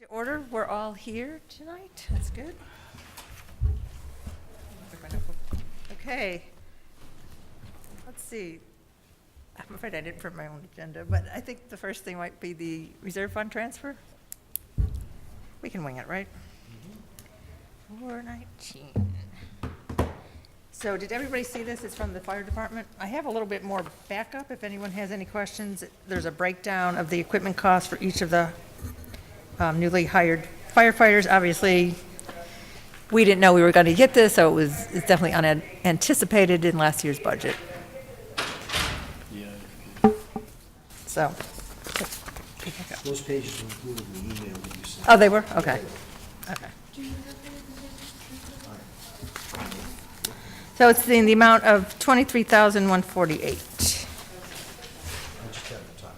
To order, we're all here tonight. That's good. Okay. Let's see. I'm afraid I didn't print my own agenda, but I think the first thing might be the reserve fund transfer. We can wing it, right? 419. So did everybody see this? It's from the fire department. I have a little bit more backup if anyone has any questions. There's a breakdown of the equipment costs for each of the newly hired firefighters. Obviously, we didn't know we were going to get this, so it's definitely unanticipated in last year's budget. Yeah. So, Those pages were included in the email that you sent. oh, they were? Okay. Okay. So it's in the amount of $23,148. I just have the top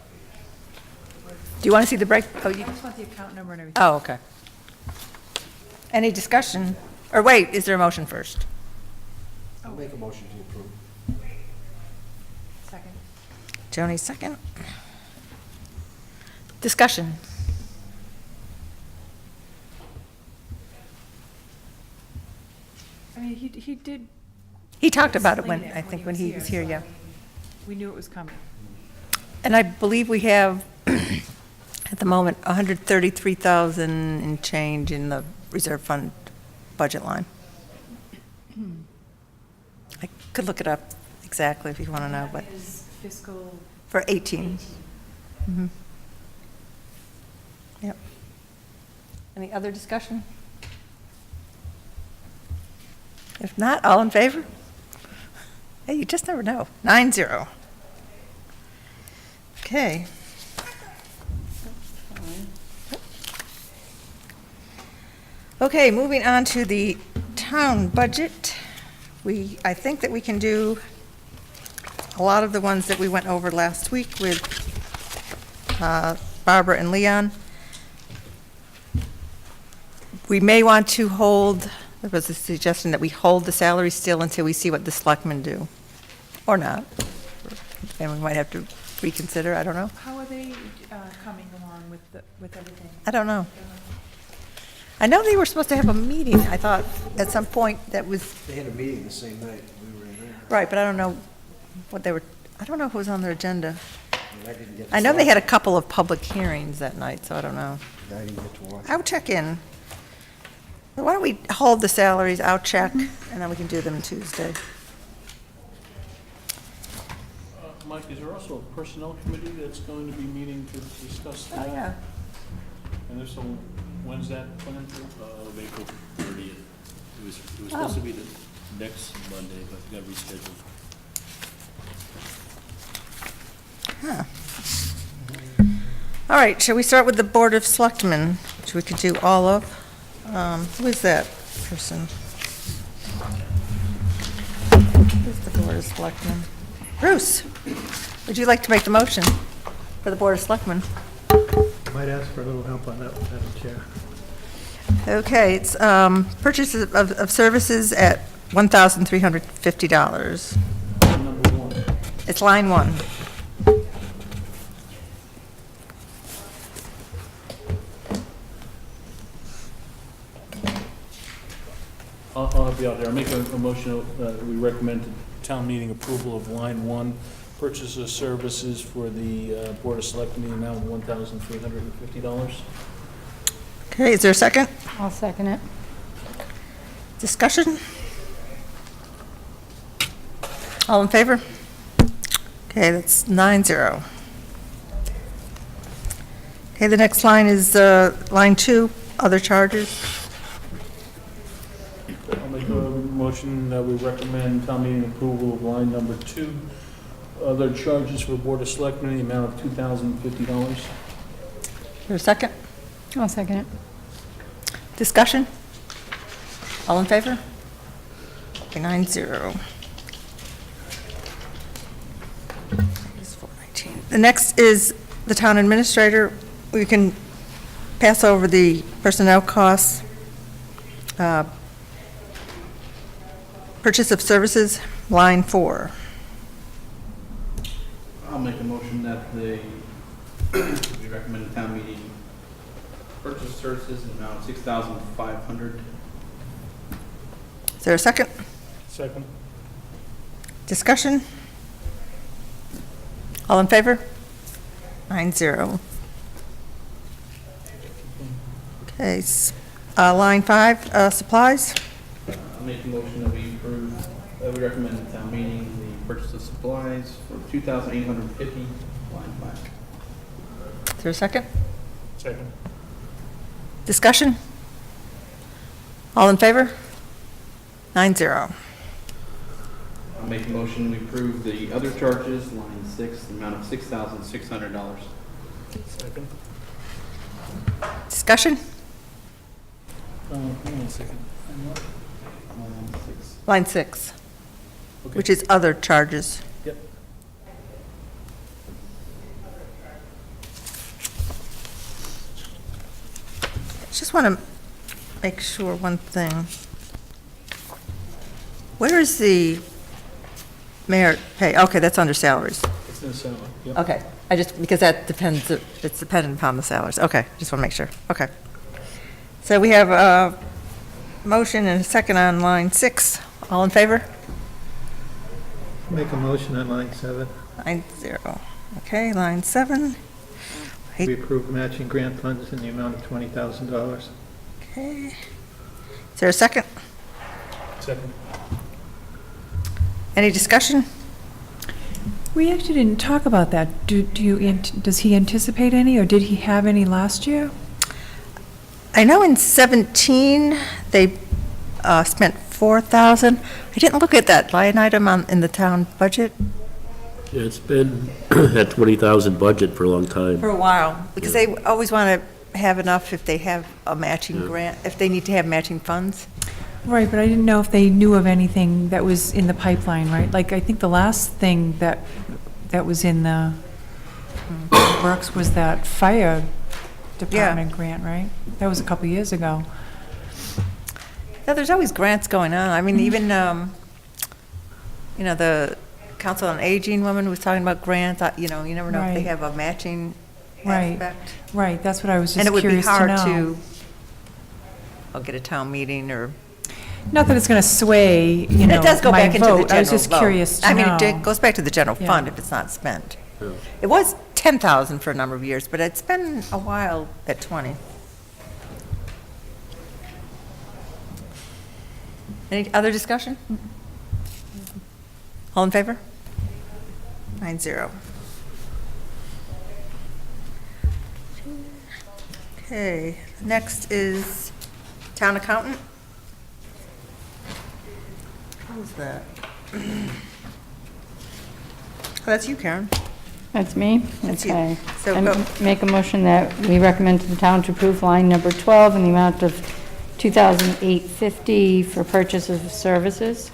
page. Do you want to see the break? Oh, you, I just want the account number and everything. oh, okay. Any discussion? Or wait, is there a motion first? I'll make a motion to approve. Second. Joni, second. Discussion. I mean, he did. He talked about it explain when, I think, when he was here, yeah. We knew it was coming. And I believe we have, at the moment, 133,000 and change in the reserve fund budget line. I could look it up exactly if you want to know, but That is fiscal. for 18. Mhm. Yep. Any other discussion? If not, all in favor? Hey, you just never know. 9-0. Okay. Okay, moving on to the town budget. I think that we can do a lot of the ones that we went over last week with Barbara and Leon. We may want to hold, there was a suggestion that we hold the salary still until we see what the selectmen do, or not. And we might have to reconsider, I don't know. How are they coming along with everything? I don't know. I know they were supposed to have a meeting, I thought, at some point that was, They had a meeting the same night we were in there. right, but I don't know what they were, I don't know who was on their agenda. And I didn't get. I know they had a couple of public hearings that night, so I don't know. I didn't get to watch. I'll check in. Why don't we hold the salaries, I'll check, and then we can do them Tuesday. Mike, is there also a personnel committee that's going to be meeting to discuss Oh, that? yeah. And there's some, when's that planned for? April 30th. It was Oh. supposed to be the next Monday, but it got rescheduled. Huh. All right, shall we start with the Board of Selectmen, which we could do all of? Who is that person? Who's the Board of Selectmen? Bruce, would you like to make the motion for the Board of Selectmen? Might ask for a little help on that, Madam Chair. Okay, it's purchases of services at $1,350. Number one. It's line 1. I'll be out there. I'll make a motion, we recommend to town meeting approval of line 1, purchase of services for the Board of Selectmen, in the amount of $1,350. Okay, is there a second? I'll second it. Discussion? All in favor? Okay, that's 9-0. Okay, the next line is line 2, other charges. I'll make a motion that we recommend town meeting approval of line number 2, other charges for Board of Selectmen, in the amount of $2,050. Is there a second? I'll second it. Discussion? All in favor? Okay, 9-0. It's 419. The next is the town administrator. We can pass over the personnel costs. Purchase of services, line 4. I'll make a motion that we recommend a town meeting purchase services in the amount of $6,500. Is there a second? Second. Discussion? All in favor? 9-0. Okay, line 5, supplies. I'll make a motion that we approve, we recommend at town meeting the purchase of supplies for $2,850, line 5. Is there a second? Second. Discussion? All in favor? 9-0. I'll make a motion we approve the other charges, line 6, the amount of $6,600. Second. Discussion? Hang on a second. Line 6. Line 6, Okay. which is other charges. Yep. Just want to make sure one thing. Where is the merit pay? Okay, that's under salaries. It's in the salary. Yep. Okay, I just, because that depends, it's dependent upon the salaries. Okay, just want to make sure. Okay. So we have a motion and a second on line 6. All in favor? Make a motion on line 7. 9-0. Okay, line 7. We approve matching grant funds in the amount of $20,000. Okay. Is there a second? Second. Any discussion? We actually didn't talk about that. Does he anticipate any, or did he have any last year? I know in 17, they spent 4,000. I didn't look at that line item in the town budget Yeah, it's been at 20,000 budget for a long time. for a while, because they always want to have enough if they have a matching grant, if they need to have matching funds. Right, but I didn't know if they knew of anything that was in the pipeline, right? Like, I think the last thing that was in the works was that fire department grant, right? That was a couple years ago. Yeah, there's always grants going on. I mean, even, the Council on Aging woman was talking about grants. You never know if they Right. have a matching Right. aspect. Right, that's what I was And just it would be curious to hard know. to get a town meeting or. Not that it's going to sway, And it does go my back into the vote. I was general just vote. curious to I mean, know. it goes back to the general Yeah. fund if it's not spent. Yeah. It was 10,000 for a number of years, but it's been a while at 20. Any other discussion? All in favor? 9-0. Okay, next is town accountant. Who's that? Oh, that's you, Karen. That's me? That's you. Okay. So I go- make a motion that we recommend to the town to approve line number 12 in the amount of $2,850 for purchase of services.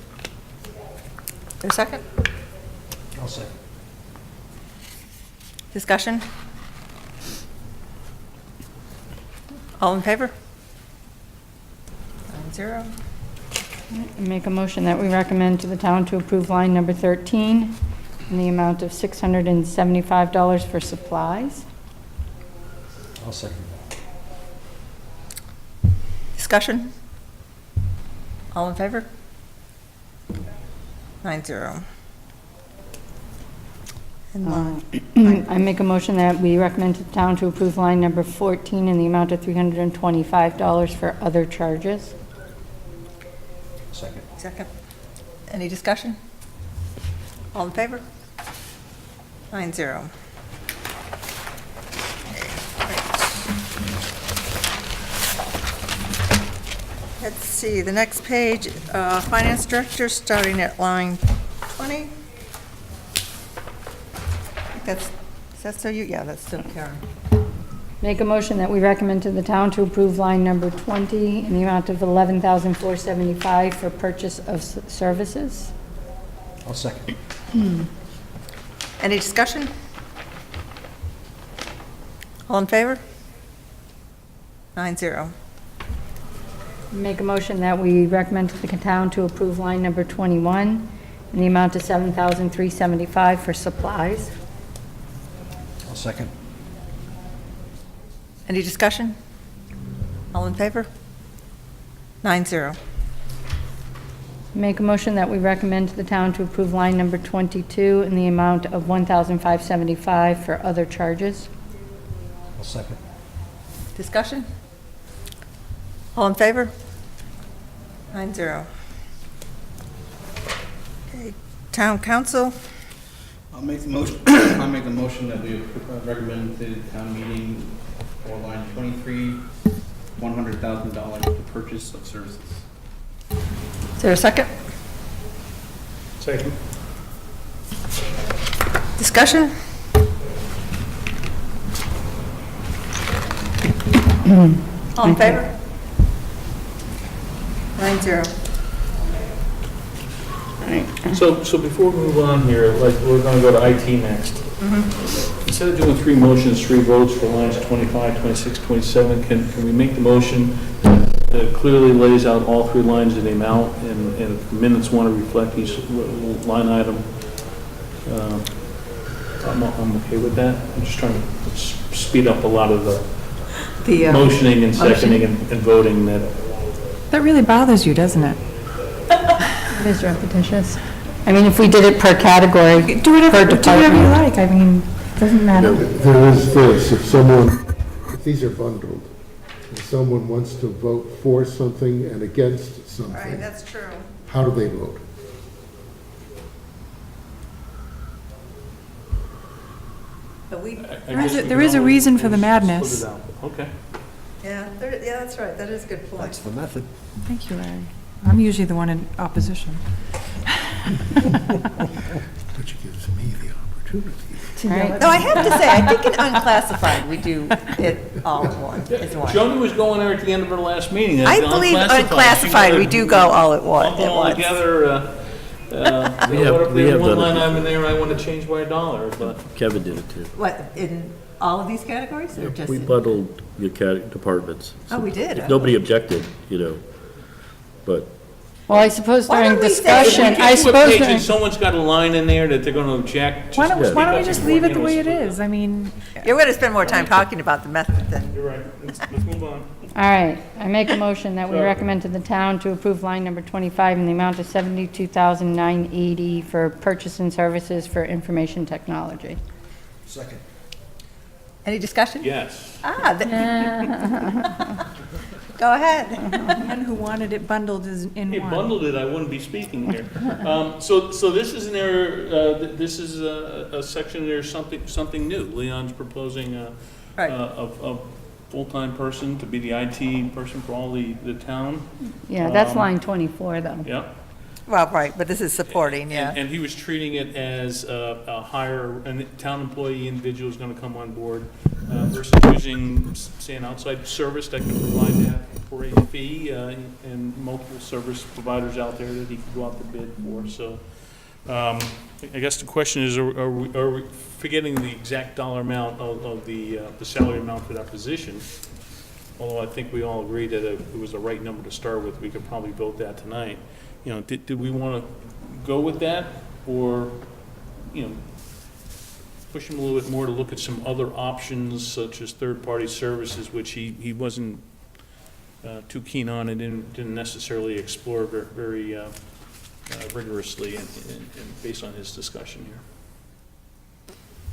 A second? I'll second. Discussion? All in favor? 9-0. I make a motion that we recommend to the town to approve line number 13 in the amount of $675 for supplies. I'll second that. Discussion? All in favor? 9-0. And line, I make a motion that we recommend to the town to approve line number 14 in the amount of $325 for other charges. Second. second. Any discussion? All in favor? 9-0. Let's see, the next page, Finance Director, starting at line 20. I think that's, is that still you? Yeah, that's still Karen. Make a motion that we recommend to the town to approve line number 20 in the amount of $11,475 for purchase of services. I'll second. Any discussion? All in favor? 9-0. Make a motion that we recommend to the town to approve line number 21 in the amount of $7,375 for supplies. I'll second. Any discussion? All in favor? 9-0. Make a motion that we recommend to the town to approve line number 22 in the amount of $1,575 for other charges. I'll second. Discussion? All in favor? 9-0. Okay, Town council, I'll make the motion, I'll make the motion that we recommend to the town meeting for line 23, $100,000 for purchase of services. is there a second? Second. Discussion? All in favor? 9-0. So before we move on here, like, we're gonna go to IT next. Instead of doing three motions, three votes for lines 25, 26, 27, can we make the motion that clearly lays out all three lines in the amount, and if the minutes want to reflect each line item? I'm okay with that. I'm just trying to speed up a lot of the motioning and seconding and voting that. That really bothers you, doesn't it? It is repetitious. I mean, if we did it per category, Do whatever per you department. like, I mean, doesn't matter. There is this, if these are bundled, if someone wants to vote for something and against something, that's true. how do they vote? But we, There is a reason for the madness. Okay. yeah, that's right, that is a good That's point. the method. Thank you, Larry. I'm usually the one in opposition. Which gives me the opportunity. All right. No, I have to say, I think in unclassified, we do it all at one, as one. Joni was going there at the end of her last meeting. I believe unclassified, we do go all at one. Lump it all together, We what if have there's one done line it. item in there I want to change by $1, but. Kevin did it too. What, in all of these categories, or just? We in- bundled your departments. Oh, we did? Nobody objected, but Well, I suppose Why during don't we say- discussion, If we I get to a suppose page during, and someone's got a line in there that they're going to object. Why just don't, speak why don't we up just before, leave it you the know, way it split is? I mean, You're going to spend more time talking about the method than, You're right. Let's move on. all right, I make a motion that we Sure. recommend to the town to approve line number 25 in the amount of $72,980 for purchase and services for information technology. Second. any discussion? Yes. Go ahead. the one who wanted it bundled is in If one. bundled it, I wouldn't be speaking here. So this is an error, this is a section, there's something new. Leon's proposing Right. a full-time person to be the IT person for all the town. Yeah, that's line 24, though. Yeah. Well, right, but this is supporting, yeah. And he was treating it as a hire, a town employee individual is gonna come on board versus using, say, an outside service that can provide that for a fee, and multiple service providers out there that he could go out to bid for. So, I guess the question is, are we forgetting the exact dollar amount of the salary amount for that position? Although I think we all agree that it was the right number to start with, we could probably vote that tonight. Did we want to go with that, or, push him a little bit more to look at some other options, such as third-party services, which he wasn't too keen on and didn't necessarily explore very rigorously and based on his discussion here.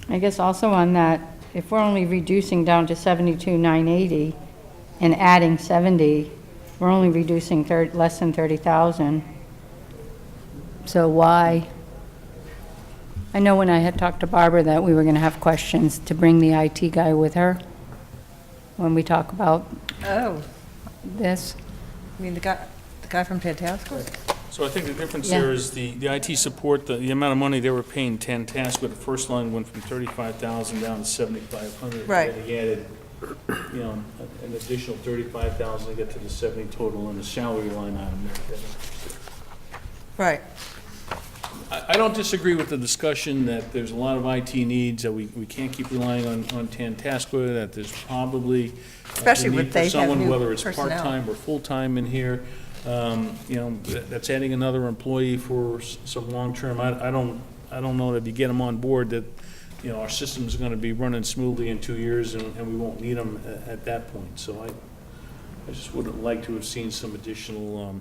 I guess also on that, if we're only reducing down to 72,980 and adding 70, we're only reducing less than 30,000. So why? I know when I had talked to Barbara that we were going to have questions to bring the IT guy with her when we talk about Oh, this. I mean, the guy from Tantascwa? So I think the difference Yeah. there is the IT support, the amount of money they were paying Tantascwa, the first line went from 35,000 down to 7,500. Right. And they added, an additional 35,000 to get to the 70 total in the salary line item there. Right. I don't disagree with the discussion that there's a lot of IT needs, that we can't keep relying on Tantascwa, that there's probably Especially a when need they for have someone, new whether it's personnel. part-time or full-time in here. That's adding another employee for some long-term. I don't know that if you get them on board that, our system's gonna be running smoothly in 2 years and we won't need them at that point. So I just would have liked to have seen some additional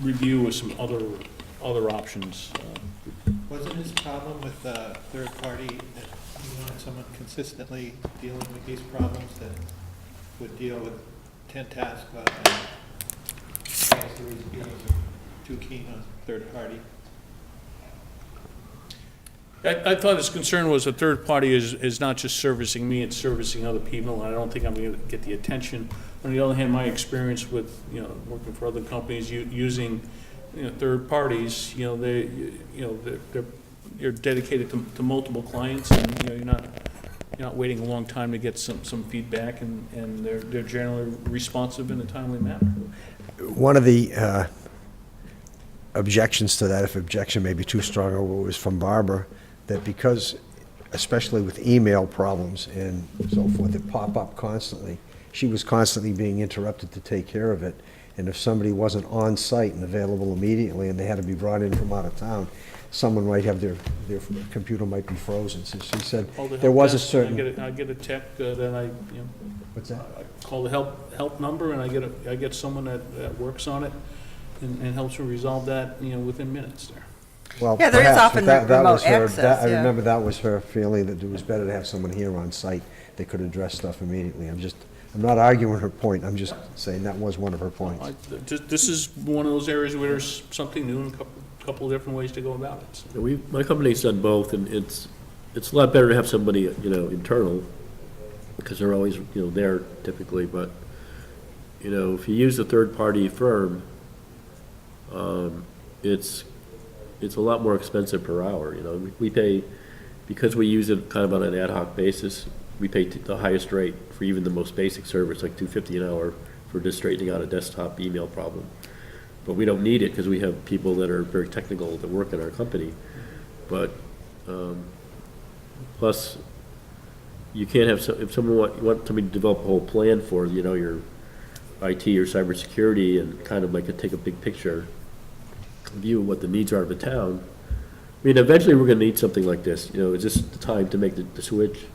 review with some other options. Wasn't his problem with the third party that he wanted someone consistently dealing with these problems that would deal with 10 tasks? I guess he was too keen on third party. I thought his concern was a third party is not just servicing me, it's servicing other people, and I don't think I'm going to get the attention. On the other hand, my experience with, working for other companies, using, third parties, you're dedicated to multiple clients, and, you're not waiting a long time to get some feedback, and they're generally responsive in a timely manner. One of the objections to that, if objection may be too strong, was from Barbara, that because, especially with email problems and so forth, that pop up constantly, she was constantly being interrupted to take care of it. And if somebody wasn't on site and available immediately and they had to be brought in from out of town, someone might have their computer might be frozen. So she said Call the there help was a desk, certain. I get a tech that What's that? I call the help number, and I get someone that works on it and helps me resolve that, within minutes there. Well, Yeah, there is perhaps, often but that was remote her- access, that- I yeah. remember that was her feeling, that it was better to have someone here on site that could address stuff immediately. I'm not arguing her point, I'm just saying that was one of her points. This is one of those areas where there's something new and a couple of different ways to go about it. So. My company's done both, and it's a lot better to have somebody, internal, because they're always, there typically, but, if you use a third-party firm, it's a lot more expensive per hour, We pay, because we use it kind of on an ad hoc basis, we pay the highest rate for even the most basic service, like $250 an hour for just straightening out a desktop email problem. But we don't need it because we have people that are very technical that work in our company. But, plus, you can't have, if someone you want somebody to develop a whole plan for, your IT or cybersecurity, and kind of like take a big picture view of what the needs are of the town. I mean, eventually we're gonna need something like this, it's just the time to make the switch.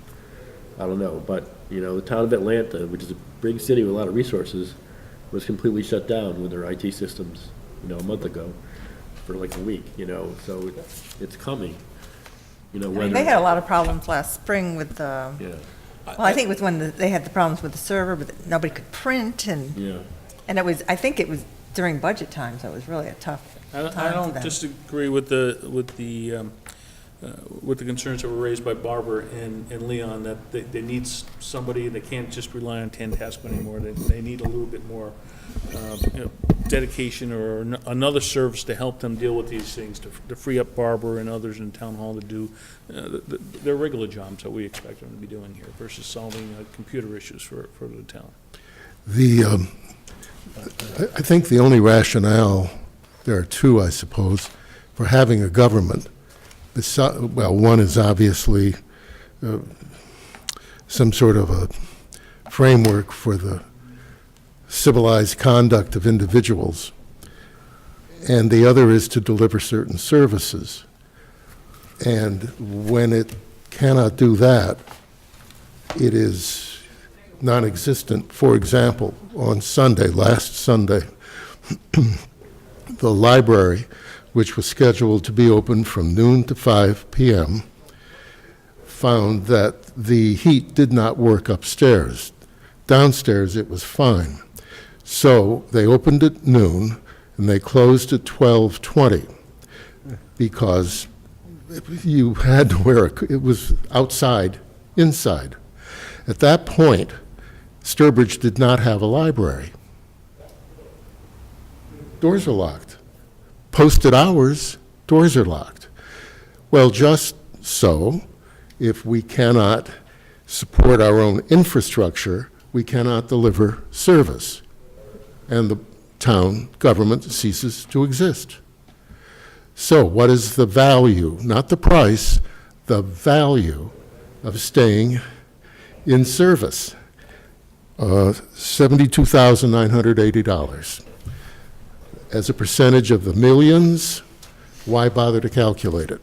I don't know, but, the town of Atlanta, which is a big city with a lot of resources, was completely shut down with their IT systems, a month ago, for like a week, so it's coming. I mean, whether. they had a lot of problems last spring with the, Yeah, well, I think it was when they had the problems with the server, but nobody could print, and yeah. I think it was during budget time, so it was really a tough I time for don't them. disagree with the concerns that were raised by Barbara and Leon, that they need somebody, they can't just rely on 10 tasks anymore. They need a little bit more dedication or another service to help them deal with these things, to free up Barbara and others in town hall to do their regular jobs that we expect them to be doing here versus solving computer issues for the town. I think the only rationale, there are two, I suppose, for having a government. Well, one is obviously some sort of a framework for the civilized conduct of individuals, and the other is to deliver certain services. And when it cannot do that, it is non-existent. For example, on Sunday, last Sunday, the library, which was scheduled to be open from noon to 5 p.m., found that the heat did not work upstairs. Downstairs, it was fine. So they opened at noon, and they closed at 12:20, because you had to wear it was outside, inside. At that point, Sturbridge did not have a library. Doors are locked. Posted hours, doors are locked. Well, just so, if we cannot support our own infrastructure, we cannot deliver service, and the town government ceases to exist. So what is the value, not the price, the value of staying in service? $72,980. As a percentage of the millions, why bother to calculate it?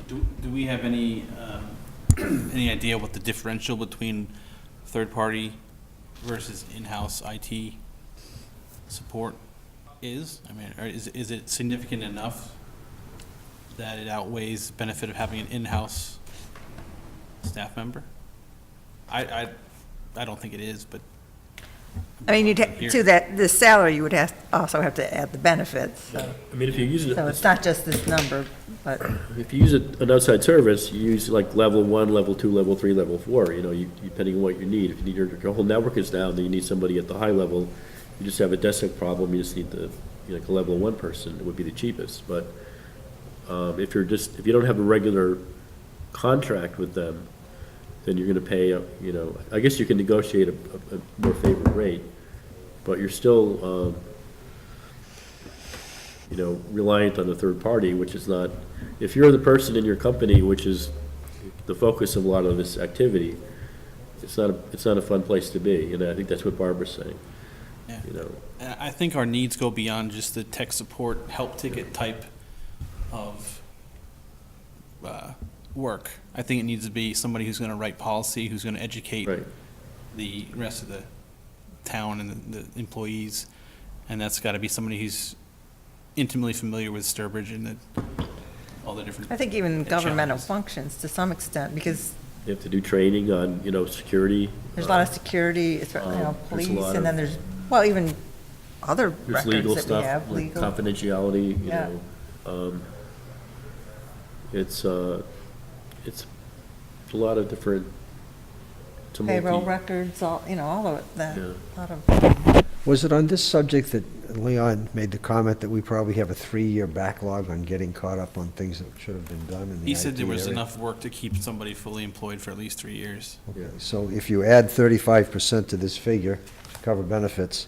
Do we have any, any idea what the differential between third-party versus in-house IT support is? I mean, is it significant enough that it outweighs the benefit of having an in-house staff member? I don't think it is, but. I mean, to that, the salary, you would also have to add the benefits. So I mean, if you use it, it's not just this number, but, if you use an outside service, you use like level 1, level 2, level 3, level 4, you know, depending on what you need. If you need your whole network is down, then you need somebody at the high level. You just have a desktop problem, you just need like a level 1 person, it would be the cheapest. But if you don't have a regular contract with them, then you're gonna pay, you know, I guess you can negotiate a more favored rate, but you're still, you know, reliant on the third party, which is not, if you're the person in your company, which is the focus of a lot of this activity, it's not a fun place to be, and I think that's what Barbara's saying, Yeah. you know. And I think our needs go beyond just the tech support, help ticket type of work. I think it needs to be somebody who's going to write policy, who's going to educate Right. the rest of the town and the employees, and that's got to be somebody who's intimately familiar with Sturbridge and all the different. I think even governmental challenges. functions to some extent, because You have to do training on, you know, security. there's a lot of security, it's, there's a police, lot and then of- there's, well, even other There's records legal that we stuff, have, like legal. confidentiality, you Yeah. know. It's a lot of different, it's a Payroll multi- records, all, all of that, Yeah. a lot of, Was it on this subject that Leon made the comment that we probably have a 3-year backlog on getting caught up on things that should have been done in the He said there IT was area? enough work to keep somebody fully employed for at least 3 years. Okay, so if you add 35% to this figure to cover benefits,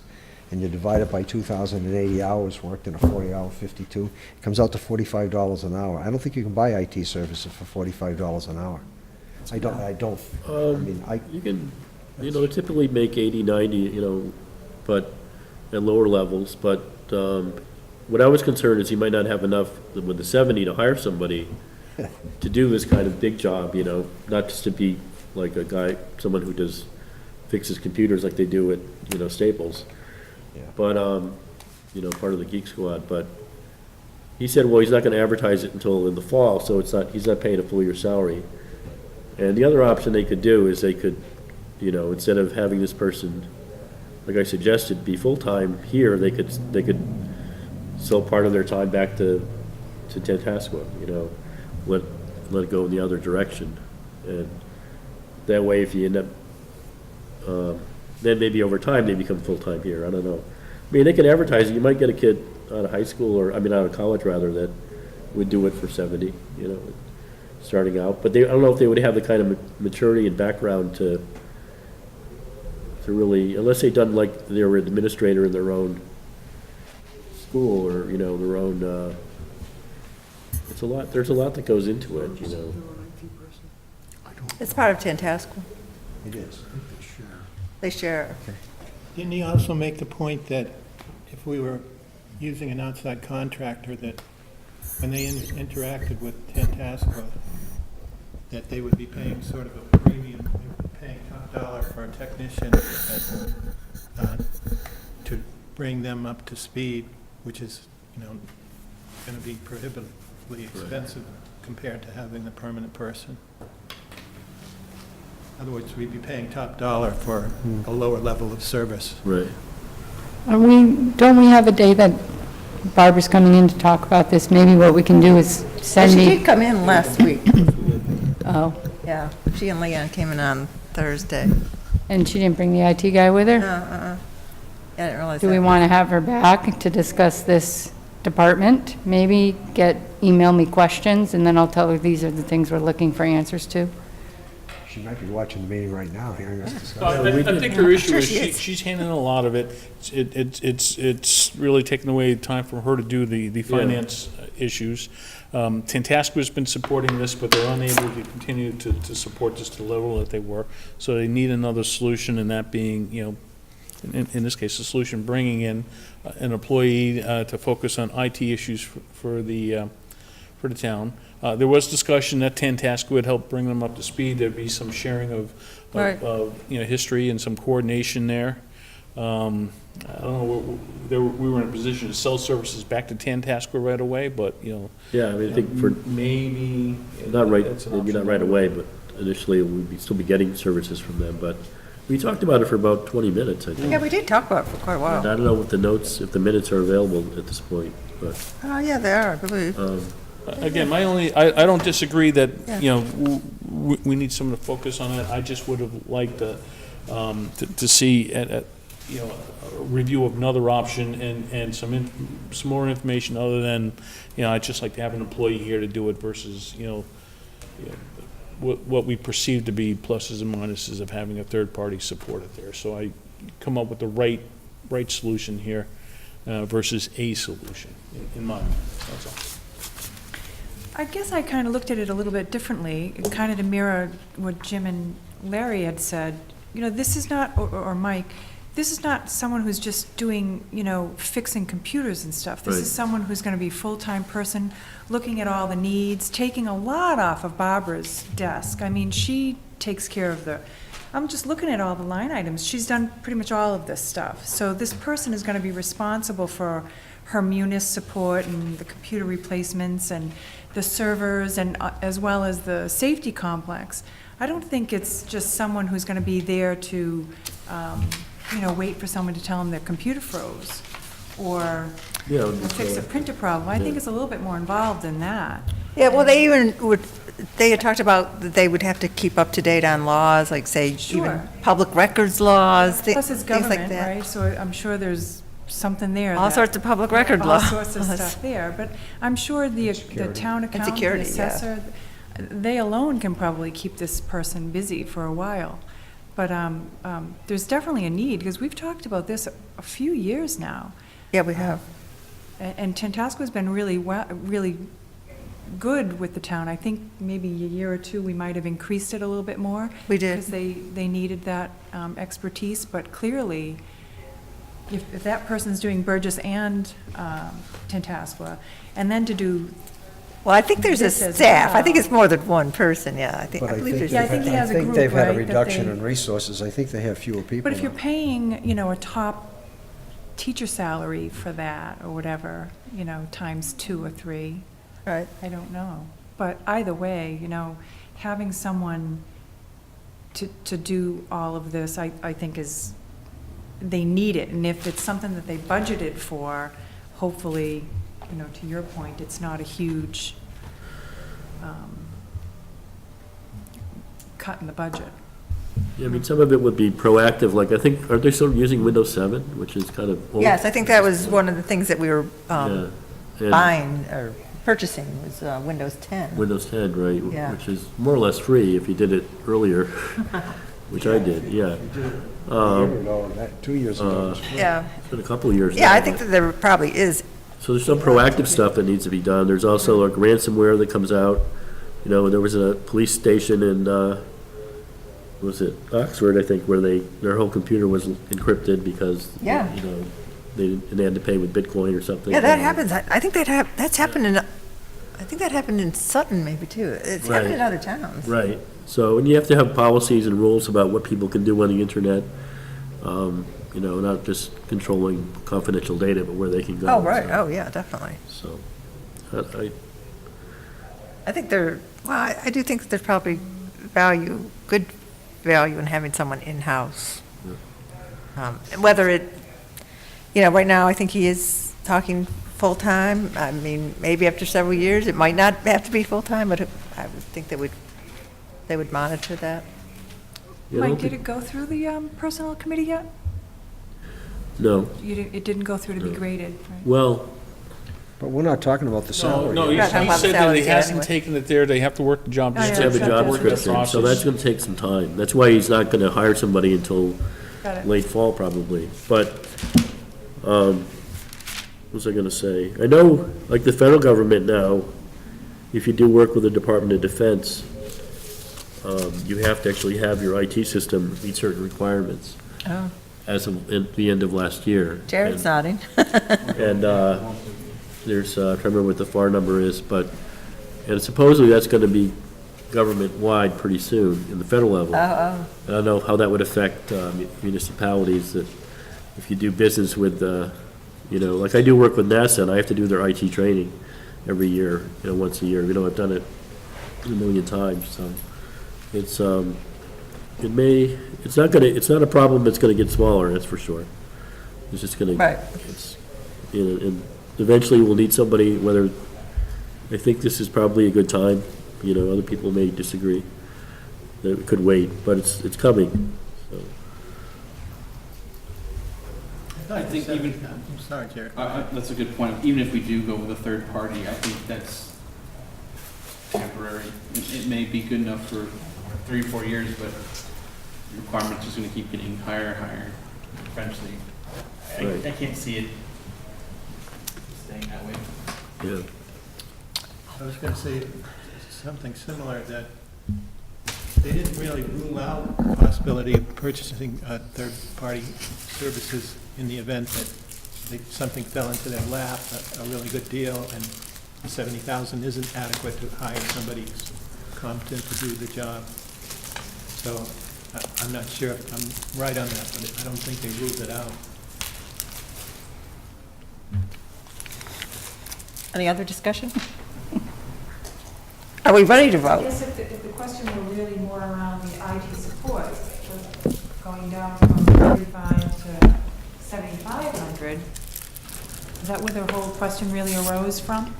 and you divide it by 2,080 hours worked in a 40-hour 52, it comes out to $45 an hour. I don't think you can buy IT services for $45 an hour. I mean, You can, you know, typically make 80, 90, you know, but at lower levels, but what I was concerned is you might not have enough with the 70 to hire somebody to do this kind of big job, you know, not just to be like a guy, someone who fixes computers like they do at, you know, Staples. Yeah. But, you know, part of the Geek Squad, but he said, well, he's not gonna advertise it until in the fall, so he's not paying a full year salary. And the other option they could do is they could, you know, instead of having this person, like I suggested, be full-time here, they could sell part of their time back to Tantascwa, you know, let it go in the other direction. And that way, if you end up, then maybe over time, they become full-time here, I don't know. I mean, they can advertise it, you might get a kid out of high school, out of college rather, that would do it for 70, you know, starting out. But I don't know if they would have the kind of maturity and background to really, unless they'd done like they were an administrator in their own school or, you know, their own, there's a lot that goes into it, you know. it's part of Tantascwa. it is. They share. Didn't he also make the point that if we were using an outside contractor, that when they interacted with Tantascwa, that they would be paying sort of a premium, they would be paying top dollar for a technician to bring them up to speed, which is, going to be prohibitively expensive compared to having the permanent person. In other words, we'd be paying top dollar for a lower level of service. Right. Don't we have a day that Barbara's coming in to talk about this? Maybe what we can do is send She me, did come in last week, oh, yeah. She and Leon came in on Thursday. and she didn't bring the IT guy with her? I didn't realize Do we that. want to have her back to discuss this department? Maybe email me questions, and then I'll tell her these are the things we're looking for answers to. She might be watching the meeting right now, hearing us discuss. I think her issue Sure is she is. she's handling a lot of it. It's really taken away time from her to do the finance issues. Tantascwa's been supporting this, but they're unable to continue to support this to the level that they were. So they need another solution, and that being, you know, in this case, the solution, bringing in an employee to focus on IT issues for the for the town. There was discussion that Tantasco would help bring them up to speed. There'd be some sharing Right. you know, history and some coordination there. I don't know, we were in a position to sell services back to Tantasco right away, but, you know, Yeah, I mean, I think for, maybe. not right, that's an maybe not option. right away, but initially we'd still be getting services from them, but we talked about it for about 20 minutes, I think. Yeah, we did talk about it for quite a And while. I don't know what the notes, if the minutes are available at this point, but, Oh, yeah, they are, I believe. Again, I don't disagree that, Yeah. you know, we need someone to focus on it. I just would have liked to see, you know, a review of another option and some more information other than, you know, I'd just like to have an employee here to do it versus, you know, what we perceive to be pluses and minuses of having a third-party support it there. So I come up with the right solution here versus a solution, in my mind, that's all. I guess I kind of looked at it a little bit differently, kind of to mirror what Jim and Larry had said. You know, this is not, or Mike, this is not someone who's just doing, you know, fixing computers and stuff. This Right. is someone who's going to be a full-time person, looking at all the needs, taking a lot off of Barbara's desk. I mean, she takes care of I'm just looking at all the line items. She's done pretty much all of this stuff. So this person is going to be responsible for her Munis support and the computer replacements and the servers and as well as the safety complex. I don't think it's just someone who's going to be there to, you know, wait for someone to tell them their computer froze or yeah. fix a printer problem. I think it's a little bit more involved than that. Yeah, well, they had talked about that they would have to keep up to date on laws, like say, even Sure. public records laws, Plus it's things like government, that. right? So I'm sure there's something there. All that- sorts of public record All laws. sorts of stuff there, but I'm sure the town accountant, the security, yeah. assessor, they alone can probably keep this person busy for a while. But there's definitely a need, because we've talked about this a few years now. Yeah, we have. And Tantasco's been really good with the town. I think maybe a year or two, we might have increased it a little bit more. We did. Because they needed that expertise, but clearly, if that person's doing Burgess and Tantascwa, and then to do, Well, I think there's a This as staff. I think well. it's more than one person, yeah. I But I believe think there's. Yeah, I think he has a group, they've had a right, that reduction they- in resources. I think they have fewer people but if you're now. paying, you know, a top teacher salary for that, or whatever, you know, times 2 or 3, Right. I don't know. But either way, you know, having someone to do all of this, I think is, they need it. And if it's something that they budgeted for, hopefully, you know, to your point, it's not a huge cut in the budget. Yeah, I mean, some of it would be proactive, like, I think, aren't they still using Windows 7, which is kind of old? Yes, I think that was one of the things that we were Yeah. And buying or purchasing was Windows 10. Windows 10, right? Yeah. Which is more or less free if you did it earlier, which I did, yeah. A year ago, 2 years ago. it was free. Yeah, It's been a couple of years now. yeah, I think that there probably is. So there's some proactive stuff that needs to be done. There's also like ransomware that comes out. You know, there was a police station in, was it Oxford, I think, where their whole computer was encrypted because, Yeah. you know, they had to pay with Bitcoin or something. Yeah, that happens. I think that's happened I think that happened in Sutton maybe too. It's happened in Right. other towns. Right. So, and you have to have policies and rules about what people can do on the internet. You know, not just controlling confidential data, but where they can go. Oh, right. So- Oh, yeah, definitely. So, I think I do think that there's probably good value in having someone in-house. And whether it, you know, right now, I think he is talking full-time. I mean, maybe after several years, it might not have to be full-time, but I would think they would monitor that. yeah, I don't Mike, did think- it go through the personnel committee yet? No. It didn't go through to be No. graded, right? Well, But we're not talking about the No, salary. no, yet. he We're not talking about said that salaries he yet hasn't anyway. taken it there, they have to work the job Oh, yeah, to have a description. job work the description, so process. that's gonna take some time. That's why he's not gonna hire somebody until Got it. late fall probably. But, what was I gonna say? I know, like the federal government now, if you do work with the Department of Defense, you have to actually have your IT system meet certain requirements Oh, as of, at the end of last year. Jared's And- nodding. And there's, I can't remember what the FAR number is, but And supposedly that's gonna be government-wide pretty soon, in the federal level. I don't know how that would affect municipalities, that if you do business with, like I do work with NASA, and I have to do their IT training every year, once a year. I've done it a million times, so it's not a problem that's gonna get smaller, that's for sure. It's just gonna. Right. And eventually we'll need somebody, whether, I think this is probably a good time, other people may disagree, that it could wait, but it's coming, so. I think even, I'm sorry, Jared. that's a good point. Even if we do go with a third party, I think that's temporary. It may be good enough for 3 or 4 years, but the requirement's just gonna keep getting higher and higher eventually. Right. I can't see it staying that way. Yeah. I was going to say something similar, that they didn't really rule out the possibility of purchasing third-party services in the event that something fell into their lap, a really good deal, and the $70,000 isn't adequate to hire somebody who's competent to do the job. So I'm not sure if I'm right on that, but I don't think they ruled it out. Any other discussion? Are we ready to I vote? guess if the question were really more around the IT support, going down from 35 to 7,500, is that where the whole question really arose from?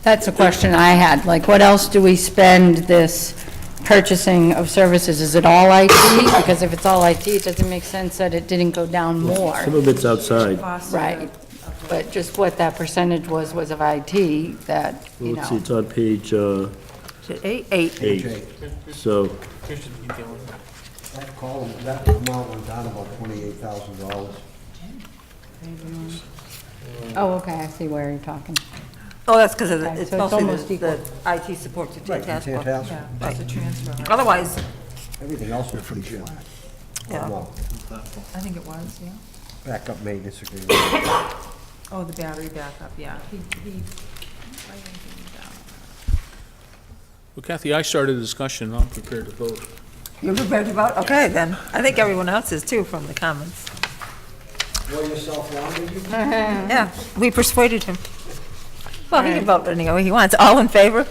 That's a question I had, like, what else do we spend this purchasing of services? Is it all IT? Because if it's all IT, it doesn't make sense that it didn't go down more. Some of it's outside. Cost of Right. the- But just what that percentage was of IT, that, you Let's see, know. it's on page Is it 8? 8. 8, so, That column, that amount went down about $28,000. Oh, okay, I see where you're talking. Oh, that's because Okay, it's so it's mostly almost the equal. IT support to Right, task force. fantastic. Yeah, that's a transfer, right? Otherwise, Everything else was pretty flat. Yeah. Well, I think it was, yeah. backup maintenance agreement. Oh, the battery backup, yeah. He, writing things down. Well, Kathy, I started a discussion, I'm prepared to vote. you're prepared to vote? Okay, then. I think everyone else is too, from the comments. Blow yourself long, did you? Yeah, we persuaded him. Well, he can vote any way he wants. All in favor?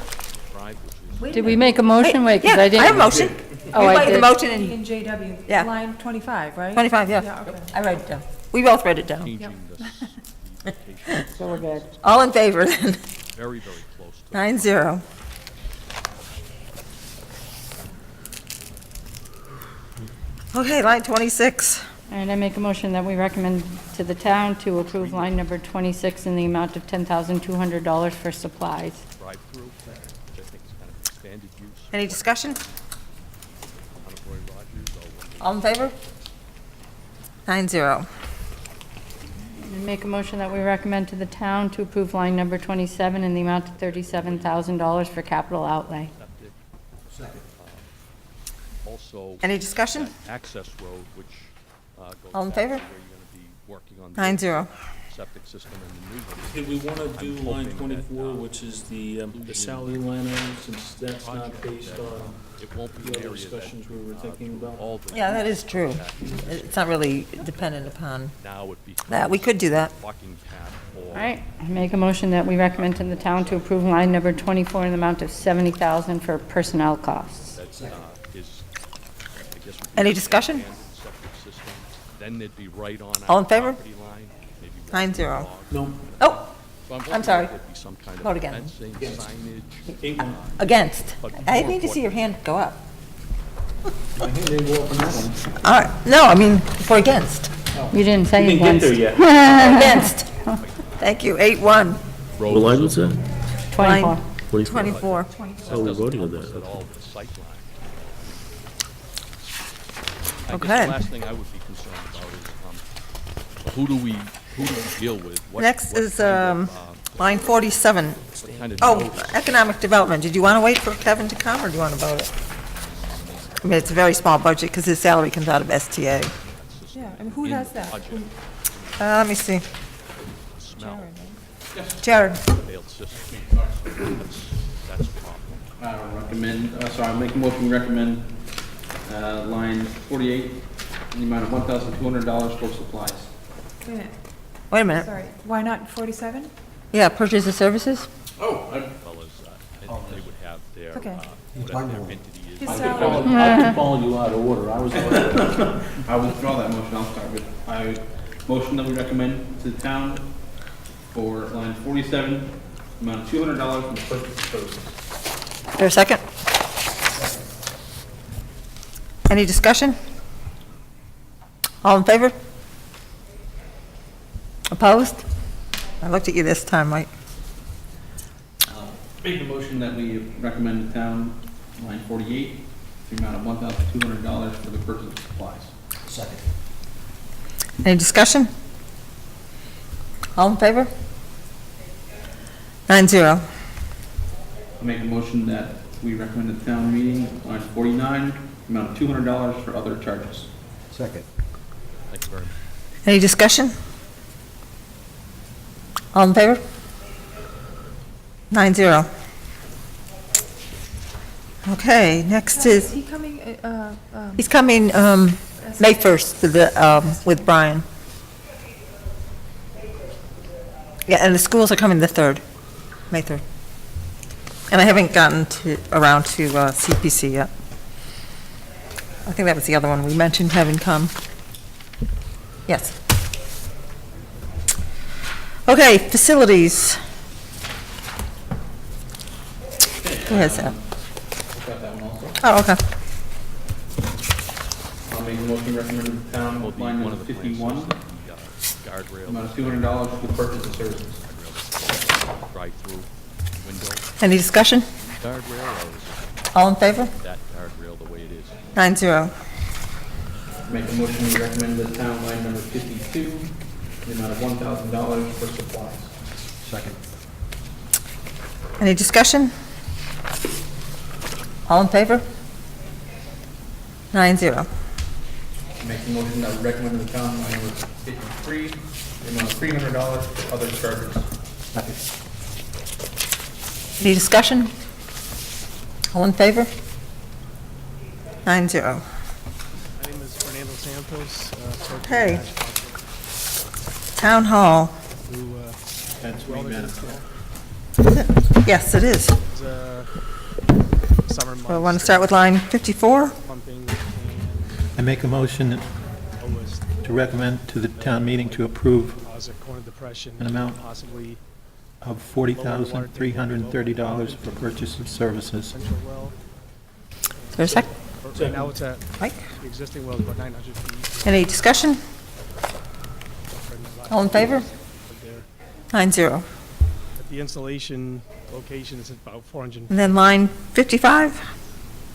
Did we make a motion? Wait, because Yeah, I didn't. I have a motion. Oh, We I made the did. motion E and, and JW, Yeah. line 25, right? 25, yeah. Yeah, okay. I wrote it down. We both read it down. So we're good. All in favor, then? Very, very close to 9-0. Okay, line 26. And I make a motion that we recommend to the town to approve line number 26 in the amount of $10,200 for supplies. drive-through, which I think is kind of expanded use. Any discussion? Honorable Rogers, All in favor? 9-0. And make a motion that we recommend to the town to approve line number 27 in the amount of $37,000 for capital outlay. septic. Also, Any discussion? that access road, which goes All in back to favor? where you're going to be working on the 9-0. septic system and the new one. Did we want to do I'm line hoping that, 24, which is the salary line item, since that's not based on It won't be the an other area that, discussions we were thinking about? all the. Yeah, that is true. It's not really dependent upon Now it becomes. that. We could do that. Walking path or. All right, I make a motion that we recommend to the town to approve line number 24 in the amount of $70,000 for personnel costs. That is, I guess. would be Any an discussion? abandoned septic system. Then they'd be right on All our in favor? property line, maybe walking 9-0. dog. No, Oh, So I'm hoping sorry. there'd be some kind of Vote again. fencing, signage. 8-1. against. But I more need to see your hand go up. My hand ain't go up on that one. All right, no, I mean, for against. You didn't say We didn't get against. there yet. Against. Thank you, 8-1. what line was that? 24. 24. Oh, we're voting on At that. all the sight line. I guess Okay. the last thing I would be concerned about is, who do we deal with? What- Next what is kind of, line 47. what kind of Oh, notice? economic development. Did you want to wait for Kevin to come, or do you want to vote it? I mean, it's a very small budget, because his salary comes out of STA. Yeah, and who has that? Budget, Let me see. smell, Jared, failed system. That's I'll make a motion to recommend, line 48, in the amount of $1,200 for supplies. Wait a minute, Wait a minute. sorry, why not 47? Yeah, purchase of services? Oh, Fellas, I think they would have their, Okay. whatever their entity is. His I salary, can follow you out of order. I was, I withdraw that motion, I'll start with, I motion that we recommend to the town for line 47, amount of $200 from the purchase of services. Is there a second? Any discussion? All in favor? Opposed? I looked at you this time, Mike. Make a motion that we recommend the town, line 48, the amount of $1,200 for the purchase of supplies. Any discussion? All in favor? 9-0. I make a motion that we recommend at the town meeting, line 49, amount of $200 for other charges. Second. Thank you very much. Any discussion? All in favor? 9-0. Okay, next is is, he coming, he's coming May 1st to the, with Brian. Yeah, and the schools are coming the 3rd, May 3rd. And I haven't gotten around to CPC yet. I think that was the other one we mentioned having come. Yes. Okay, facilities. Who has that? Got that one also. Oh, okay. I'll make a motion to recommend to the town, Will be line one of the places, 51, the guardrail, amount of $200 for the purchase of services. guardrail, drive-through window, Any discussion? guardrail, or is All in favor? it that guardrail the way it is? 9-0. Make a motion to recommend to the town, line number 52, the amount of $1,000 for supplies. Second. Any discussion? All in favor? 9-0. Make a motion that we recommend to the town, line number 53, the amount of $300 for other charges. Any discussion? All in favor? 9-0. My name is Fernando Santos. Okay. Town hall. Who That's me, Madam Chair. Yes, it is. is summer months. We want to start with line 54? Pumping and I make a motion almost to recommend to the town meeting to approve deposit corn depression. An amount. Possibly of $40,330 for purchase of services. central well. Is there a second? Right now it's at, Mike? the existing well is about 900 feet. Any discussion? All in favor? There. 9-0. At the installation location is about 400 And then line 55?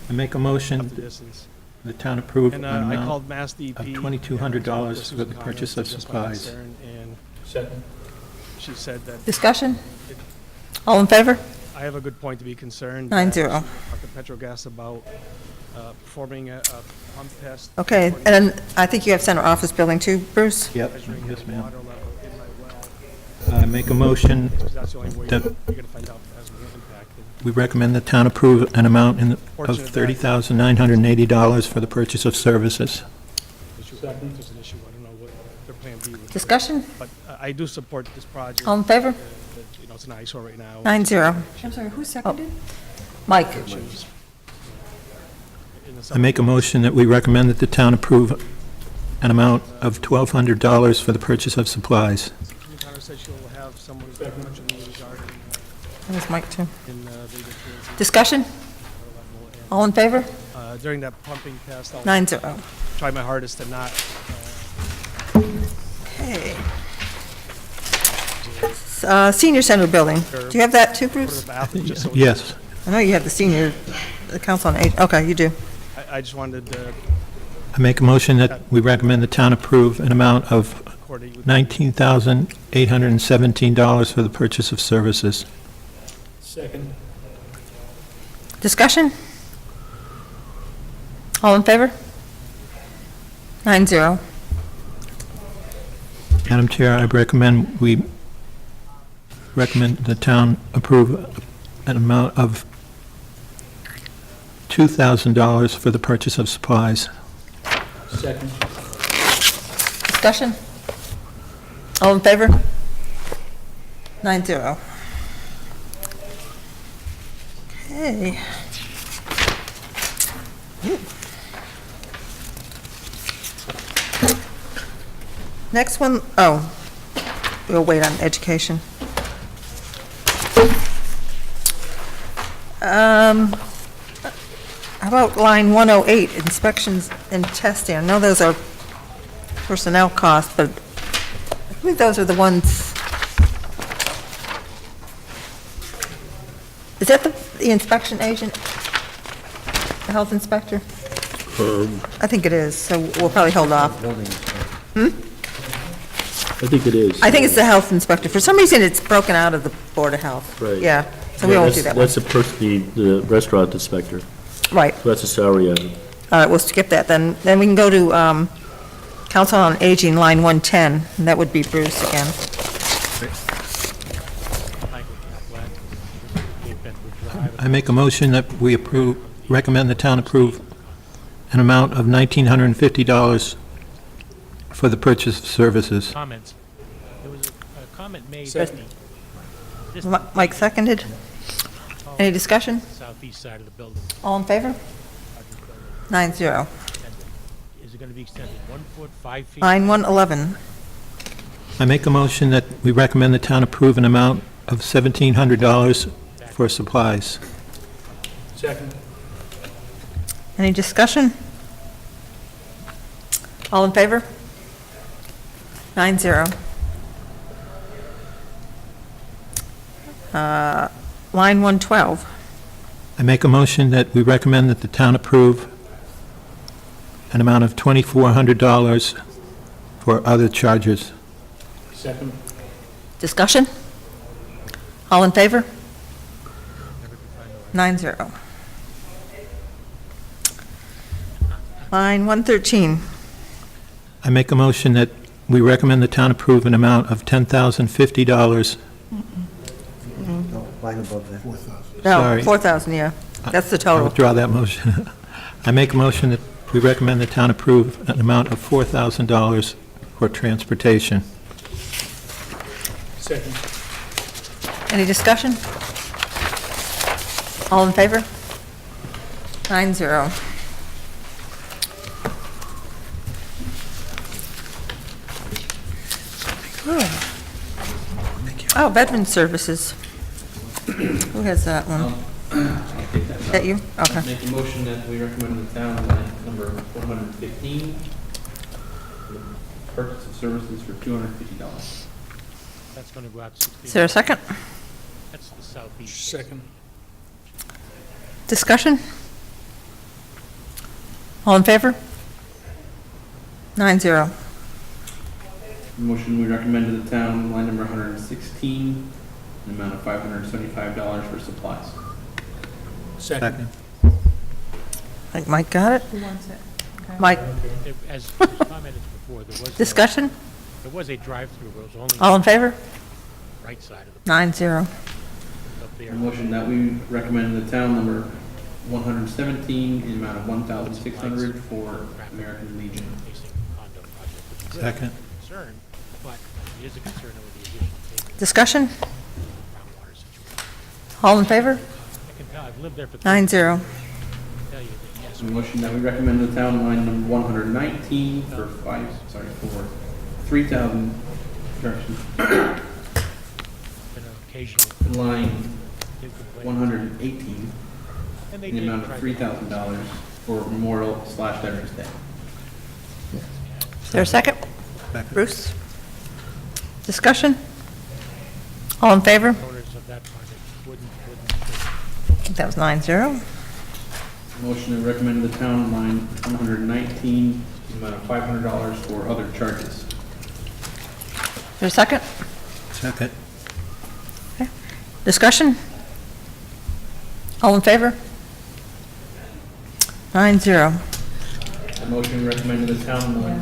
I make a up motion the distance. the town approve an And I amount called Mass DEP. of $2,200 This for was the a purchase comment of just my supplies. concern, And second. she said that Discussion? All in favor? I have a good point to be concerned. 9-0. She talked to Petrogas about performing a pump test. Okay, according and then I think you have center office building too, Bruce? Yep, measuring yes, the ma'am. water level in my well, I make a motion, because that's the only way That- you're gonna find out if it has an impact. And we recommend the town approve an amount of Fortunate that- $30,980 for the purchase of services. issue- if There's an issue, I don't know what their plan B would be. Discussion? But I do support this project. All in favor? You know, it's an eyesore right now. 9-0. I'm sorry, who seconded? Mike? Issues in the I make a motion that we recommend that the town approve an amount of $1,200 for the purchase of supplies. Community Center said she'll have someone who's got much in the regarding That was Mike too. in the towards Discussion? the level. And, All in favor? during that pumping test, I'll 9-0. try my hardest to not, Okay. Senior center building. Do you have that too, go to Bruce? the bathroom just so. Yes. I know you have the senior, the council on age, okay, you do. I just wanted to I make a motion that we recommend the town approve an amount of coordinate with. $19,817 for the purchase of services. Second. Discussion? All in favor? 9-0. Madam Chair, I recommend the town approve an amount of $2,000 for the purchase of supplies. Second. Discussion? All in favor? 9-0. Okay. Next one, oh, we'll wait on education. How about line 108, inspections and testing? I know those are personnel costs, but I believe those are the ones. Is that the inspection agent? The health inspector? I think it is, so we'll probably hold off. I think it is. I think it's the health inspector. For some reason, it's broken out of the Board of Health. Right. Yeah, so we won't do that one. That's the restaurant inspector. Right. So that's a salary item. All right, we'll skip that then. Then we can go to Council on Aging, line 110, and that would be Bruce again. I make a motion that we recommend the town approve an amount of $1,950 for the purchase of services. Comments. There was a comment made. Second. This Mike seconded. Any discussion? southeast side of the building, All in favor? 9-0. is it going to be extended 1 foot, 5 feet? Line 111. I make a motion that we recommend the town approve an amount of $1,700 for supplies. Second. Any discussion? All in favor? 9-0. Line 112. I make a motion that we recommend that the town approve an amount of $2,400 for other charges. Second. Discussion? All in favor? 9-0. Line 113. I make a motion that we recommend the town approve an amount of $10,050. No, line above that. No, Sorry. 4,000, yeah. That's the I total. withdraw that motion. I make a motion that we recommend the town approve an amount of $4,000 for transportation. Second. Any discussion? All in favor? 9-0. Oh, Veteran Services. Who has that one? Is that you? Okay. Make a motion that we recommend the town line number 115, purchase of services for $250. That's going to go out 16. Is there a second? That's the southeast. Second. Discussion? All in favor? 9-0. Motion we recommend to the town line number 116, an amount of $575 for supplies. Second. I think Mike got it. Mike, As commented before, there was, discussion? there was a drive-through, but it was only All on in favor? the right side of the, 9-0. up A there. motion that we recommend the town number 117, in the amount of $1,600 for American Legion. Facing condo project, which is good. Second. Concern, but it is a concern over the additional payment Discussion? groundwater situation. All in favor? I can tell, I've lived there for 9-0. tell you that, yes, A motion that we recommend the town line number 119 for for 3,000, correction, been an occasional line complaint. 118, And they in the did amount try of to- $3,000 for Memorial/Veterans Day. Is there a second? Bruce? Discussion? All in favor? Owners of that project wouldn't, I think that was 9-0. Motion to recommend the town line 119, in the amount of $500 for other charges. Is there a second? Second. Discussion? All in favor? 9-0. A motion to recommend to the town line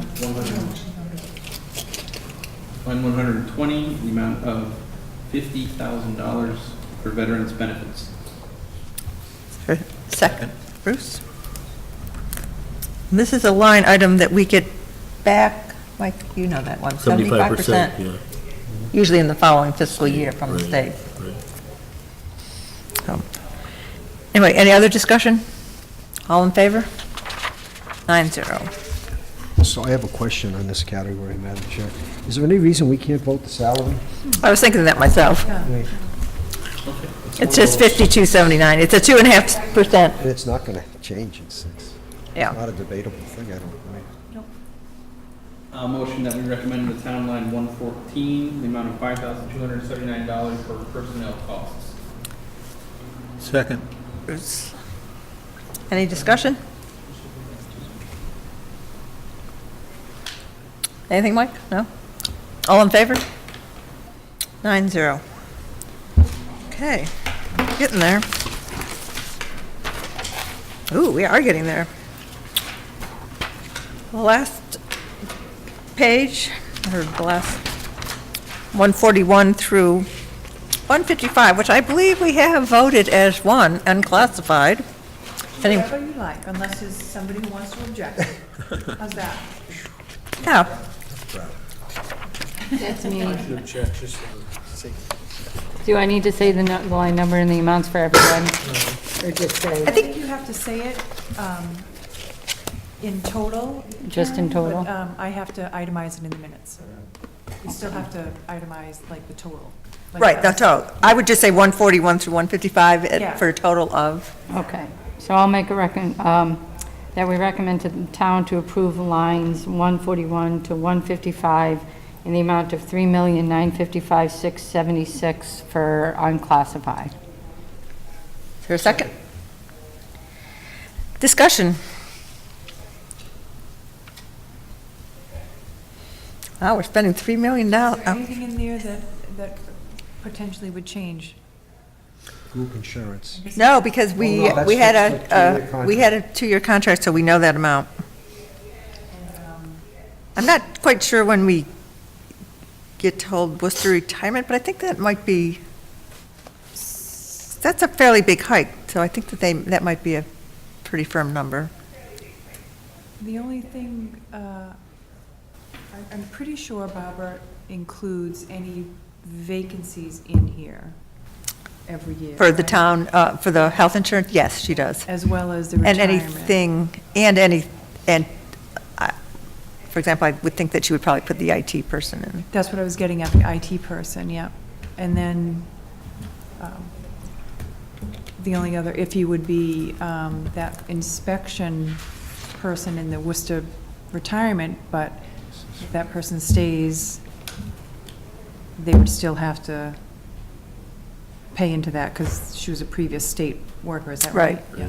120, in the amount of $50,000 for veterans benefits. Second. Bruce? This is a line item that we get back, Mike, you know that one, 75%. Yeah. Usually in the following fiscal year from the Right, state. right. So, anyway, any other discussion? All in favor? 9-0. So I have a question on this category, Madam Chair. Is there any reason we can't vote the salary? I was thinking that myself. It's just 5279. It's a 2.5%. And it's not going to change. It's Yeah. not a debatable thing, I don't think. Motion that we recommend the town line 114, the amount of $5,279 for personnel costs. Second. Bruce. Any discussion? Anything, Mike? No? All in favor? 9-0. Okay, getting there. Ooh, we are getting there. The last page, or the last 141 through 155, which I believe we have voted as one, unclassified. Any- Whatever you like, unless there's somebody who wants to object. How's that? Yeah, That's me. Should have checked, just for the sake. Do I need to say the line number and the amounts for everyone? Or just say? I think you have to say it in total. Just in Karen, total? But I have to itemize it in the minutes. You still have to itemize like the total. Like right, the total. I would just say 141 through 155 Yeah. for a total of, Okay, so I'll make a that we recommend to the town to approve lines 141 to 155 in the amount of $3,955,676 for unclassified. is there a second? Discussion. Wow, we're spending $3 million. Is there anything in there that potentially would change? Group insurance. No, because we Oh, no, that's had fixed, like, 2-year we had a 2-year contract, so we know that amount. I'm not quite sure when we get told Worcester retirement, but I think that might be, that's a fairly big hike, so I think that might be a pretty firm number. The only thing, I'm pretty sure Barbara includes any vacancies in here every year. For the right? town, for the health insurance, yes, she does. As well as the And retirement. for example, I would think that she would probably put the IT person in. That's what I was getting at, the IT person, yeah. And then, the only other iffy would be that inspection person in the Worcester retirement, but if that person stays, they would still have to pay into that because she was a previous state worker, is that right? Right. Yeah.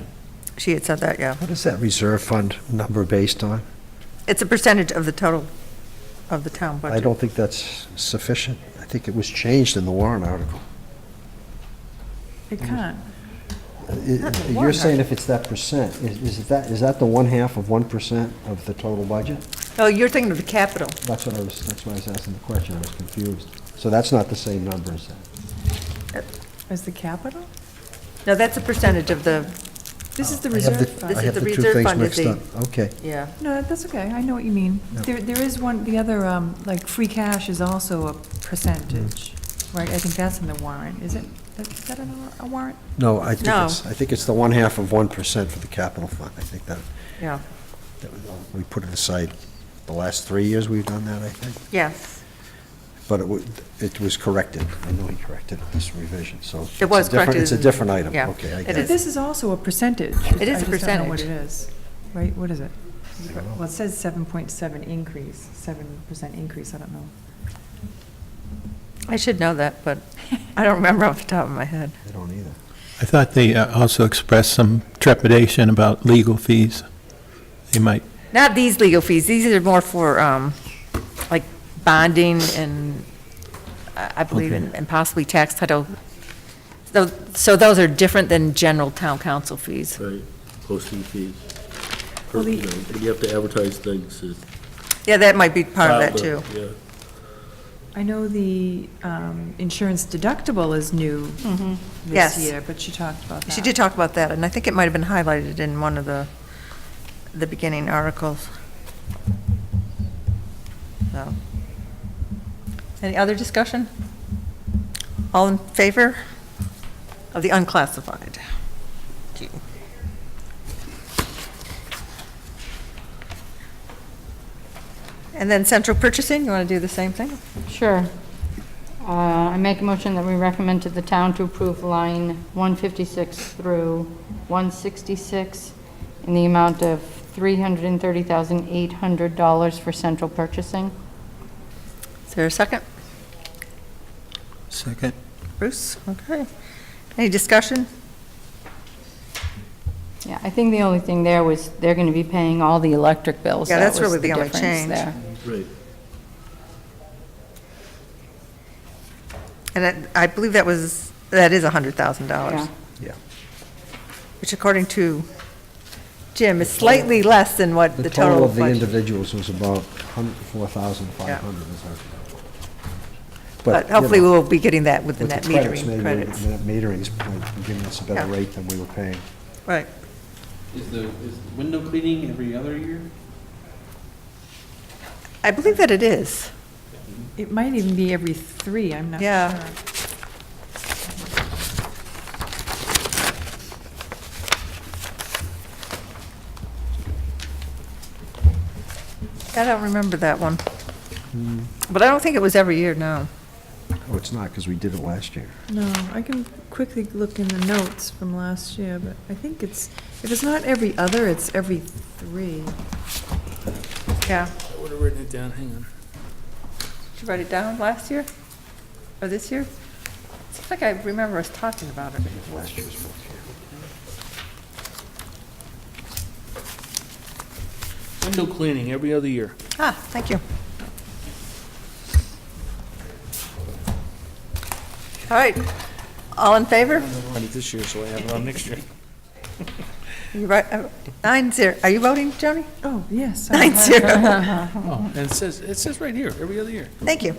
She had said that, yeah. What is that reserve fund number based on? It's a percentage of the total of the town budget. I don't think that's sufficient. I think it was changed in the warrant article. It can't. You're saying if it's that percent, is that the 1/2 of 1% of the total budget? Oh, you're thinking of the capital. That's why I was asking the question, I was confused. So that's not the same number as that? As the capital? No, that's a percentage of the, This is the I have reserve fund. This I is have the the two reserve things fund is mixed the- up. Okay. yeah. No, that's okay, I know what you mean. There is one, the other, like, free cash is also a percentage, right? I think that's in the warrant, is it? Is that in a warrant? No, No. I think it's the 1/2 of 1% for the capital fund. I think that Yeah, we put it aside. The last 3 years we've done that, I think. yes. But it was corrected. I know he corrected this revision, so. It was it's a different- corrected. It's a different item. Yeah, Okay, I it get But is. this is also a percentage. It is a I just don't know what it percentage. is, right? What is it? Well, it says 7.7 increase, 7% increase, I don't know. I should know that, but I don't remember off the top of my head. I don't either. I thought they also expressed some trepidation about legal fees. They might, Not these legal fees, these are more for, like, bonding and, I believe, Okay. and possibly tax title. So those are different than general town council fees. Right, posting fees. Well, the- You know, when you have to advertise things. Yeah, that might be part of that, too. Yeah. I know the insurance deductible is new Yes. this year, but she talked about that. She did talk about that, and I think it might have been highlighted in one of the beginning articles. So, any other discussion? All in favor of the unclassified? Gee. And then central purchasing, you want to do the same thing? Sure. I make a motion that we recommend to the town to approve line 156 through 166 in the amount of $330,800 for central purchasing. Is there a second? Second. Bruce, okay. Any discussion? Yeah, I think the only thing there was they're going to be paying all the electric bills. Yeah, That that's was really the only difference change. there. Right. And I believe that is $100,000. Yeah. Yeah. Which according to Jim is slightly less than what The the total total of the budget. individuals was about 4,500. But hopefully we'll be getting that with the net credits, metering maybe credits. Net metering's giving us a better Yeah. rate than we were paying. Right. Is the window cleaning every other year? I believe that it is. It might even be every 3, I'm not sure. Yeah. I don't remember that one. But I don't think it was every year, no. Oh, it's not, because we did it last year. No, I can quickly look in the notes from last year, but I think it's, if it's not every other, it's every 3. Yeah. I would have written it down, hang on. Did you write it down last year? Or this year? Seems like I remember us talking about it. Last year's both here. Window cleaning every other year. Ah, thank you. All right, all in favor? I'm gonna run it this year, so I have it on next year. You right, 9-0. Are you voting, Joni? Oh, yes. 9-0. Oh, and it says right here, every other year. Thank you.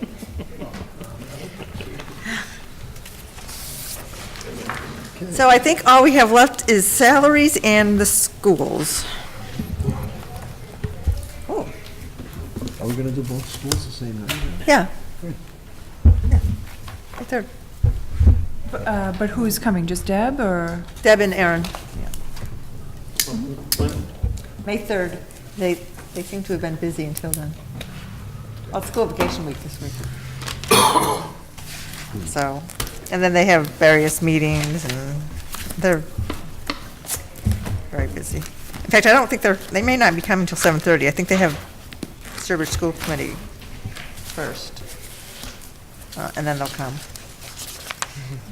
So I think all we have left is salaries and the schools. Oh, Are we going to do both schools the same night? yeah. Yeah. Right there. But who's coming, just Deb, or? Deb and Aaron, When- May 3rd. They seem to have been busy until then. Well, it's school vacation week this week. So, and then they have various meetings, and they're very busy. In fact, I don't think they may not be coming until 7:30. I think they have Sturbridge School Committee first, and then they'll come.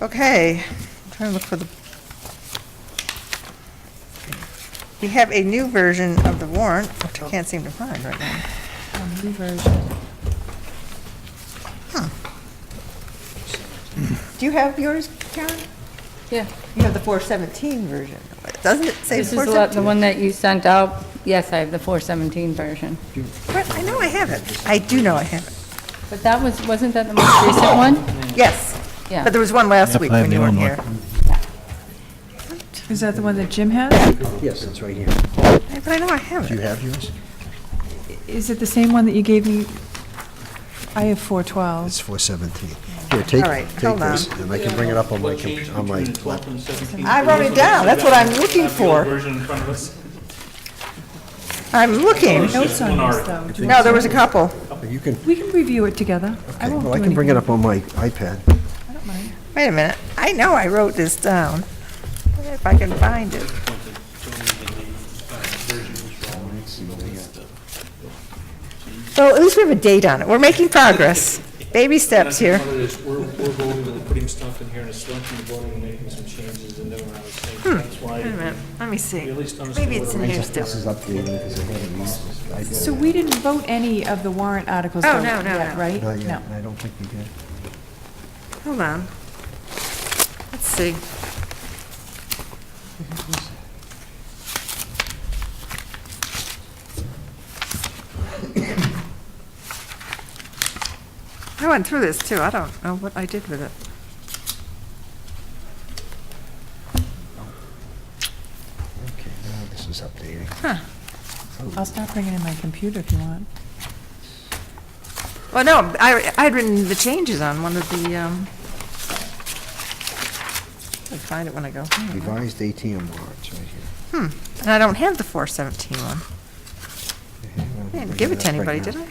Okay, I'm trying to look for the, we have a new version of the warrant, which I can't seem to find right now. New version. Do you have yours, Karen? Yeah. You have the 417 version. Doesn't it say This is the 417? one that you sent out. Yes, I have the 417 version. What? I know I have it. I do know I have it. But that wasn't that the most recent one? Yes. Yeah. But there was one last Yep, week I have when you the weren't old here. Is that the one that Jim has? Yes, it's right here. But I know I have Do you it. have yours? Is it the same one that you gave me? I have 412. It's 417. Here, take All right, take hold on. this, and I can bring it up on my, What changed on my, between the 12th and 17th? I wrote it down. That's what I'm looking Have the old for. version in front of us. I'm looking. Notes on one this, article. though. Do you No, want there to- was a couple. you can, We can review it together. I okay, won't well, I do can bring it anything. up on my iPad. I don't mind. Wait a minute. I know I wrote this down. If I can find it. So at least we have a date on it. We're making progress. Baby steps here. What it is, we're voting, we're putting stuff in here, and it's selecting, voting, and making some changes, and then we're out of sync. That's why Wait a minute. Let me see. we at least understand Maybe what it's it in is. here still. This is updated because I haven't used this. I did. So we didn't vote any of the warrant articles Oh, though, no, no, yet, no. right? Not No. yet, I don't think we did. Hold on. Let's see. I went through this too. I don't know what I did with it. Okay, now this is updating. I'll start bringing in my computer if you want. Well, no, I had written the changes on one of the, I'll find it when I go. Revised ATM warrants right here. And I don't have the 417 one. I didn't give it to anybody, did I?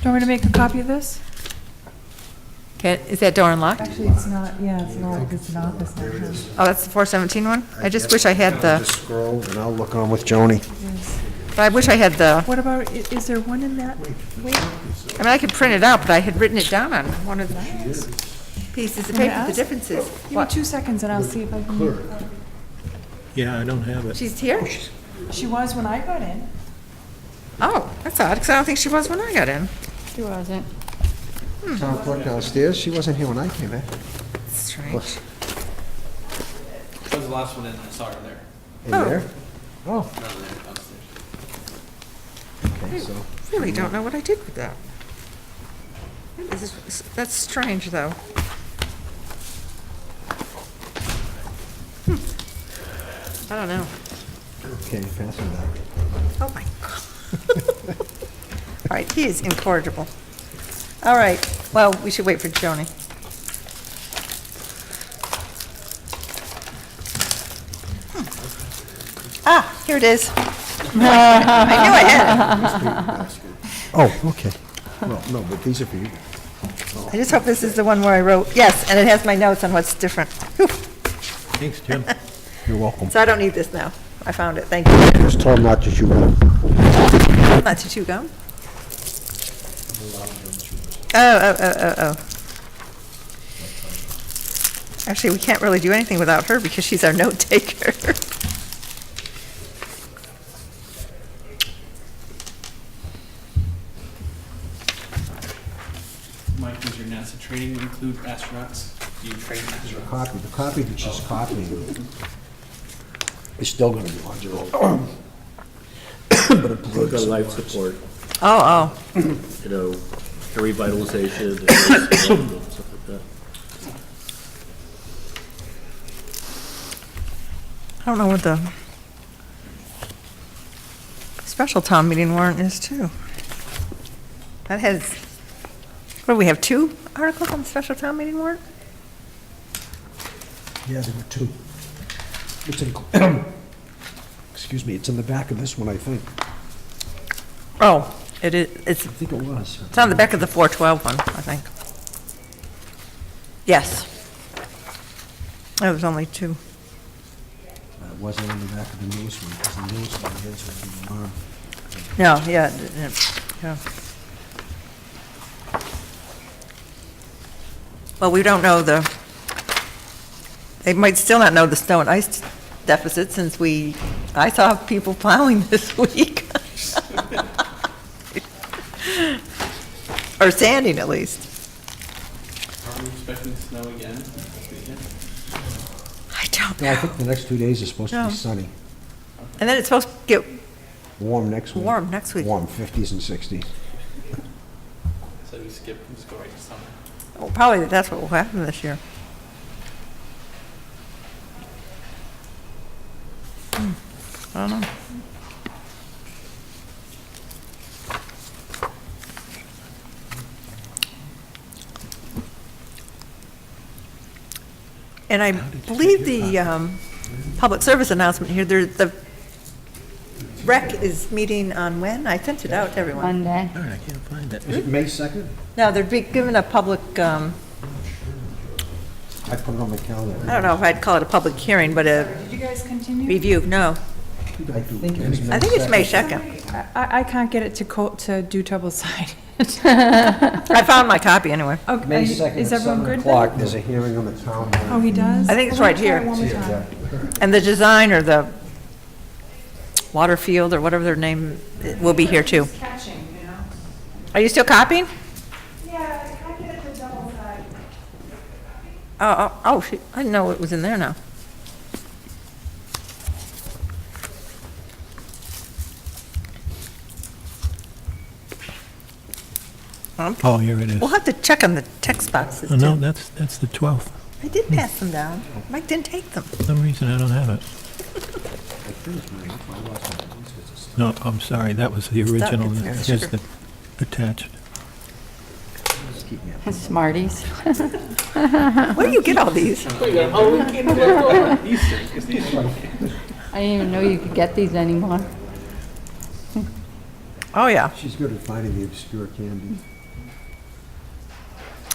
Do you want me to make a copy of this? Is that door unlocked? Actually, it's not, yeah, it's locked, it's an office now. Oh, that's the 417 one? I just wish I had the, Just scroll, and I'll look on with Joni. but I wish I had the, What about, is there one in that? Wait, I mean, I could print it out, but I had written it down on one of the pieces of Can I paper, the ask? differences. give me What? 2 seconds and I'll see if I can. Yeah, I don't have it. She's here? She was when I got in. Oh, that's odd, because I don't think she was when I got in. She wasn't. Town clerk downstairs, she wasn't here when I came in. Strange. Was That was the last one in, I saw her there. in there? Oh, Not there, downstairs. okay, so, Really don't know what I did with that. That's strange, though. I don't know. okay, pass it down. Oh, my God. All right, he is incorrigible. All right, well, we should wait for Joni. Ah, here it is. I knew I had it. Oh, okay. Well, no, but these are for you. I just hope this is the one where I wrote, yes, and it has my notes on what's different. Whew. Thanks, Jim. You're welcome. So I don't need this now. I found it, thank you. Just told them not to chew gum. Not to chew gum? Oh. Actually, we can't really do anything without her because she's our note taker. Mike, does your NASA training include astronauts? Do you train astronauts? The copy that she's copying is still gonna be on your own. But it Work bleeds. on life support, Oh. you know, hair revitalization, and stuff like that. I don't know what the special town meeting warrant is, too. That has, what do we have, 2 articles on the special town meeting warrant? Yeah, there were 2. It's in, excuse me, it's in the back of this one, I think. Oh, it is, it's I think it was. It's on the back of the 412 one, I think. Yes. Oh, there's only 2. It wasn't on the back of the newest one, because the newest one is with the alarm. No, yeah. Well, we don't know they might still not know the snow and ice deficit since I saw people plowing this week. Or sanding, at least. Are we expecting snow again this weekend? I don't No, I know. think the next 2 days are supposed to No. be sunny. And then it's supposed to get Warm next week. warm next week. Warm, 50s and 60s. So we skip, we just go right to summer. Well, probably that's what will happen this year. I don't know. And I believe the public service announcement here, the rec is meeting on when? I sent it out to everyone. Monday. Darn, I can't find it. Is it May 2nd? No, they're giving a public, I put it on my calendar. I don't know if I'd call it a public hearing, but a Did you guys continue? review, no. I think it was I think it's May 2nd. I can't get it to do double sided. I found my copy anyway. May 2nd Is at everyone 7 good o'clock, then? there's a hearing on the town. Oh, he does? I think it's Well, right here. try it one more time. And the design or the Waterfield or whatever their name will be here too. Catching, you know? Are you still copying? Yeah, I can't get it to double sided. Oh, shoot, I didn't know it was in there now. Oh, here it is. We'll have to check on the text boxes, Oh, no, too. that's the 12th. I did pass them down. Mike didn't take them. For some reason, I don't have it. No, I'm sorry, that was the original. It's there. Here's the attached. Smarties. Where do you get all these? I didn't even know you could get these anymore. Oh, yeah. She's good at finding the obscure candy.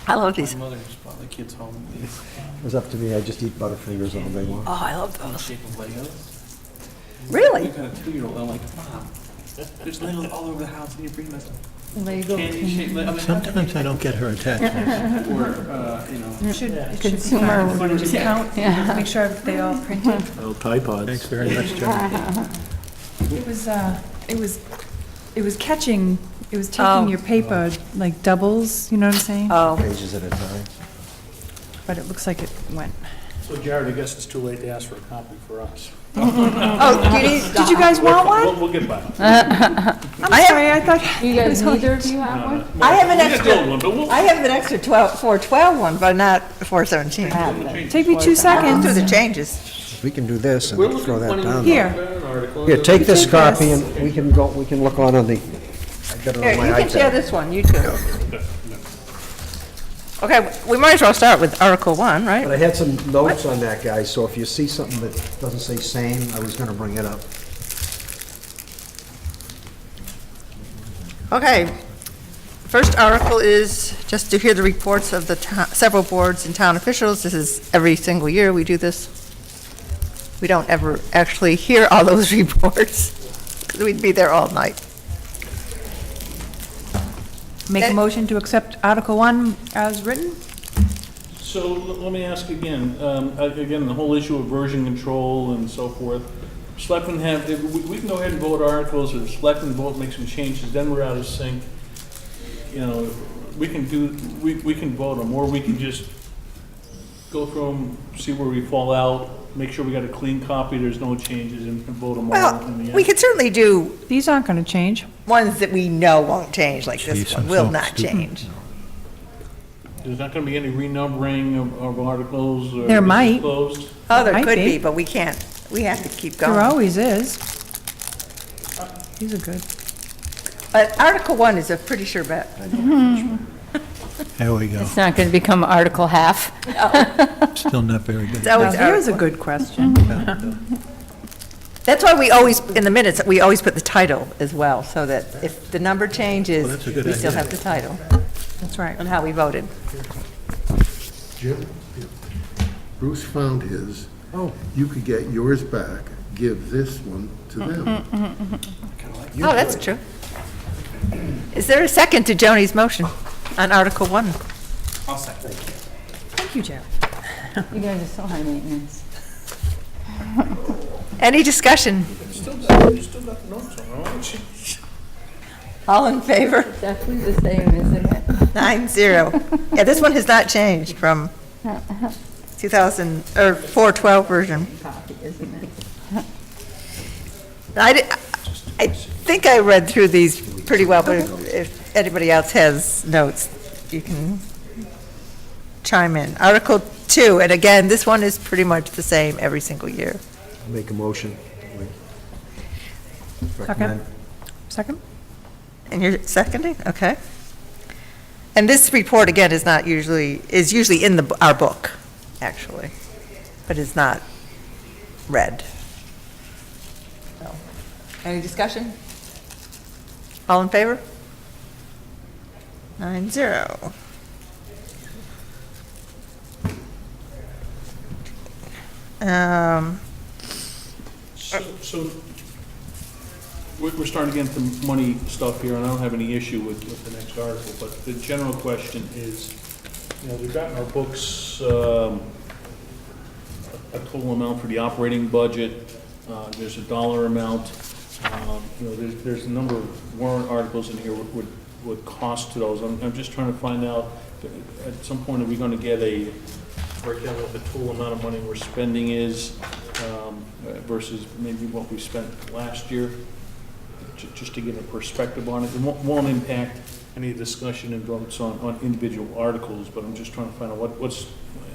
I love these. My mother just brought the kids home with these It was up to me, I just eat Butterfingers all day long. Oh, I love in the those. shape of Legos. Really? I've got a 2-year-old, I'm like, Mom, there's Legos all over the house and you're bringing us Lego candy shaped Legos. Sometimes I don't get her attachments. Or, you know. consumer. Discount, Yeah. make sure they all printed. Oh, Tide Pods. Thanks very much, John. It was catching, it was Oh. taking your paper, like doubles, you know what I'm saying? Oh, Pages at a time. But it looks like it went. So Jared, I guess it's too late to ask for a copy for us. Did you guys want one? We'll get by. I'm sorry, I thought. You guys, neither of you have one? I have an We got extra, gold one, but we'll. I have an extra 412 one, but not 417. Take me 2 I'll do seconds. the changes. We can do this and throw that down. Here. Here, take this Take copy this. and we can look on the, I got it Here, on my you can share iPad. this one, you too. Okay, we might as well start with Article 1, right? But I had some notes on that, guys, so if you see something that doesn't say same, I was gonna bring it up. Okay. First article is just to hear the reports of the several boards and town officials. This is every single year we do this. We don't ever actually hear all those reports, because we'd be there all night. Make a motion to accept Article 1 as written? So let me ask again, again, the whole issue of version control and so forth. Selectmen have, we can go ahead and vote articles, or selectmen vote, make some changes, then we're out of sync. You know, we can vote them, or we can just go through them, see where we fall out, make sure we got a clean copy, there's no changes, and vote them all Well, in the end. we could certainly do These aren't going to change. ones that we know won't change, like this Jeez, one I'm will so not stupid. change. There's not gonna be any renumbering of articles, or. There is it might. Closed? Oh, there Might could be. be, but we can't, we have to keep There going. always is. These are good. But Article 1 is a pretty sure bet. There we go. It's not going to become Article half. Still not very good. It's Now, always here's a Article. good question. That's why we always, in the minutes, we always put the title as well, so that if the number changes, Well, that's a good we still idea. have the title That's right. and how we voted. Jim, Bruce found his. Oh. You could get yours back, give this one to them. Oh, that's true. Is there a second to Joni's motion on Article 1? I'll second. Thank you, Jeff. You guys are so high maintenance. Any discussion? You still got the notes on, don't you? All in favor? Definitely the same, isn't it? 9-0. Yeah, this one has not changed from 412 version. Copy, isn't it? I think I read through these pretty well, but if anybody else has notes, you can chime in. Article 2, and again, this one is pretty much the same every single year. Make a motion. Second. Recommend. Second? And you're seconding? Okay. And this report, again, is usually in our book, actually, but is not read. So, any discussion? All in favor? 9-0. So, we're starting to get into money stuff here, and I don't have any issue with the next article, but the general question is, you know, we've got in our books, a total amount for the operating budget, there's a dollar amount, you know, there's a number of warrant articles in here with cost to those. I'm just trying to find out, at some point, are we gonna get a breakdown of what the total amount of money we're spending is, versus maybe what we spent last year, just to get a perspective on it. It won't impact any discussion and votes on individual articles, but I'm just trying to find out what's,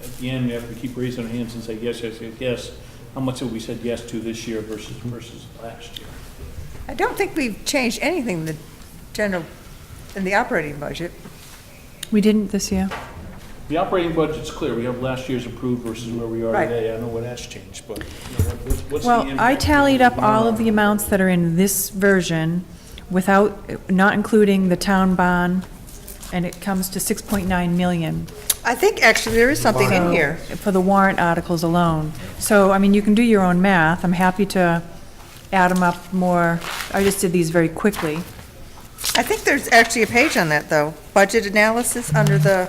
at the end, after we keep raising our hands and say yes, yes, yes, yes, how much have we said yes to this year versus last year? I don't think we've changed anything in the general, in the operating budget. We didn't this year. The operating budget's clear, we have last year's approved versus where we are Right. today, I know what has changed, but, you know, what's the Well, impact? I tallied up all of the amounts that are in this version without, not including the town bond, and it comes to 6.9 million. I think actually there is something in here. For the warrant articles alone. So, I mean, you can do your own math. I'm happy to add them up more. I just did these very quickly. I think there's actually a page on that, though. Budget analysis under the,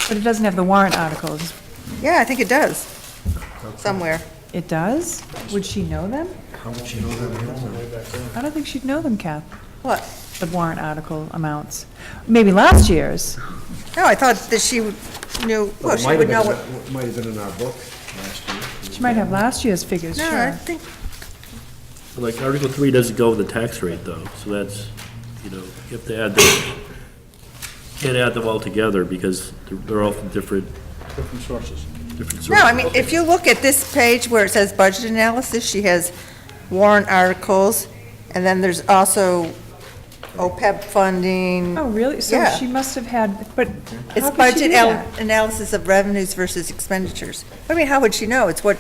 But it doesn't have the warrant articles. yeah, I think it does, somewhere. It does? Would she know them? How would you know that? I don't think she'd know them, Kath, What? the warrant article amounts. Maybe last year's. No, I thought that she knew, well, she would know what. It might have been in our book last year. She might have last year's figures, No, I sure. think, Like Article 3 doesn't go with the tax rate though, so that's, you know, you have to add them, can't add them all together because they're all from different sources. sources. no, I mean, if you look at this page where it says budget analysis, she has warrant articles, and then there's also OPEB funding. Oh, really? So Yeah. she must have had, but It's how could she budget do that? analysis of revenues versus expenditures. I mean, how would she know? It's what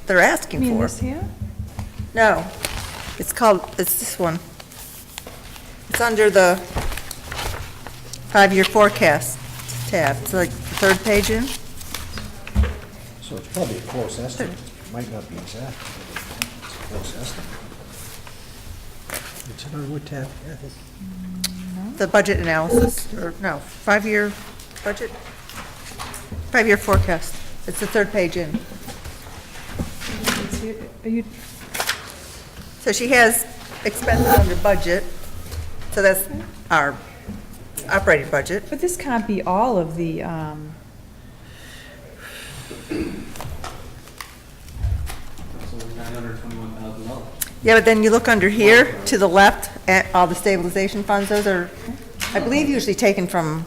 they're You asking mean for. this here? No, it's called, it's this one. It's under the five-year forecast tab. It's like the third page in. So it's probably a close estimate. Might not be exact, but it's a close estimate. It's on what tab? The budget analysis, or no, five-year budget? Five-year forecast. It's the third page in. Are you, So she has expenses under budget, so that's our operating budget. but this can't be all of the, Yeah, but then you look under here, to the left, at all the stabilization funds, those are, I believe, usually taken from,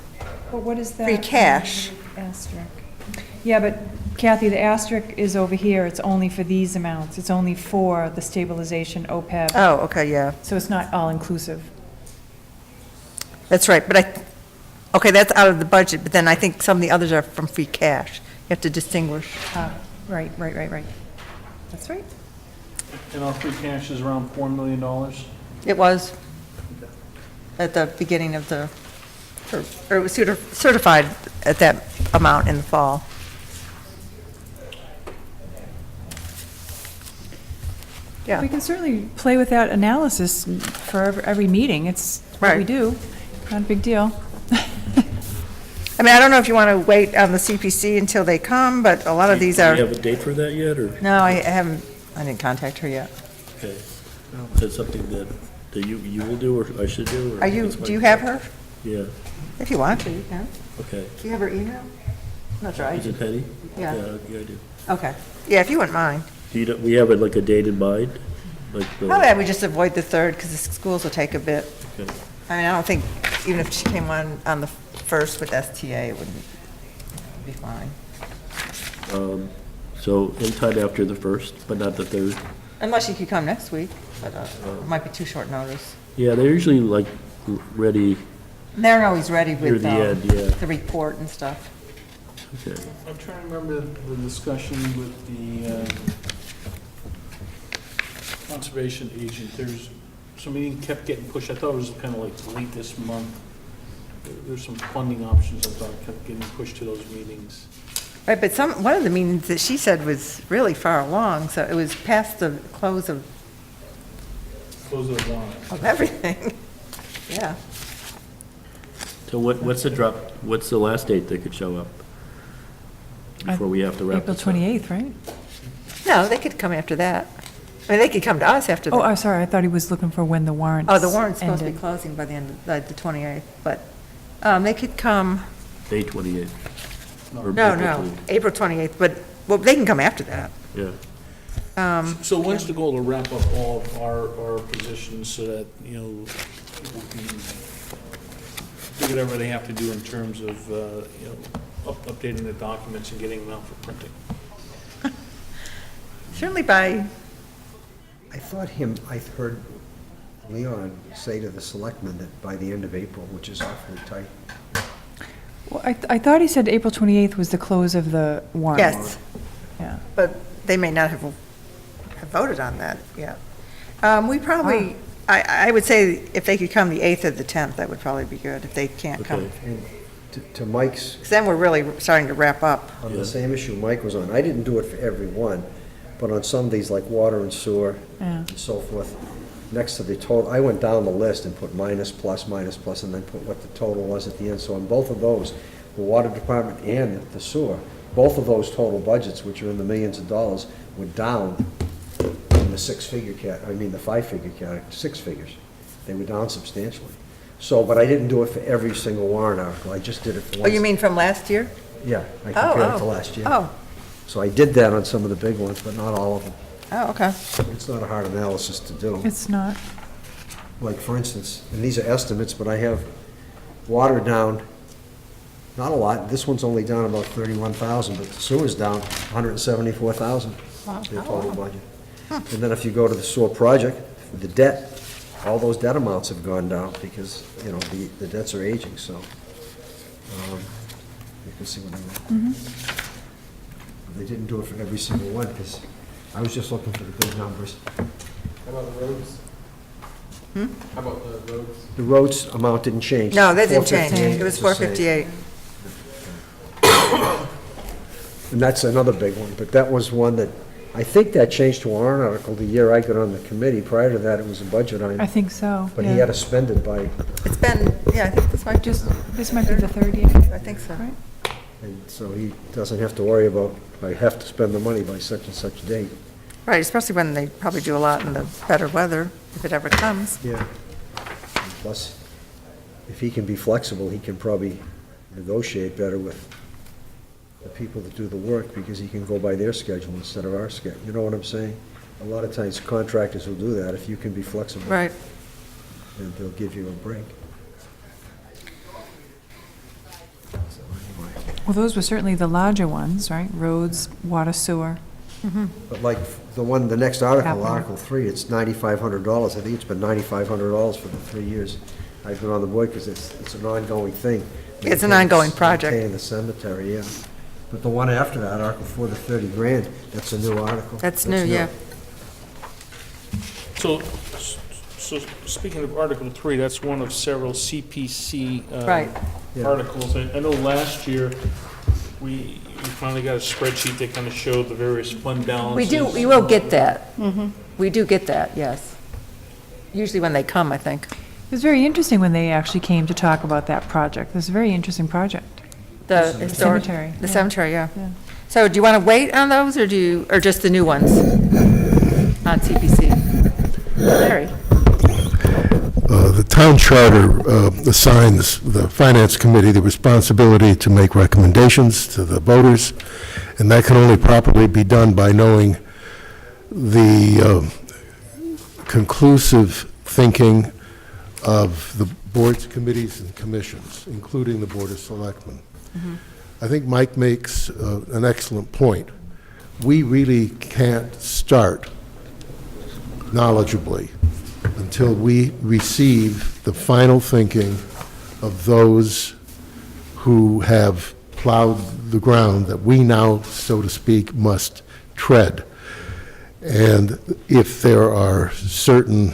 but what is that? Free cash. Asterisk. Yeah, but Kathy, the asterisk is over here. It's only for these amounts. It's only for the stabilization OPEB. oh, okay, yeah, So it's not all-inclusive. that's right, but okay, that's out of the budget, but then I think some of the others are from free cash. You have to distinguish. Right. That's right. And our free cash is around $4 million? It was at the beginning of the, or it was certified at that amount in the fall. Yeah. We can certainly play with that analysis for every meeting. It's what we Right. do. Not a big deal. I mean, I don't know if you want to wait on the CPC until they come, but a lot of these Do are, you have a date for that yet, or, no, I haven't, I didn't contact her yet. okay? Is that something that you will do, or I should do? or Are you, it's do you fine? have her? Yeah, If you want to, you can. okay. Do you have her email? Not sure. Is it Penny? Yeah. Yeah, I do. Okay. Yeah, if you wouldn't mind. Do you, we have like a date in mind? Like, Probably I would just avoid the third, because the schools will take a bit. okay. I mean, I don't think, even if she came on the first with STA, it wouldn't be fine. So anytime after the first, but not the third? Unless you could come next week, but it might be too short notice. Yeah, they're usually like ready, They're always ready Near with the end, yeah. the report and stuff. okay. I'm trying to remember the discussion with the conservation agent. There's, some meeting kept getting pushed. I thought it was kind of like late this month. There's some funding options I thought kept getting pushed to those meetings. Right, but one of the meetings that she said was really far along, so it was past the close of Close of the warrant. everything. Yeah. So what's the last date they could show up? Before we have to wrap April this up? 28th, right? No, they could come after that. I mean, they could come to us after Oh, that. I'm sorry. I thought he was looking for when the warrants Oh, the warrant's supposed to be ended. closing by the end of, the 28th, but they could come, May 28th. Or no, April no, 28th. April 28th, but, well, they can come after that. Yeah. So when's the goal to wrap up all of our positions so that, you know, people can do whatever they have to do in terms of, updating the documents and getting them out for printing. Certainly by, I heard Leon say to the selectmen that by the end of April, which is awfully tight. Well, I thought he said April 28th was the close of the warrant. yes, Yeah. but they may not have voted on that yet. We probably, I would say if they could come the 8th or the 10th, that would probably be good, if they can't come. Okay. And to Mike's, Because then we're really starting to wrap up. on the same issue Mike was on, I didn't do it for every one, but on some of these like water and sewer Yeah. and so forth, next to the total, I went down the list and put minus, plus, and then put what the total was at the end. So on both of those, the water department and the sewer, both of those total budgets, which are in the millions of dollars, were down in the the 5-figure category, 6 figures. They were down substantially. So, but I didn't do it for every single warrant article, I just did it for Oh, once. you mean from last year? Yeah, I Oh, compared it to oh. last year. Oh, So I did that on some of the big ones, but not all of them. oh, okay. It's not a hard analysis to do. It's not. Like, for instance, and these are estimates, but I have water down, not a lot, this one's only down about 31,000, but the sewer's down 174,000, their total budget. And then if you go to the sewer project, the debt, all those debt amounts have gone down because, the debts are aging, so. You can see what I mean. They didn't do it for every single one, because I was just looking for the big numbers. How about the roads? How about the roads? The roads amount didn't change. No, that didn't change. 458 It was is the same. 458. And that's another big one, but that was one that, I think that changed to a warrant article the year I got on the committee. Prior to that, it was a budget I item, think so. but he yeah. had to spend it by, It's been, yeah, I think this might just, This might be the 30th, I think so. right? and so he doesn't have to worry about, I have to spend the money by such and such date. Right, especially when they probably do a lot in the better weather, if it ever comes. Yeah. And plus, if he can be flexible, he can probably negotiate better with the people that do the work, because he can go by their schedule instead of our schedule. You know what I'm saying? A lot of times contractors will do that, if you can be flexible. Right. And they'll give you a break. So anyway, Well, those were certainly the larger ones, right? Roads, water, sewer. but like the next article, Capital. Article 3, it's $9,500. I think it's been $9,500 for the 3 years I've been on the board, because it's an ongoing thing. It's an ongoing project. Maintaining the cemetery, yeah. But the one after that, Article 4, the 30 grand, that's a new article. That's new, yeah. So speaking of Article 3, that's one of several CPC Right. Yeah. articles. I know last year, we finally got a spreadsheet that kind of showed the various fund balances. We will get that. We do get that, yes. Usually when they come, I think. It was very interesting when they actually came to talk about that project. It was a very interesting project. The historic. cemetery, The yeah. cemetery, yeah. Yeah. So do you want to wait on those, or or just the new ones on CPC? Larry? The town charter assigns the finance committee the responsibility to make recommendations to the voters, and that can only properly be done by knowing the conclusive thinking of the boards, committees, and commissions, including the Board of Selectmen. I think Mike makes an excellent point. We really can't start knowledgeably until we receive the final thinking of those who have plowed the ground that we now, so to speak, must tread. And if there are certain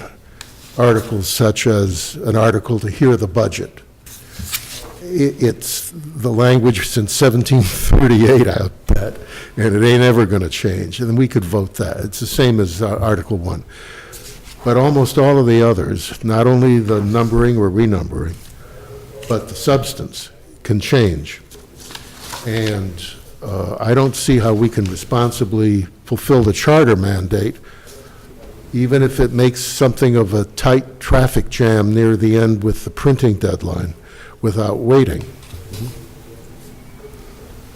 articles, such as an article to hear the budget, it's the language since 1738, I bet, and it ain't ever going to change, and we could vote that. It's the same as Article 1. But almost all of the others, not only the numbering or renumbering, but the substance can change. And I don't see how we can responsibly fulfill the charter mandate, even if it makes something of a tight traffic jam near the end with the printing deadline, without waiting.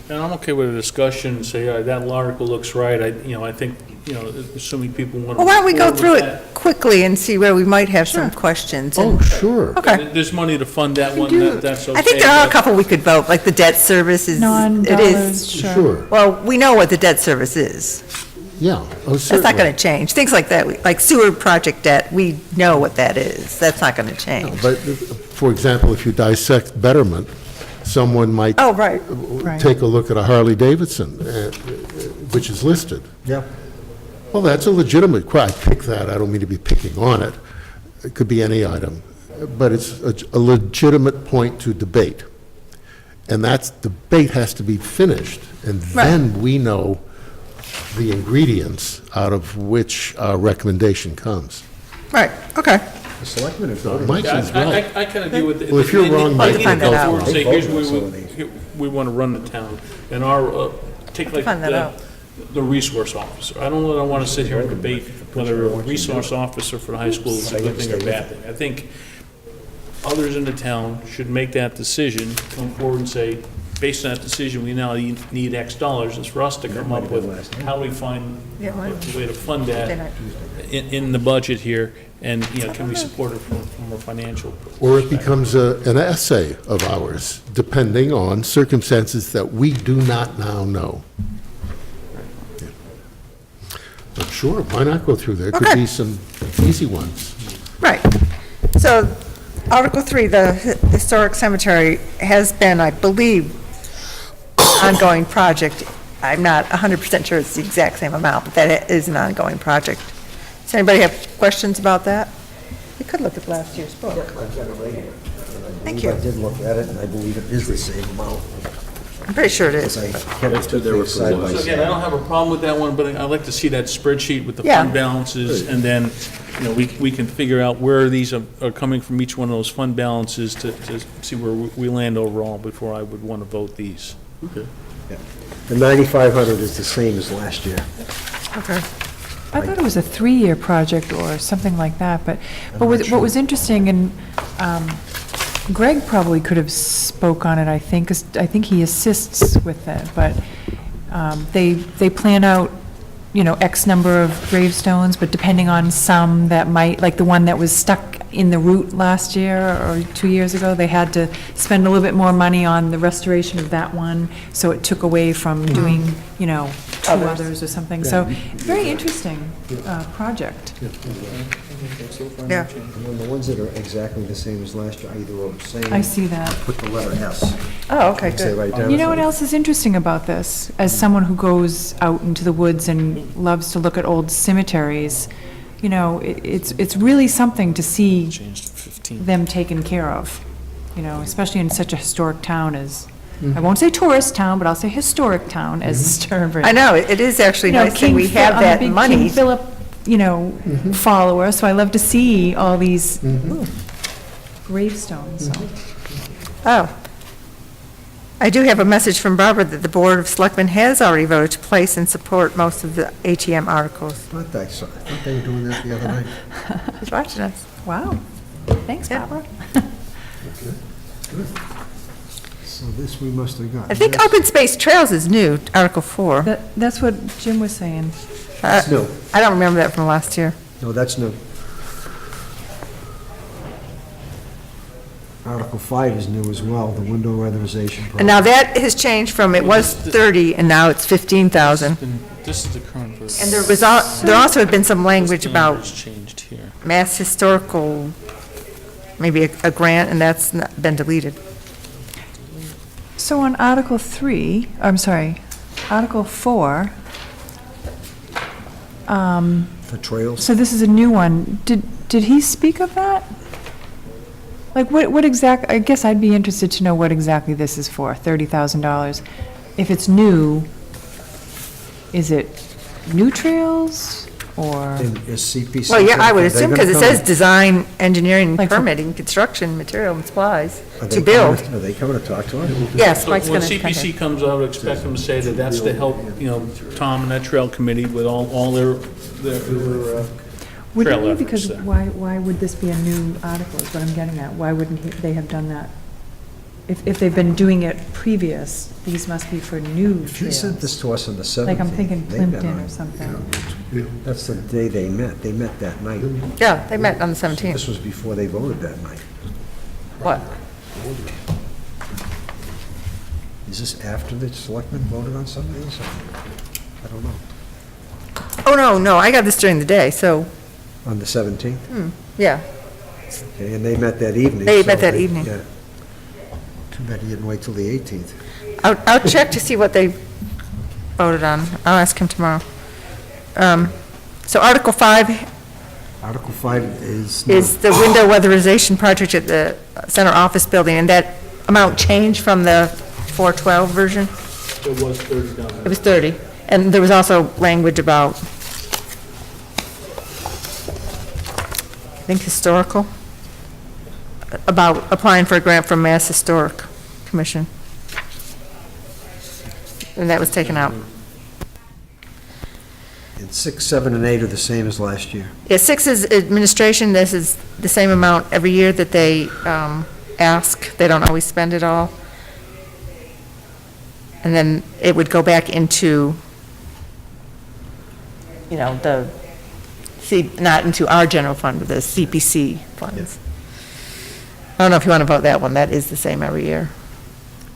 And I'm okay with a discussion, say, all right, that article looks right, I think, assuming people want to. Well, why don't we go through it quickly and see where we might have some questions? Oh, and- sure. Okay. There's money to fund that one, that's okay. I think there are a couple we could vote, like the debt service is, it Non-dollars, is. Sure, Well, we know what the debt service is. yeah, oh, That's not certainly. going to change. Things like that, like sewer project debt, we know what that is. That's not going to change. But, for example, if you dissect Betterment, someone might Oh, right. Right. take a look at a Harley Davidson, which is listed. Yeah. Well, that's a legitimate, I pick that, I don't mean to be picking on it. It could be any item, but it's a legitimate point to debate. And that debate has to be finished, and then we know the ingredients out of which our recommendation comes. Right, okay. The selectmen have voted. Mike is right. I kind of deal with it. Well, if you're wrong, I Mike, need find to that go forward out. and say, They here's vote on some where of these. we want to run the town, and our, take like Find that out. the resource officer. I don't want to sit here and debate whether a resource officer for the high school is a good thing or a bad thing. I think others in the town should make that decision, come forward and say, based on that decision, we now need X dollars. It's for us to come up with how we find Yeah, a right. way to fund that Then in the budget here, and, can we support it from a financial Or it becomes an essay of ours, depending on circumstances that we do not now know. But sure, why not go through there? Could Okay. be some easy ones. Right. So, Article 3, the Historic Cemetery has been, I believe, ongoing project. I'm not 100% sure it's the exact same amount, but that is an ongoing project. Does anybody have questions about that? We could look at last year's book. Thank you. I did look at it, and I believe it is the same amount. I'm pretty sure it is. Because I kept the two things side by So again, I side. don't have a problem with that one, but I'd like to see that spreadsheet with the Yeah. fund balances, and then, we can figure out where these are coming from, each one of those fund balances, to see where we land overall before I would want to vote these. The 9,500 is the same as last year. Okay. I thought it was a 3-year project or something like that, but what was interesting, and Greg probably could have spoke on it, I think, 'cause I think he assists with it, but they plan out, X number of gravestones, but depending on some that might, like the one that was stuck in the root last year or 2 years ago, they had to spend a little bit more money on the restoration of that one, so it took away from doing, 2 others or something. So, very interesting project. Yeah. And then the ones that are exactly the same as last year, either are the same. I see that. Put the letter S. Oh, okay, Say good. right down. You know what else is interesting about this? As someone who goes out into the woods and loves to look at old cemeteries, it's really something to see Changed to 15. them taken care of, especially in such a historic town as, I won't say tourist town, but I'll say historic town as Sturbridge. I know, it is actually nice that we have I'm a that big money. King Philip, follower, so I love to see all these gravestones, so. Oh. I do have a message from Barbara that the Board of Selectmen has already voted to place and support most of the ATM articles. I thought they were doing that the other night. She's watching us. Wow. Thanks, Yeah. Barbara. So this we must have got. I think Open Space Trails is new, Article 4. That's what Jim was saying. That's new. I don't remember that from last year. No, that's new. Article 5 is new as well, the window weatherization program. And now that has changed from, it was 30, and now it's 15,000. This is the current version. And there also had been some language This about number's changed here. Mass Historical, maybe a grant, and that's been deleted. So on Article 3, I'm sorry, Article 4, For trails. so this is a new one. Did he speak of that? Like, what exact, I guess I'd be interested to know what exactly this is for, $30,000. If it's new, is it new trails, or? And is CPC. Well, yeah, I would are they assume, gonna because it come? says design, engineering, Like for- permitting, construction, material, and supplies Are they to build. coming- Are they coming to talk to us? Yes, So Mike's when going to come CPC here. comes out, expect them to say that that's to help, Tom and that trail committee with all their Wouldn't trail we? efforts Because there. why would this be a new article, is what I'm getting at? Why wouldn't they have done that if they've been doing it previous, these must be for new She sent trails. this to us on the 17th. Like I'm thinking They've been Plimpton on, or something. you know, That's the day they met. They met that night. Yeah, they met on the 17th. This was before they voted that night. What? Is this after the selectmen voted on some of these? I don't know. Oh, no, I got this during the day, so, On the 17th? yeah. Okay, and they met that evening. They so met that evening. yeah. Too bad you didn't wait till the 18th. I'll check to see what they voted on. I'll ask him tomorrow. So Article 5 Article 5 is. is the window weatherization project at the center office building, and that amount changed from the 412 version? It was 30,000. It was 30. And there was also language about, I think, historical, about applying for a grant from Mass Historic Commission. And that was taken out. And 6, 7, and 8 are the same as last year. Yeah, 6 is administration. This is the same amount every year that they ask. They don't always spend it all. And then it would go back into, you know, not into our general fund, but the CPC funds. I don't know if you want to vote that one. That is the same every year.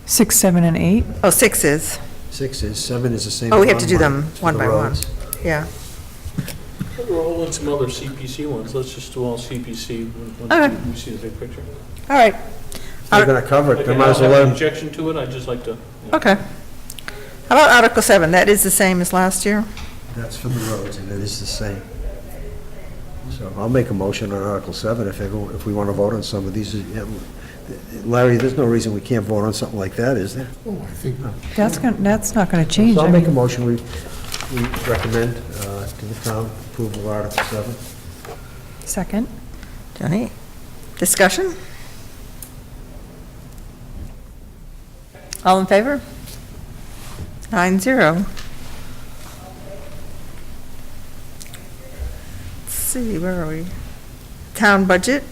6, 7, and 8? Oh, 6 is. 6 is, 7 is the same. Oh, we have as to do them for one the by one. roads. Yeah. We're all in some other CPC ones. Let's just do all CPC Okay. once we see the big picture. All right. They're going to cover it. They Again, I might don't as well have let an 'em- objection to it. I'd just like to. Okay. How about Article 7? That is the same as last year? That's for the roads, and it is the same. So I'll make a motion on Article 7 if we want to vote on some of these. Larry, there's no reason we can't vote on something like that, is there? Oh, I think That's not going to change. So I'll I make a mean, motion, we recommend to the town approval of Article 7. Second. Johnny? Discussion? All in favor? 9-0. Let's see, where are we? Town budget?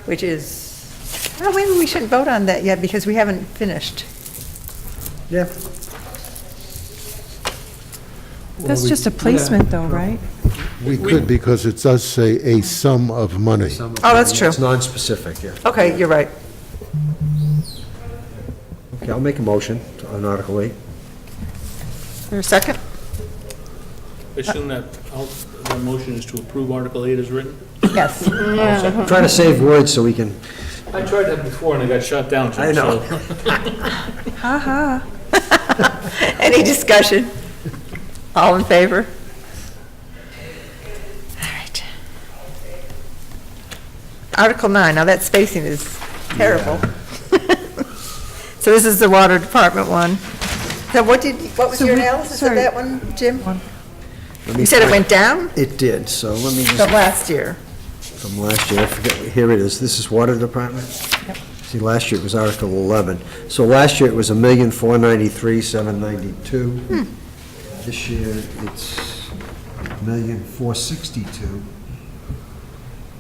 Which is, well, maybe we shouldn't vote on that yet because we haven't finished. Yeah. That's just a placement though, right? we could, because it does say a sum of money. Oh, that's true. It's non-specific, yeah. Okay, you're right. Okay, I'll make a motion on Article 8. Is there a second? I assume that the motion is to approve Article 8 as written? Yes. I'm trying to save words so we can, I tried that before and I got shot down. Jim, I know. so- Ha ha. Any discussion? All in favor? All right. Article 9, now that spacing is terrible. So this is the water department one. So what was So your we- analysis of sorry. that one, Jim? let me You said it went down It did, so let me from just, last year. from last year, I forget, here it is, this is Water Department? Yep. See, last year it was Article 11. So last year it was $1,493,792. This year it's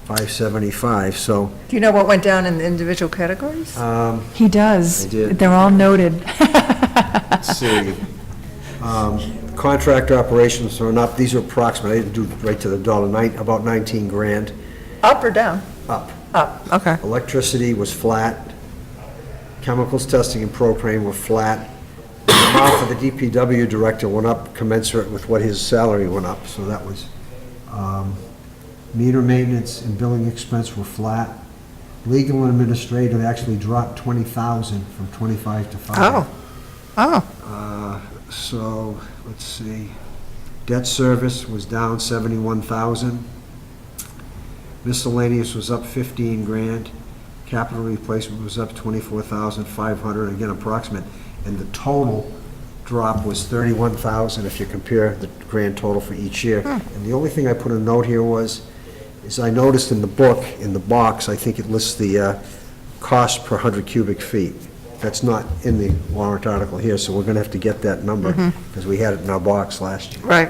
$1,462,575, so, Do you know what went down in the individual categories? He does. I did. They're all noted. let's see. Contractor operations are up, these are approximate, I didn't do right to the dollar, about 19 grand, Up or down? up. Up, okay. Electricity was flat. Chemicals testing and propane were flat. The amount for the DPW director went up commensurate with what his salary went up, so that was, meter maintenance and billing expense were flat. Legal and administrative actually dropped 20,000 from 25 to 5. Oh. So, let's see, debt service was down 71,000. Miscellaneous was up 15 grand. Capital replacement was up 24,500, again approximate. And the total drop was 31,000 if you compare the grand total for each year. And the only thing I put a note here is I noticed in the book, in the box, I think it lists the cost per 100 cubic feet. That's not in the warrant article here, so we're gonna have to get that number, because we had it in our box last year. Right.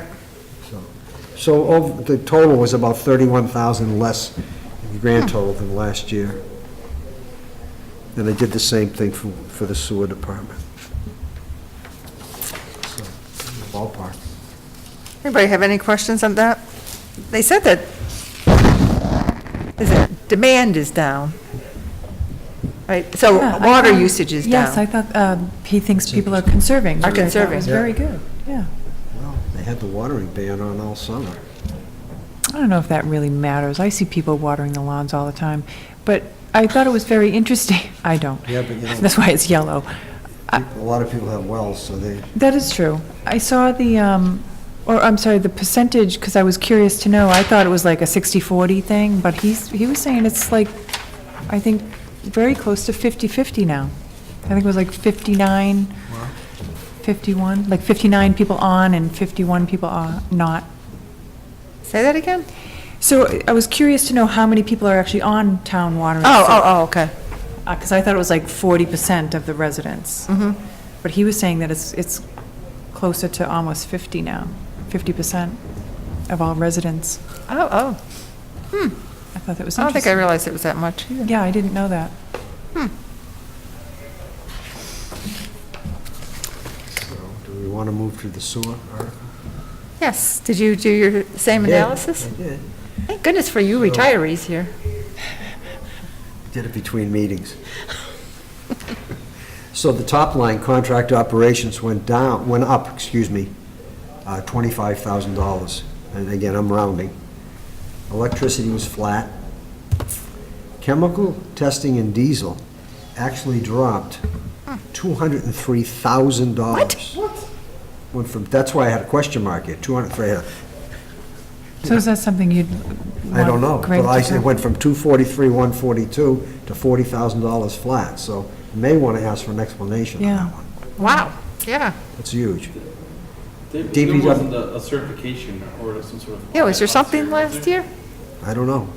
So the total was about 31,000 less in the grand total than last year. And I did the same thing for the sewer department. So, ballpark. Anybody have any questions on that? They said that, demand is down, right? So Yeah, I water thought- usage is down. Yes, I thought he thinks people are conserving. Are That conserving. was very good, yeah. Well, they had the watering ban on all summer. I don't know if that really matters. I see people watering the lawns all the time, but I thought it was very interesting. I don't. Yeah, but you know, That's why it's yellow. a lot of people have wells, so they, That is true. I saw the, or I'm sorry, the percentage, because I was curious to know. I thought it was like a 60/40 thing, but he was saying it's like, I think, very close to 50/50 now. I think it was like 59, 51, like 59 people on and 51 people are not. Say that again? So I was curious to know how many people are actually on town water. Okay. Because I thought it was like 40% of the residents. But he was saying that it's closer to almost 50 now, 50% of all residents. Oh. I thought that was I don't think I interesting. realized it was that much either. Yeah, I didn't know that. so, do we want to move to the sewer article? Yes. Did you do your same analysis? I did. Thank goodness for you retirees here. Did it between meetings. So the top line, contract operations went up, $25,000. And again, I'm rounding. Electricity was flat. Chemical testing and diesel actually dropped $203,000. Went from, that's why I had a question mark here, 203. So is that something you'd I don't know, want Greg but to I talk- it went from 243, 142 to $40,000 flat, so you may want to ask for an explanation on Yeah. that one. Wow. Yeah. That's huge. There DPW. wasn't a certification or some sort of. Yeah, was there something last year? I don't know.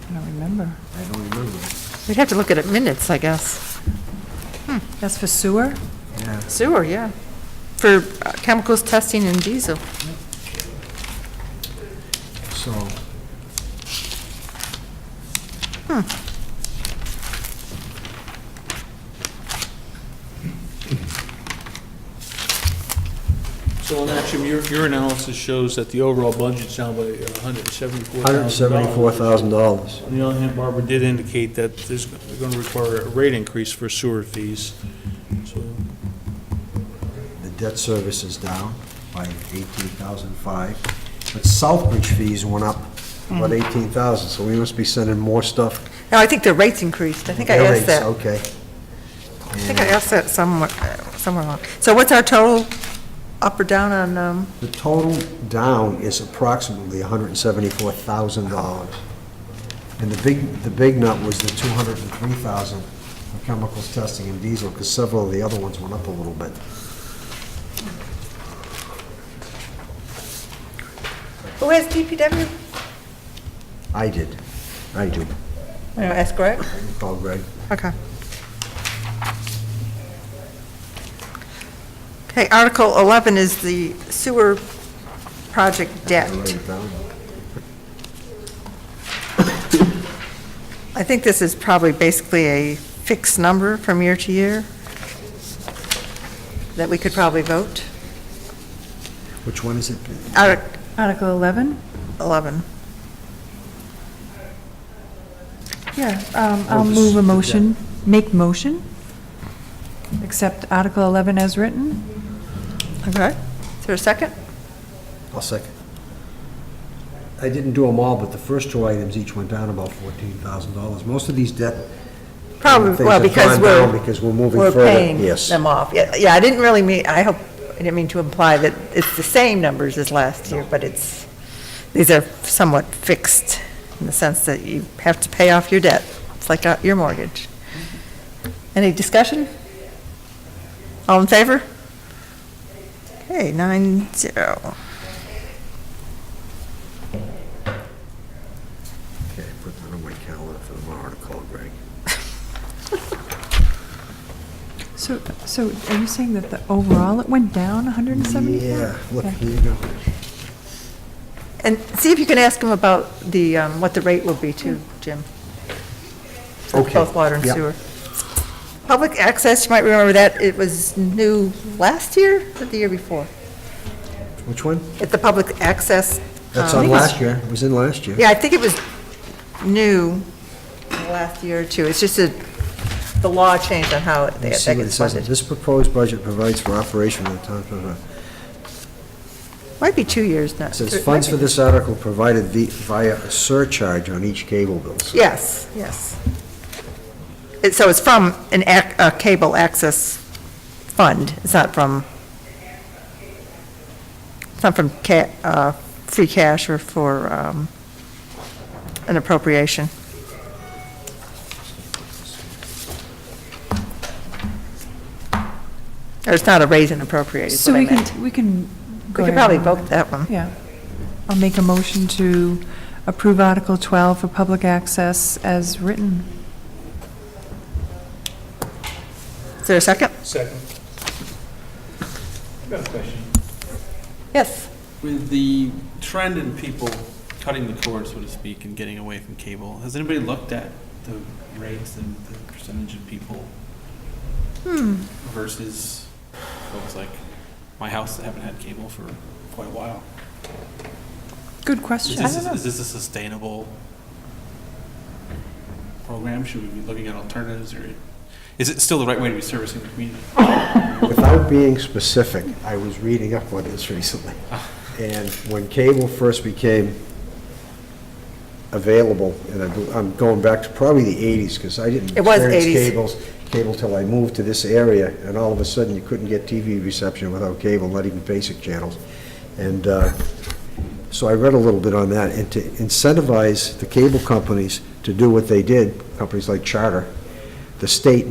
I don't remember. I don't remember. We'd have to look at it minutes, I guess. That's for sewer? Yeah. Sewer, yeah. For chemicals testing and diesel. So, So on that, Jim, your analysis shows that the overall budget's down by $174,000. $174,000. On the other hand, Barbara did indicate that there's going to require a rate increase for sewer fees. So The debt service is down by $18,500. But Southbridge fees went up about $18,000, so we must be sending more stuff. No, I think the rates increased. I think I Their asked rates, that. Okay. I think I asked that somewhere along. So what's our total up or down on, The total down is approximately $174,000. And the big nut was the $203,000 for chemicals testing and diesel, because several of the other ones went up a little bit. who has DPW? I did. I do. Ask Greg. Call Greg. Okay. Okay, Article 11 is the sewer project debt. Write it down. I think this is probably basically a fixed number from year to year that we could probably vote. Which one is it? Article 11? 11. Yeah, I'll Or just move a the motion, make motion, accept Article 11 as written. Okay. Is there a second? I'll second. I didn't do them all, but the first two items each went down about $14,000. Most of these debt Probably, things well, have because gone down because we're moving further. paying Yes. them off. Yeah, I didn't really mean, I didn't mean to imply that it's the same numbers as last year, but these are somewhat fixed in the sense that you have to pay off your debt. It's like your mortgage. Any discussion? All in favor? Okay, 9-0. Okay, put that on my calendar for tomorrow to call Greg. So are you saying that the overall, it went down 170? Yeah, look, Okay. here you go. And see if you can ask him about the, what the rate will be too, Jim. For Okay, both water and yeah. sewer. Public access, you might remember that, it was new last year or the year before? Which one? At the public access. That's I on think it's- last year. It was in last year. Yeah, I think it was new last year or two. It's just the law changed on how that Let's see what it gets says. funded. This proposed budget provides for operation of the town. Might be 2 years now. It says funds for this article provided via a surcharge on each cable bill. So Yes, yes. So it's from a cable access fund. It's not from free cash or for an appropriation. Or it's not a raise and appropriate, is So what I we meant. can go We could ahead probably and- vote that one. Yeah. I'll make a motion to approve Article 12 for public access as written. Is there a second? Second. I've got a question. Yes. With the trend in people cutting the cord, so to speak, and getting away from cable, has anybody looked at the rates and the percentage of people versus folks like my house that haven't had cable for quite a while? Good Is question. this a sustainable program? Should we be looking at alternatives, or is it still the right way to be servicing the community? without being specific, I was reading up on this recently. And when cable first became available, and I'm going back to probably the 80s, because I didn't It was experience 80s. cable till I moved to this area, and all of a sudden, you couldn't get TV reception without cable, not even basic channels. And so I read a little bit on that, and to incentivize the cable companies to do what they did, companies like Charter, the state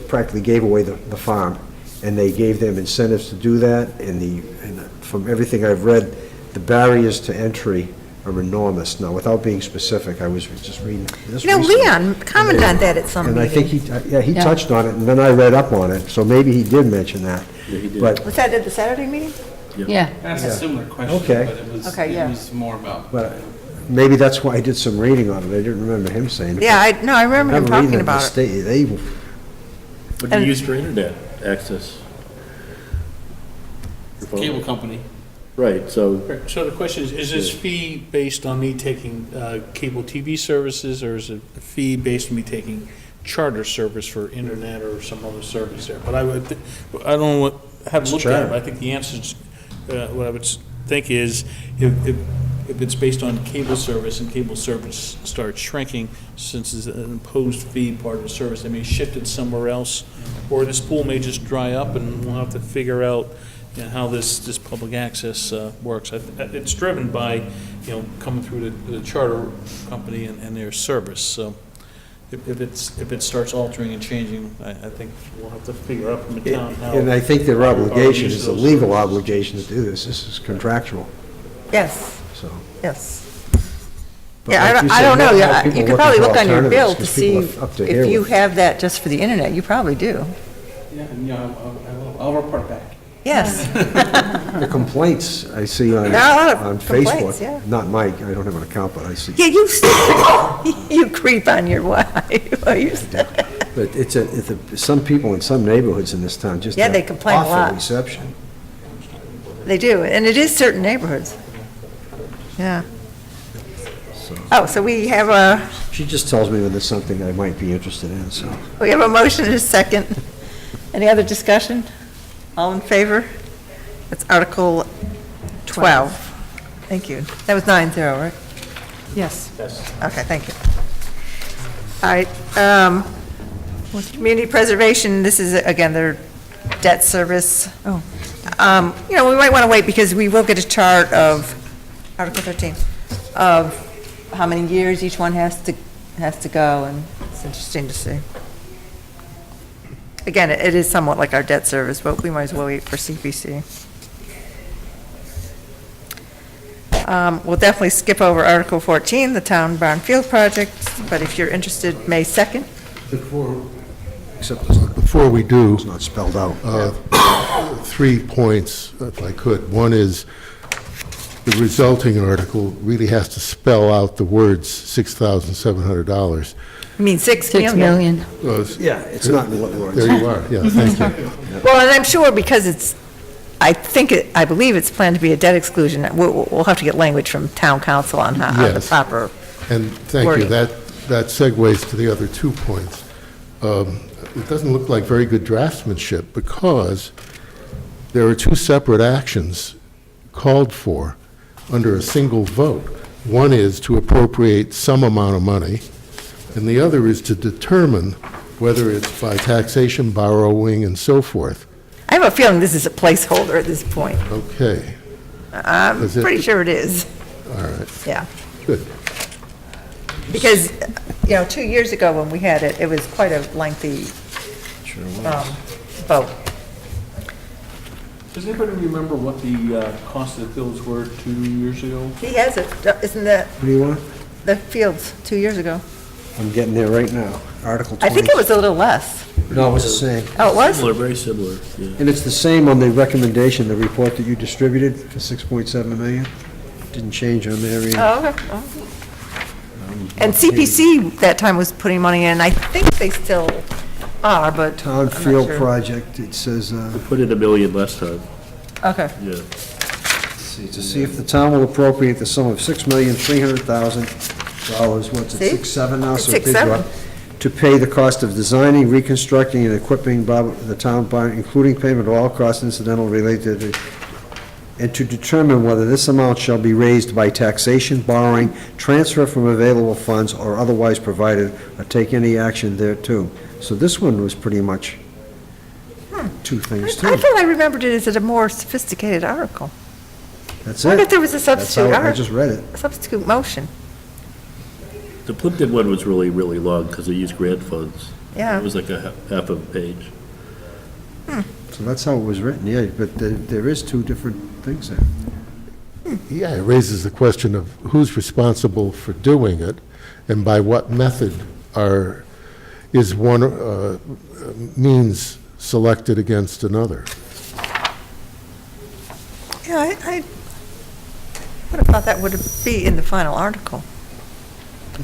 practically gave away the farm, and they gave them incentives to do that, and from everything I've read, the barriers to entry are enormous. Now, without being specific, I was just reading this You know, recently. Leon commented on that at some And I think meeting. he touched on it, and then I read up on it, so maybe he did mention that. Yeah, he did. But, Was that at the Saturday meeting? Yeah. That's a Yeah. similar question, Okay. but it was, Okay, yeah. it was more about. but maybe that's why I did some reading on it. I didn't remember him saying it. Yeah, I remember him remember reading talking that the about it. state- They, What do you use for internet access? Your phone? Cable company. Right, so, So the question is this fee based on me taking cable TV services, or is it a fee based on me taking charter service for internet or some other service there? But I don't know what, haven't looked at it, but I think the answer is, what I would think is, if it's based on cable service and cable service starts shrinking, since it's an imposed fee part of the service, they may shift it somewhere else, or this pool may just dry up, and we'll have to figure out, you know, how this public access works. It's driven by, coming through the charter company and their service. So if it starts altering and changing, I think we'll have to figure out from the town how. and I think their how obligation we use is a those legal services. obligation to do this. This is contractual, Yes, so. yes. But Yeah, like you I said, don't know, more yeah, people you could looking probably for look on your bill alternatives, to 'cause people see are up to here if you with- have that just for the internet, you probably do. Yeah, and, I'll report back. Yes, The complaints I see on There are a lot of on complaints, yeah. Facebook, not Mike, I don't have an account, but I see. yeah, you creep on your wife. But some people in some neighborhoods in this town just Yeah, have they complain a lot. awful reception. They do, and it is certain neighborhoods. Yeah. Oh, so we have a She just tells me when there's something I might be interested in, so. motion and a second. Any other discussion? All in favor? That's Article 12. Thank you. That was 9-0, right? Yes. Okay, thank you. All right, community preservation, this is, again, their debt service. Oh, We might want to wait because we will get a chart of, Article 13, of how many years each one has to go, and it's interesting to see. Again, it is somewhat like our debt service, but we might as well wait for CPC. We'll definitely skip over Article 14, the town barn field project, but if you're interested, May 2nd. Except it's not- Before we do, it's not spelled out. 3 points, if I could. One is, the resulting article really has to spell out the words $6,700. I mean, 6 6 million. million. Well, Yeah, it's not in what words. there you are, yeah, thank you. Well, and I'm sure because it's, I believe it's planned to be a debt exclusion. We'll have to get language from town council on how the Yes. proper, And thank you, Wording. that segues to the other 2 points. It doesn't look like very good draftsmanship because there are 2 separate actions called for under a single vote. One is to appropriate some amount of money, and the other is to determine whether it's by taxation, borrowing, and so forth. I have a feeling this is a placeholder at this point. Okay, I'm Is it- pretty sure it is, all right, yeah. good. Because, 2 years ago when we had it, it was quite a lengthy vote. Does anybody remember what the cost of the fields were 2 years ago? He has it, isn't that What do you want? the fields 2 years ago? I'm getting there right now. Article 20. I think it was a little less. No, it was the same. Oh, it was? Similar, very similar, yeah. And it's the same on the recommendation, the report that you distributed for 6.7 million. Didn't change on there either. Oh, okay. Oh. And CPC that time was putting money in. I think they still are, but Town I'm not field sure. project, it says, Put in $1 million last time, Okay. yeah. to see if the town will appropriate the sum of $6,300,000, what's it, See? 6.7 now? It's So it did go 6.7. up, to pay the cost of designing, reconstructing, and equipping the town barn, including payment of all costs incidental related to, and to determine whether this amount shall be raised by taxation, borrowing, transfer from available funds, or otherwise provided, or take any action thereto. So this one was pretty much 2 things, too. I thought I remembered it as a more sophisticated article. That's I wonder if it. there was a That's how substitute I just read it. substitute motion. The Plimpton one was really, really long because they used grant funds. Yeah. It was like a half of a page. So that's how it was written, yeah, but there is 2 different things there. Yeah, it raises the question of who's responsible for doing it, and by what method is one means selected against another. Yeah, I would have thought that would be in the final article.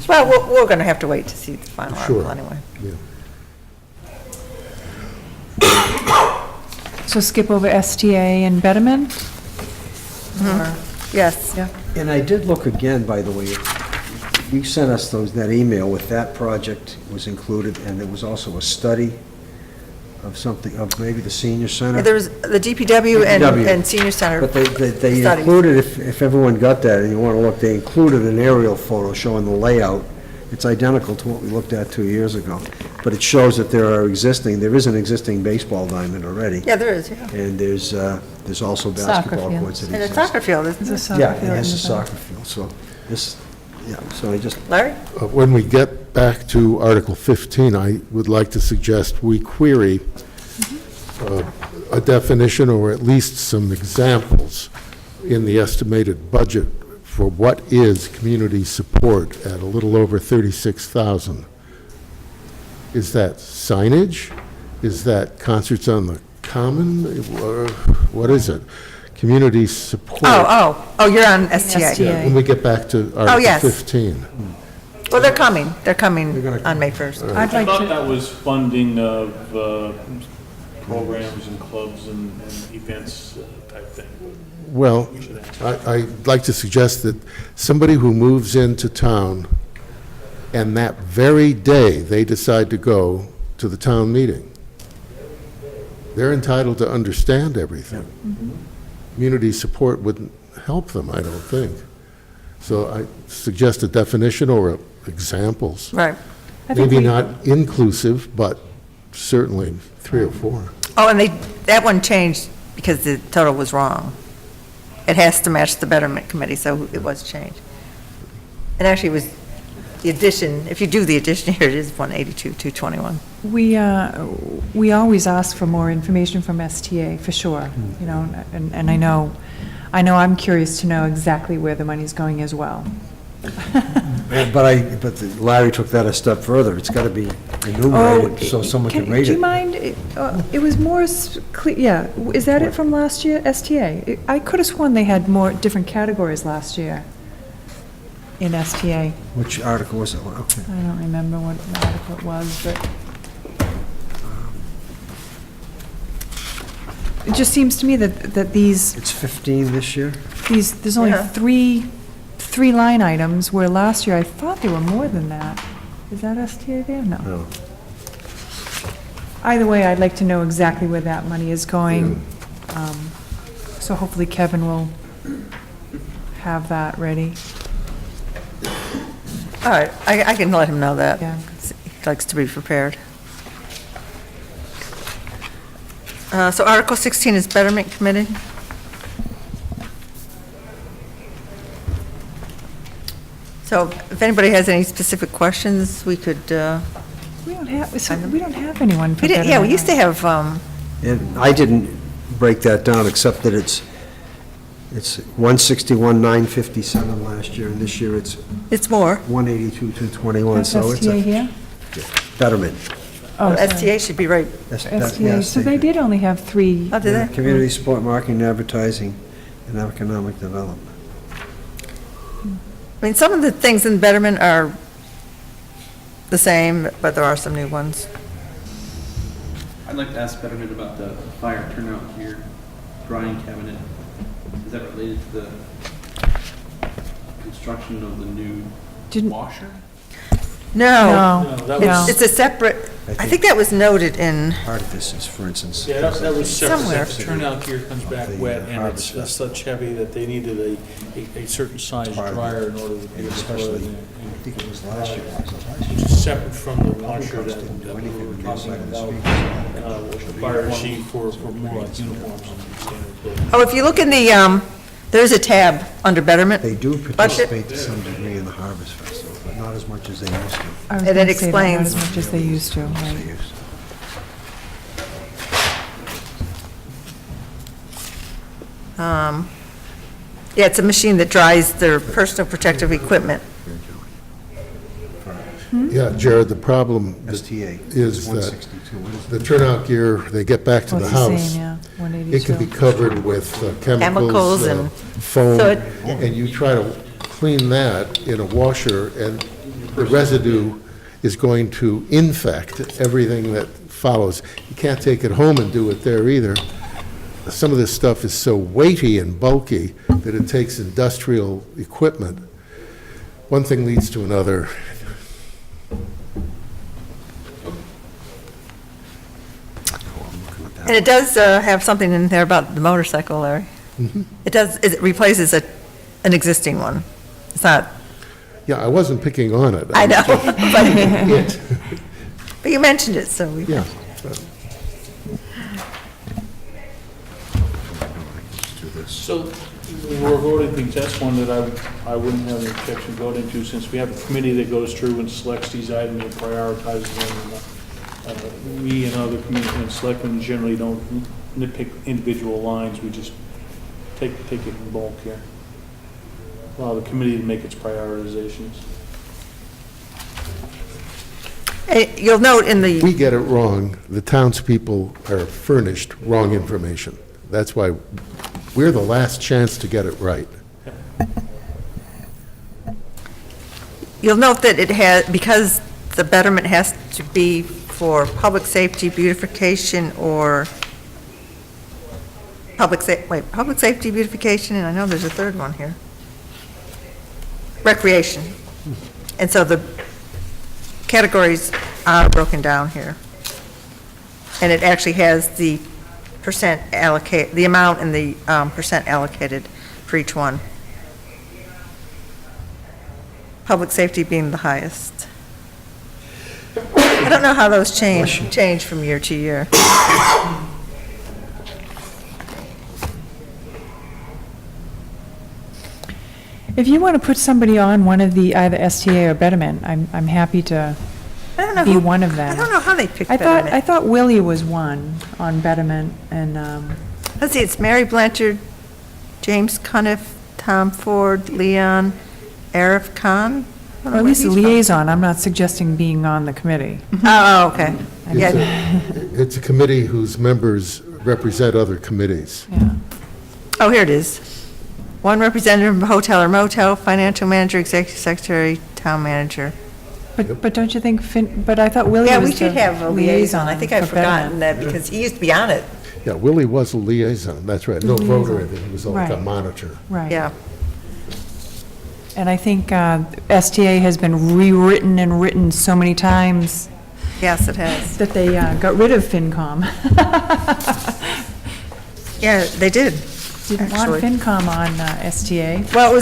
Well, we're going to have to wait to see the final Sure. article anyway. Yeah. So skip over STA and betterment? Or- Yes. Yeah. And I did look again, by the way, you sent us that email with that project was included, and there was also a study of something, of maybe the senior center. There was the DPW DPW. and senior center. But they studies. included, if everyone got that and you want to look, they included an aerial photo showing the layout. It's identical to what we looked at 2 years ago, but it shows that there is an existing baseball diamond already. Yeah, there is, yeah. And there's also Soccer basketball field. courts that And a exist. soccer field, isn't There's a there? soccer Yeah, field it in has the a back. soccer field, so this, yeah, so I just, Larry? When we get back to Article 15, I would like to suggest we query a definition or at least some examples in the estimated budget for what is community support at a little over 36,000. Is that signage? Is that concerts on the common? Or what is it? Community support. Oh, you're on STA. STA. When we get back to Article yes. 15. Well, they're coming gonna on May 1st. I'd I like thought to, that was funding of programs and clubs and events type thing. Well, I'd like to suggest that somebody who moves into town and that very day they decide to go to the town meeting, they're entitled to understand everything. Community support wouldn't help them, I don't think. So I suggest a definition or examples. Right. I think Maybe we- not inclusive, but certainly 3 or 4. Oh, and that one changed because the total was wrong. It has to match the Betterment Committee, so it was changed. And actually, it was the addition, if you do the addition here, it is 182,221. we always ask for more information from STA, for sure, you know, and I know I'm curious to know exactly where the money's going as well. But Larry took that a step further. It's got to be enumerated so someone can rate Do you it. mind, it was more, yeah, is that it from last year, STA? I could have sworn they had more, different categories last year in STA. Which article was it? Okay. I don't remember what article it was, but it just seems to me that these, It's 15 this year? there's only Yeah. three line items, where last year I thought there were more than that. Is that STA there? No. No. Either way, I'd like to know exactly where that money is going. So hopefully Kevin will have that ready. All right, I can let him know that. Yeah. He likes to be prepared. So Article 16 is Betterment Committee. So if anybody has any specific questions, we could, We don't have anyone for we did, yeah, we Betterment. used to have, And I didn't break that down, except that it's 161,957 last year, and this year it's it's more. 182,221, That's so it's STA a here? betterment. Oh, sorry. STA should be right. STA, so they did only have three. Oh, did they? Community support, marketing, advertising, and economic development. I mean, some of the things in Betterment are the same, but there are some new ones. I'd like to ask Betterment about the fire turnout gear drying cabinet. Is that related to the construction of the new Didn't- washer? No, No, No, that no. it's a separate, I think that was noted in, Part of this is, for instance. Yeah, that was Somewhere. separate. Turnout gear comes back The, wet, and harvest it's such heavy that they needed a certain size Part of it. dryer in order to be And able to throw it especially, in. I think it was last year. Which is separate from the washer Public that didn't do that we anything were on the talking side of the about. street. The fire sheet for more like uniforms and standard clothing. oh, if you look in the, there's a tab under Betterment. They do Budget. participate to some degree in the Harvest Festival, but not as much as they used to. I was And it gonna say that, not explains- as much as they used to, They right. used to. Yeah, it's a machine that dries their personal protective equipment. Yeah, Jared, the problem STA is that 162. What is the turnout gear, they get back to Oh, the it's the house. same, yeah, It can be 182. covered with Chemicals chemicals, and- foam, So it- and you try to clean that in a washer, and the residue is going to infect everything that follows. You can't take it home and do it there either. Some of this stuff is so weighty and bulky that it takes industrial equipment. One thing leads to another. And it does have something in there about the motorcycle, Larry. It does, it replaces an existing one. It's not, Yeah, I wasn't picking on it. I know, It, but you mentioned it, so we. yeah. So we're voting things, that's one that I wouldn't have any objection voting to, since we have a committee that goes through and selects these items and prioritizes them. We and other committee and selectmen generally don't nitpick individual lines, we just take it in bulk here. Allow the committee to make its prioritizations. You'll note in the, We get it wrong, the townspeople are furnished wrong information. That's why we're the last chance to get it right. you'll note that it has, because the betterment has to be for public safety, beautification, or public safety, beautification, and I know there's a third one here. Recreation. And so the categories are broken down here. And it actually has the percent allocate, the amount and the percent allocated for each one. Public safety being the highest. I don't know how those change from year to year. If you want to put somebody on one of the, either STA or Betterment, I'm happy to I don't know be who, one of I them. don't know how they picked I Betterment. thought Willie was one on Betterment, and, Let's see, it's Mary Blanchard, James Cuniff, Tom Ford, Leon, Arif Khan, Or at least a liaison, I'm not suggesting being on the committee. Oh, okay. Yeah, It's a committee whose members represent other committees. Yeah. oh, here it is. One representative from hotel or motel, financial manager, executive secretary, town manager. But don't you think, but I thought Willie was Yeah, the we should have a liaison. I think I've for betterment. forgotten that because he used to be on it. Yeah, Willie was a liaison, that's right, no voter in Liaison. it, he was like a Right. monitor. Right. Yeah. And I think STA has been rewritten and written so many times Yes, it has. that they got rid of FinCom. Yeah, they did. Didn't want Actually. FinCom on STA. Well,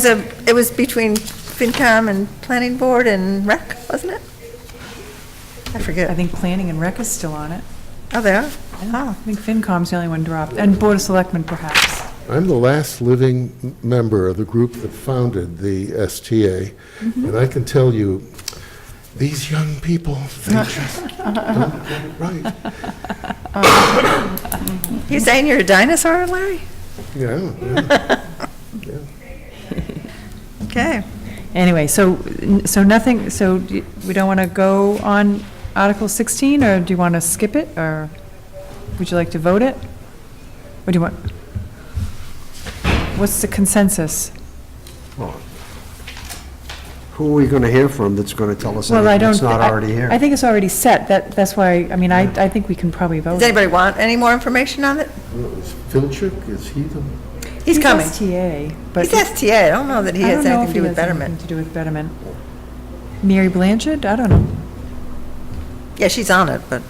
it was between FinCom and Planning Board and Rec, wasn't it? I I forget. think Planning and Rec is still on it. Oh, they are? I think FinCom's the only one dropped, and Board of Selectmen perhaps. I'm the last living member of the group that founded the STA, and I can tell you, these young people, they just don't get it right. You saying you're a dinosaur, Larry? Yeah. Okay. Anyway, so nothing, so we don't want to go on Article 16, or do you want to skip it, or would you like to vote it? What do you want? What's the consensus? Who are we going to hear from that's going to tell us Well, I anything don't. that's not already here? I think it's already set, that's why, I mean, I think we can probably vote Does it. anybody want any more information on it? Is Filchik, is he the? He's coming. STA, but. He's STA. I don't know that he I has don't know anything if to do he with has Betterment. anything to do with Betterment. Mary Blanchard? I don't know. Yeah, she's on it, but,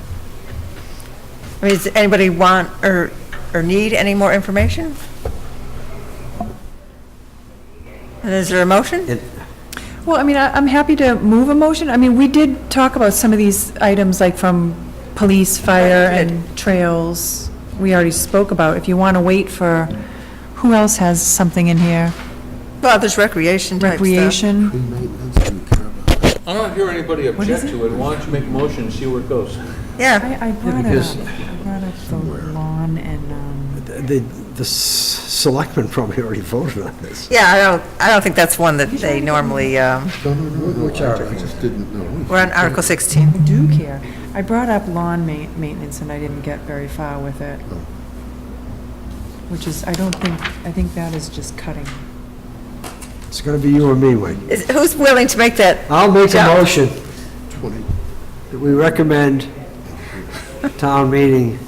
I mean, does anybody want or need any more information? And is there a motion? Well, I mean, I'm happy to move a motion. I mean, we did talk about some of these items, like from police, fire, Right, we and trails. We already spoke about. If you want to wait for, who else has something in here? Well, there's recreation type stuff. Recreation. I don't hear anybody What is object to it. Why don't you make a motion and see where it goes? Yeah, I brought it because- up. I brought up the lawn and, The selectmen probably already voted on this. yeah, I don't think that's one that they normally, No, which article? I just didn't know. we're on Article 16. I do care. I brought up lawn maintenance and I didn't get very far with it. Which is, I think that is just cutting. It's going to be you and me, Wayne. Who's willing to make that? I'll make a jump? motion that we recommend town meeting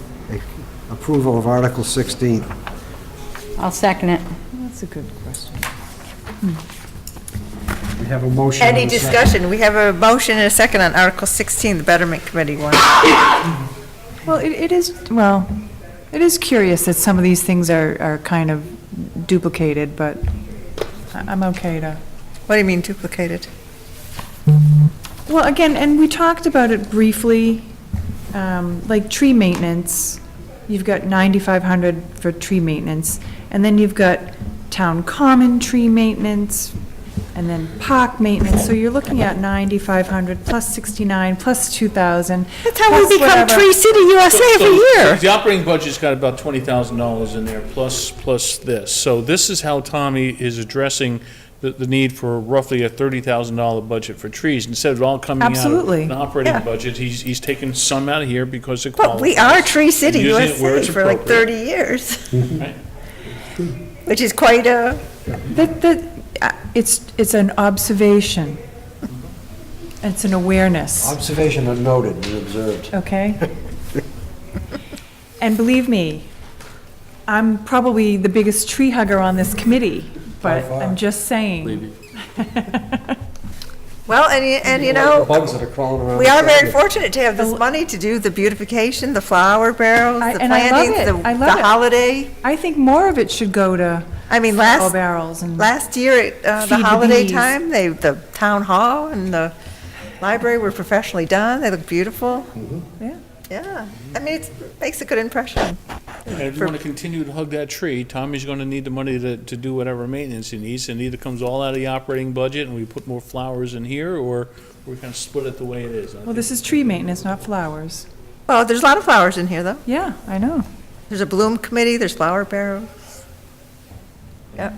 approval of Article 16. I'll second it. That's a good question. We have a motion. Any and a second. discussion? We have a motion and a second on Article 16, the Betterment Committee one. Well, it is, well, it is curious that some of these things are kind of duplicated, but I'm okay to. What do you mean duplicated? Well, again, and we talked about it briefly, like tree maintenance. You've got 9,500 for tree maintenance, and then you've got town common tree maintenance, and then park maintenance. So you're looking at 9,500 plus 69 plus 2,000. That's how we plus become whatever. Tree City USA every year. The operating budget's got about $20,000 in there, plus this. So this is how Tommy is addressing the need for roughly a $30,000 budget for trees. Instead of it all coming out of Absolutely. an operating Yeah. budget, he's taking some out of here because it But we qualifies. are Tree City And using it where USA it's for like appropriate. 30 years, Right? which is quite a, It's an observation. It's an awareness. Observation unnoted and observed. Okay? And believe me, I'm probably the biggest tree hugger on this committee, but far. I'm just saying. Maybe. well, and you know, Bugs that are crawling around. we are the very sidewalk. fortunate to have this money to do the beautification, the flower barrels, the And I love plantings, it. I the love it. holiday. I think more of it should go to I mean, flower barrels and, last year at the Feed the holiday bees. time, the town hall and the library were professionally done. They look beautiful. yeah. Yeah, I mean, it makes a good impression. And if you want to continue to hug that tree, Tommy's going to need the money to do whatever maintenance he needs, and either comes all out of the operating budget and we put more flowers in here, or we're going to split it the way it is. Well, this is tree maintenance, not flowers. Well, there's a lot of flowers in here, though. Yeah, I know. There's a bloom committee, there's flower barrels. Yep.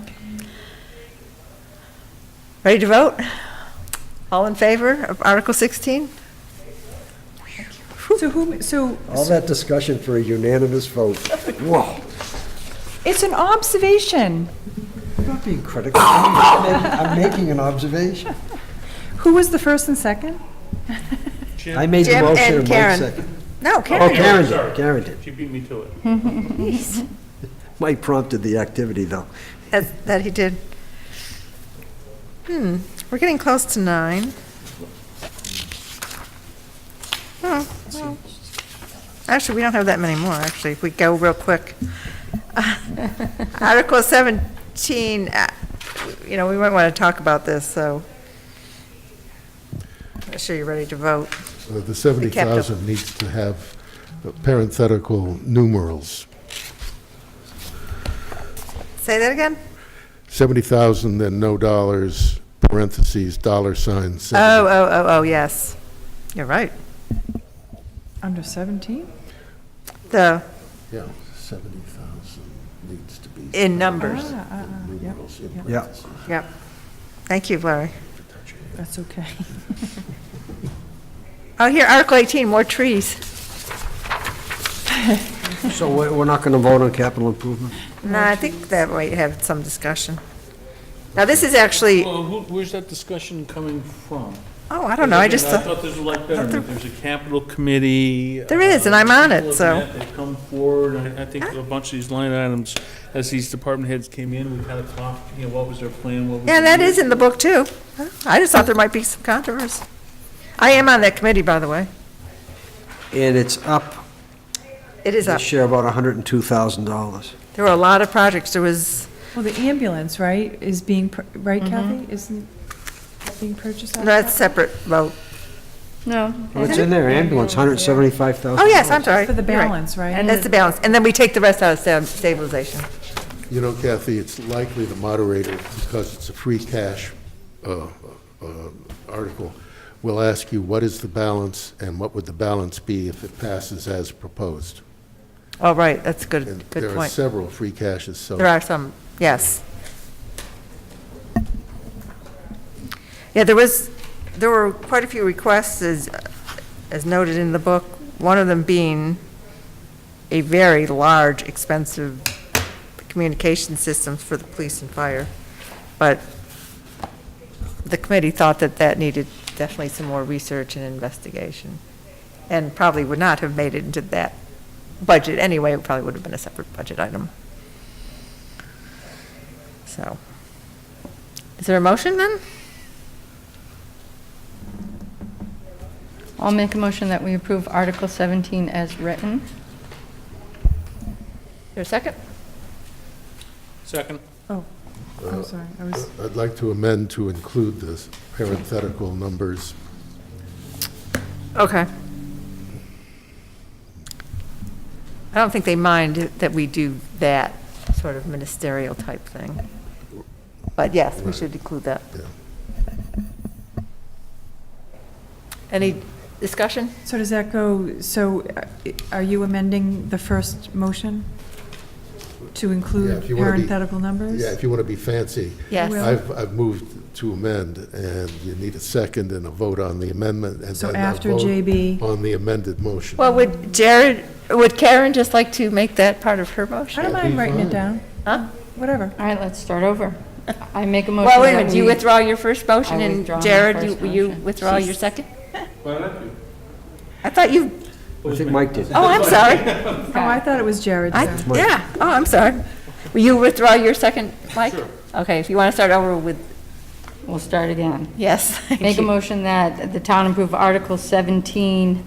Ready to vote? All in favor of Article 16? So All that discussion for a unanimous vote. Whoa. it's an observation. I'm not being critical. I'm making an observation. Who was the first and second? I made the Jim motion and and Mike Karen. second. No, Oh, Karen. Karen Sorry. did, Karen did. She beat me to it. Mike prompted the activity, though. That he did. We're getting close to 9. Oh, well. Actually, we don't have that many more, actually, if we go real quick. Article 17, we might want to talk about this, so I'm sure you're ready to vote. The 70,000 needs to have parenthetical numerals. Say that again? 70,000 and no dollars, parentheses, dollar sign, 70. Oh, yes. You're right. Under 17? The, Yeah, 70,000 needs to be. in numbers. Numerals in Yep. Yeah. parentheses. Yep. Thank you, Larry. That's okay. Oh, here, Article 18, more trees. So we're not going to vote on capital improvement? No, I think that might have some discussion. Now, this is actually, Well, where's that discussion coming from? oh, I don't know, I just, I thought this was like betterment. There's a capital committee. There is, and I'm on it, people have so. met, They've come forward, I think a bunch of these line items, as these department heads came in, we kind of talked, what was their plan, what was. Yeah, the that need? is in the book, too. I just thought there might be some controversy. I am on that committee, by the way. And it's up It is up. this year about $102,000. There were a lot of projects. There was, Well, the ambulance, right, is being, right, Kathy? Isn't that being purchased out of that's that? separate vote. No. What's in there? Ambulance, $175,000. Oh, yes, I'm sorry. For the You're right. balance, right? And that's the balance. And then we take the rest out of stabilization. You know, Kathy, it's likely the moderator, because it's a free cash article, will ask you, what is the balance, and what would the balance be if it passes as proposed? Oh, right, that's a good, And good there are point. several free caches, so. There are some, yes. Yeah, there were quite a few requests, as noted in the book, one of them being a very large, expensive communication systems for the police and fire. But the committee thought that that needed definitely some more research and investigation, and probably would not have made it into that budget anyway. It probably would have been a separate budget item. So, is there a motion then? I'll make a motion that we approve Article 17 as written. Is there a second? Second. Oh, I'm sorry, I was, I'd like to amend to include the parenthetical numbers. Okay. I don't think they mind that we do that sort of ministerial type thing. But yes, we should include that. Yeah. Any discussion? so does that go, so are you amending the first motion to Yeah, include if you wanna be- parenthetical numbers? Yeah, if you want to be fancy. Yes. Will. I've moved to amend, and you need a second and a vote on the amendment, and So then a after vote JB. on the amended motion. Well, would Karen just like to make that part of her I motion? don't mind writing it down, Huh? whatever. All right, let's start over. I make a motion Well, wait a that minute, do you we- withdraw your first motion, I and withdraw my Jared, first will you motion. withdraw She's- your second? Why not you? I thought you, I think Mike did. oh, I'm sorry. Oh, I thought it was Jared's. Yeah, oh, I'm sorry. Will you withdraw your second, Mike? Sure. Okay, if you want to start over with, We'll start again. yes. thank Make a you. motion that the town approve Article 17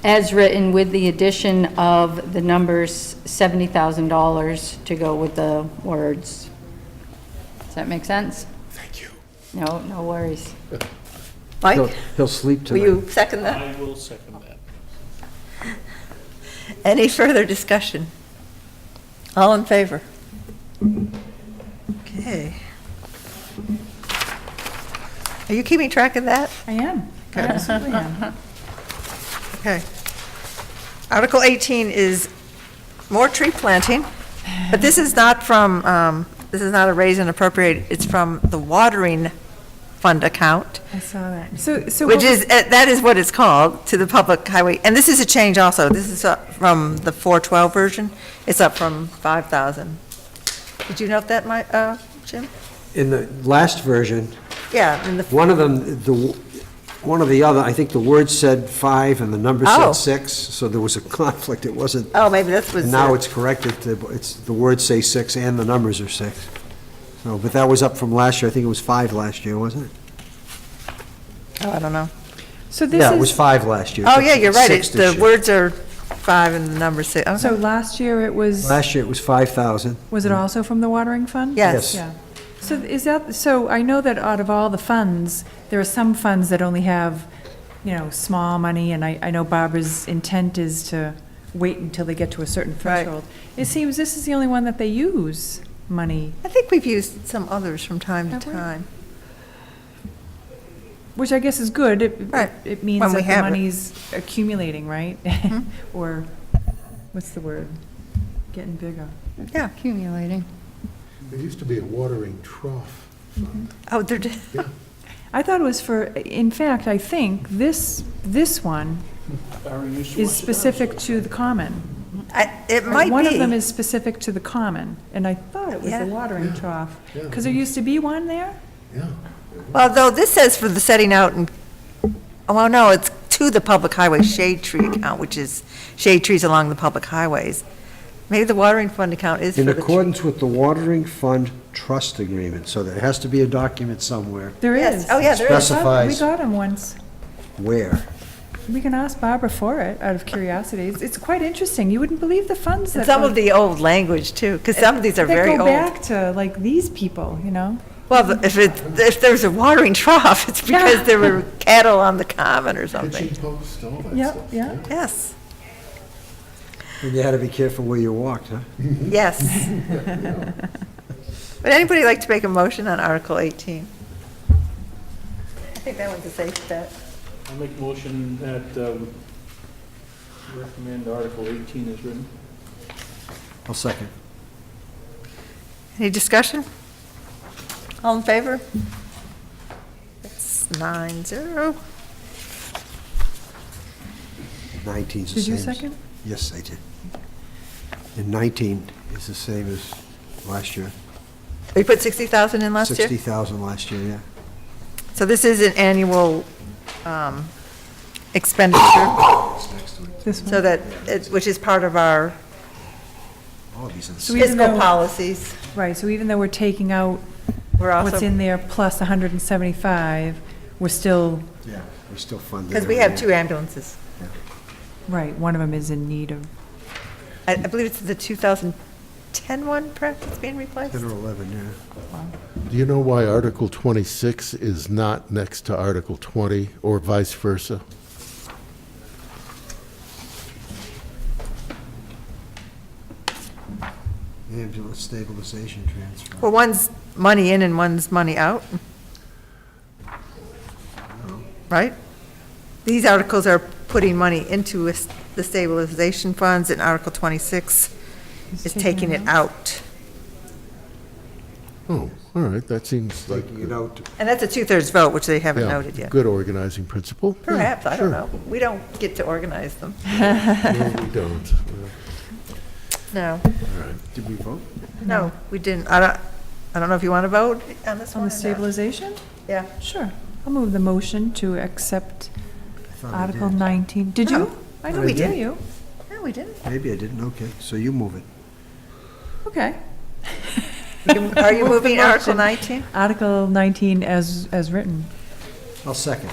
as written with the addition of the numbers $70,000 to go with the words. Does that make sense? Thank you. No, no worries. Mike, He'll sleep will tonight. you second that? I will second that. Any further discussion? All in favor? Okay. Are you keeping track of that? I am, I absolutely am. Okay. Article 18 is more tree planting, but this is not from, this is not a raise and appropriate, it's from the watering fund account, I saw that. So which what is, that is what it's called, to the public highway. And this is a change also. This is up from the 412 version. It's up from 5,000. Did you note that, Jim? In the last version, Yeah, in the, one of them, one of the other, I think the word said 5 and the number Oh. said 6, so there was a conflict. It wasn't, oh, maybe this was. and now it's corrected, it's, the words say 6 and the numbers are 6. So, but that was up from last year. I think it was 5 last year, wasn't it? Oh, I don't know. So this Yeah, it was is, 5 last year. Oh, yeah, you're right. 6 It's, this the year. words are 5 and the number 6. Okay. so last year it was, Last year it was 5,000. was it also from the watering fund? Yes. Yeah. So is that, so I know that out of all the funds, there are some funds that only have, small money, and I know Barbara's intent is to wait until they get to a certain Right. threshold. It seems this is the only one that they use money, I think we've used some others from time to Have we? time. which I guess is good. Right. It means When we that the have it. money's accumulating, right? Mhm. Or, what's the word? Getting bigger. Yeah. Accumulating. There used to be a watering trough. Oh, they're, I thought it was for, in fact, I think this one Barry used to is watch it. specific to the common. it might be. One of them is specific to the common, and I thought it was Yeah. the watering trough. Yeah. Because there used to be one there? Yeah. Well, though, this says for the setting out and, oh, well, no, it's to the public highway shade tree account, which is shade trees along the public highways. Maybe the watering fund account is for In the. accordance with the Watering Fund Trust Agreement, so there has to be a document somewhere. There Yes. is. Oh, yeah, there is. Specifies We got them once. where. We can ask Barbara for it, out of curiosity. It's quite interesting. You wouldn't believe the funds And that. some were- of the old language, too, because some of these are very That go old. back to, like, these people, Well, if there's a watering trough, it's because Yeah. there were cattle on the common or something. Kitchen post, all that Yeah, stuff. yeah. Yes, And you had to be careful where you walked, huh? yes. Would anybody like to make a motion on Article 18? I think that one's a safe bet. I'll make a motion that we recommend Article 18 is written. I'll second. Any discussion? All in favor? It's 9-0. 19's the Did you same as- second? Yes, I did. And 19 is the same as last year. We put 60,000 in last year? 60,000 last year, yeah. So this is an annual expenditure, This one? so that, which is part of our All of these are the So same. even fiscal though- policies. Right, so even though we're taking out We're what's also, in there plus 175, we're still, Yeah, we still fund it. because we every have year. 2 ambulances. right, one of them is in need of, I believe it's the 2010 one, perhaps, that's being replaced? 10 or 11, yeah. Do you know why Article 26 is not next to Article 20, or vice versa? Ambulance stabilization transfer. Well, one's money in and one's money out. Right? These articles are putting money into the stabilization funds, and Article 26 is taking it out. Oh, all right, that seems like, Taking it out. And that's a 2/3 vote, which they haven't yeah, noted yet. good organizing principle. Yeah, Perhaps, I sure. don't know. We don't get to organize them. No, we don't. No, Did we vote? no, we didn't. I don't know if you want to vote on this one on or the not. stabilization? Yeah. Sure. I'll move the motion to accept I thought we Article did. 19. Did No. you? I No, didn't we hear did. you. No, we didn't. Maybe I didn't, okay. So you move it. Okay. Are you Move the moving Article motion. 19? Article 19 as written. I'll second.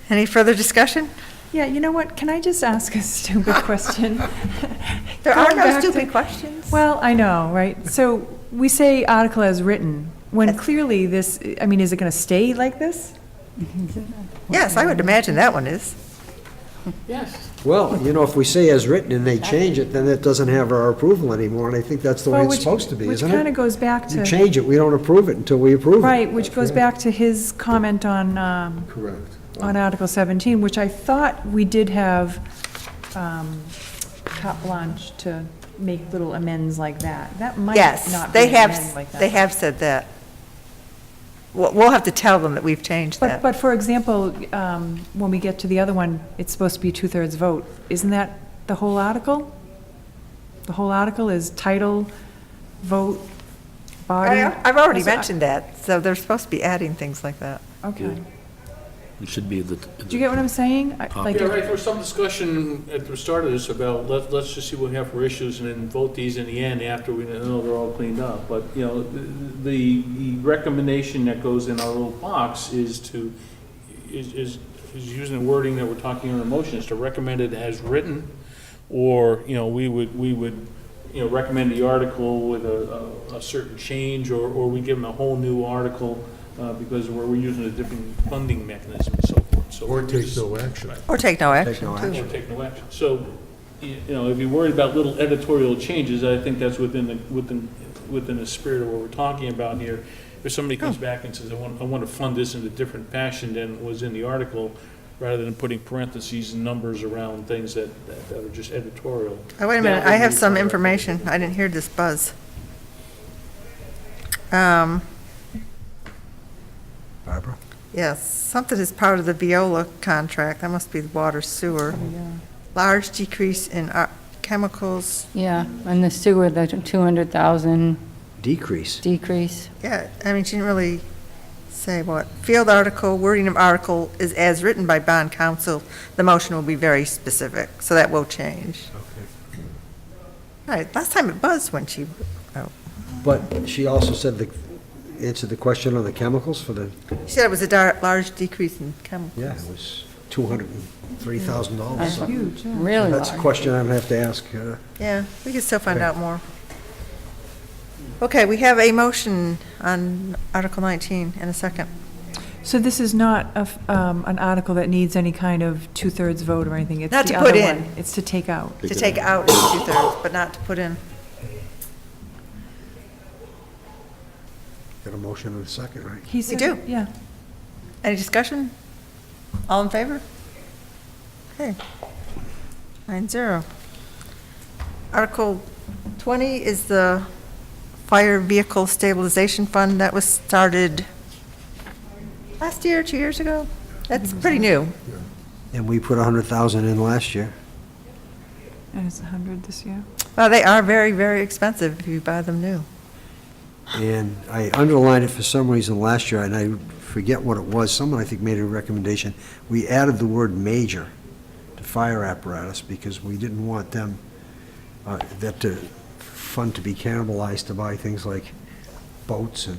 Any further discussion? Yeah, you know what? Can I just ask a stupid question? There are Going no back to- stupid questions. Well, I know, right? So we say article as written, when clearly this, I mean, is it going to stay like this? Yes, I would imagine that one is. Well, if we say as written and they change it, then it doesn't have our approval anymore, and I think that's the way Well, it's which- supposed to be, isn't Which kind it? of goes back You to, change it, we don't approve it until we approve it. right, which goes back to his comment on Correct. Article 17, which I thought we did have carte blanche to make little amends like that. That might Yes, not be they an amend have, like that. they have said that. we'll have to tell them that we've changed that. But for example, when we get to the other one, it's supposed to be a 2/3 vote. Isn't that the whole article? The whole article is title, vote, body? I've already That's- mentioned that, so they're supposed to be adding things like that. Okay. It should be the. Do you get what I'm saying? Like, Yeah, right, there was some discussion at the start of this about, let's just see what we have for issues and then vote these in the end after we know they're all cleaned up. But, you know, the recommendation that goes in our little box is using the wording that we're talking on the motion, is to recommend it as written, or, you know, we would, you know, recommend the article with a certain change, or we give them a whole new article, because we're using a different funding mechanism and so forth. So Or we're take just- no action. Or take no action, Take no too. action. or take no action. So, you know, if you're worried about little editorial changes, I think that's within the spirit of what we're talking about here. If somebody comes back and says, I want to fund this in a different fashion than was in the article, rather than putting parentheses and numbers around things that are just editorial. Oh, wait a minute, I have some information. I didn't hear this buzz. Barbara? Yes, something is part of the Viola contract. That must be the water sewer. Large decrease in chemicals. Yeah, and the sewer, the 200,000 Decrease. decrease. Yeah, I mean, she didn't really say what. Field article, wording of article is as written by bond counsel. The motion will be very specific, so that will change. All right, last time it buzzed when she, But she also said answered the question on the chemicals for the, she said it was a large decrease in chemicals. yeah, it was $203,000. That's So huge, yeah. Really that's a large. question I'm gonna have to ask. Yeah, we can still find Okay. out more. Okay, we have a motion on Article 19 in a second. So this is not an article that needs any kind of 2/3 vote or anything? It's Not the to put other in. one. It's to take out. To take out is 2/3, but not to put in. Got a motion in a second, right? He said, do. Yeah. Any discussion? All in favor? Okay. 9-0. Article 20 is the Fire Vehicle Stabilization Fund that was started last year, 2 years ago? That's pretty new. And we put 100,000 in last year. And it's 100 this year? Well, they are very, very expensive if you buy them new. And I underlined it for some reason last year, and I forget what it was. Someone, I think, made a recommendation. We added the word major to fire apparatus because we didn't want them, fund to be cannibalized to buy things like boats and.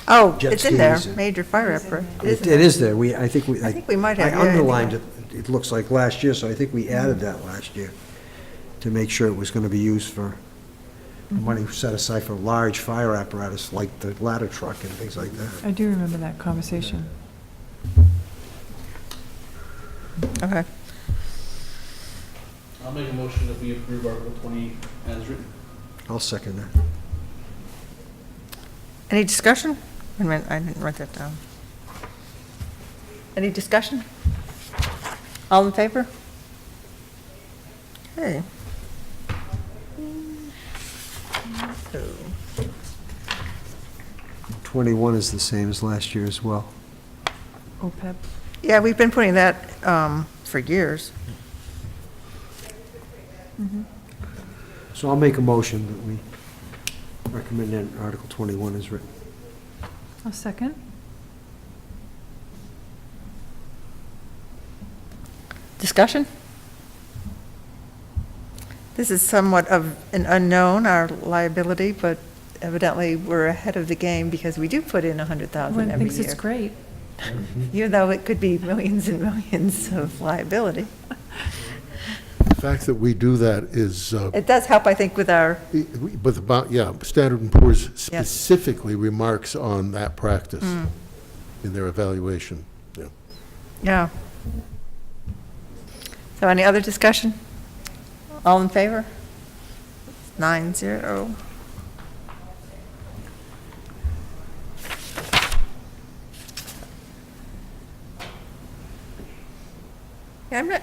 Oh, Jet it's in there, skis and- major fire apparatus. It is there. I think we might have, I yeah, underlined it, it looks like last year, so I think we added that last year to make sure it was going to be used for money set aside for large fire apparatus like the ladder truck and things like that. I do remember that conversation. Okay. I'll make a motion that we approve Article 20 as written. I'll second that. Any discussion? Wait a minute, I didn't write that down. Any discussion? All in favor? Okay. So, 21 is the same as last year as well. OPEB. yeah, we've been putting that for years. So I'll make a motion that we recommend that Article 21 is written. A second? Discussion? This is somewhat of an unknown, our liability, but evidently we're ahead of the game because we do put in 100,000 Everyone every thinks it's year. great. Even though it could be millions and millions of liability. The fact that we do that is, It does help, I think, with our, but about, yeah, Standard & Poor's specifically remarks on that practice in their evaluation. Yeah. yeah. So any other discussion? All in favor? 9-0. Yeah,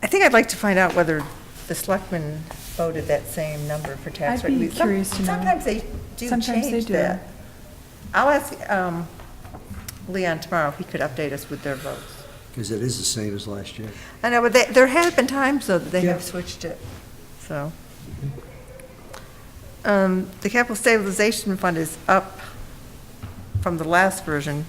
I think I'd like to find out whether the selectmen voted that same number for tax I'd rate. be curious to know. Sometimes they do Sometimes they change do. that. I'll ask Leon tomorrow, he could update us with their votes. Because it is the same as last year. I know, but there have been times, though, that they Yeah. have switched it, so. The capital stabilization fund is up from the last version,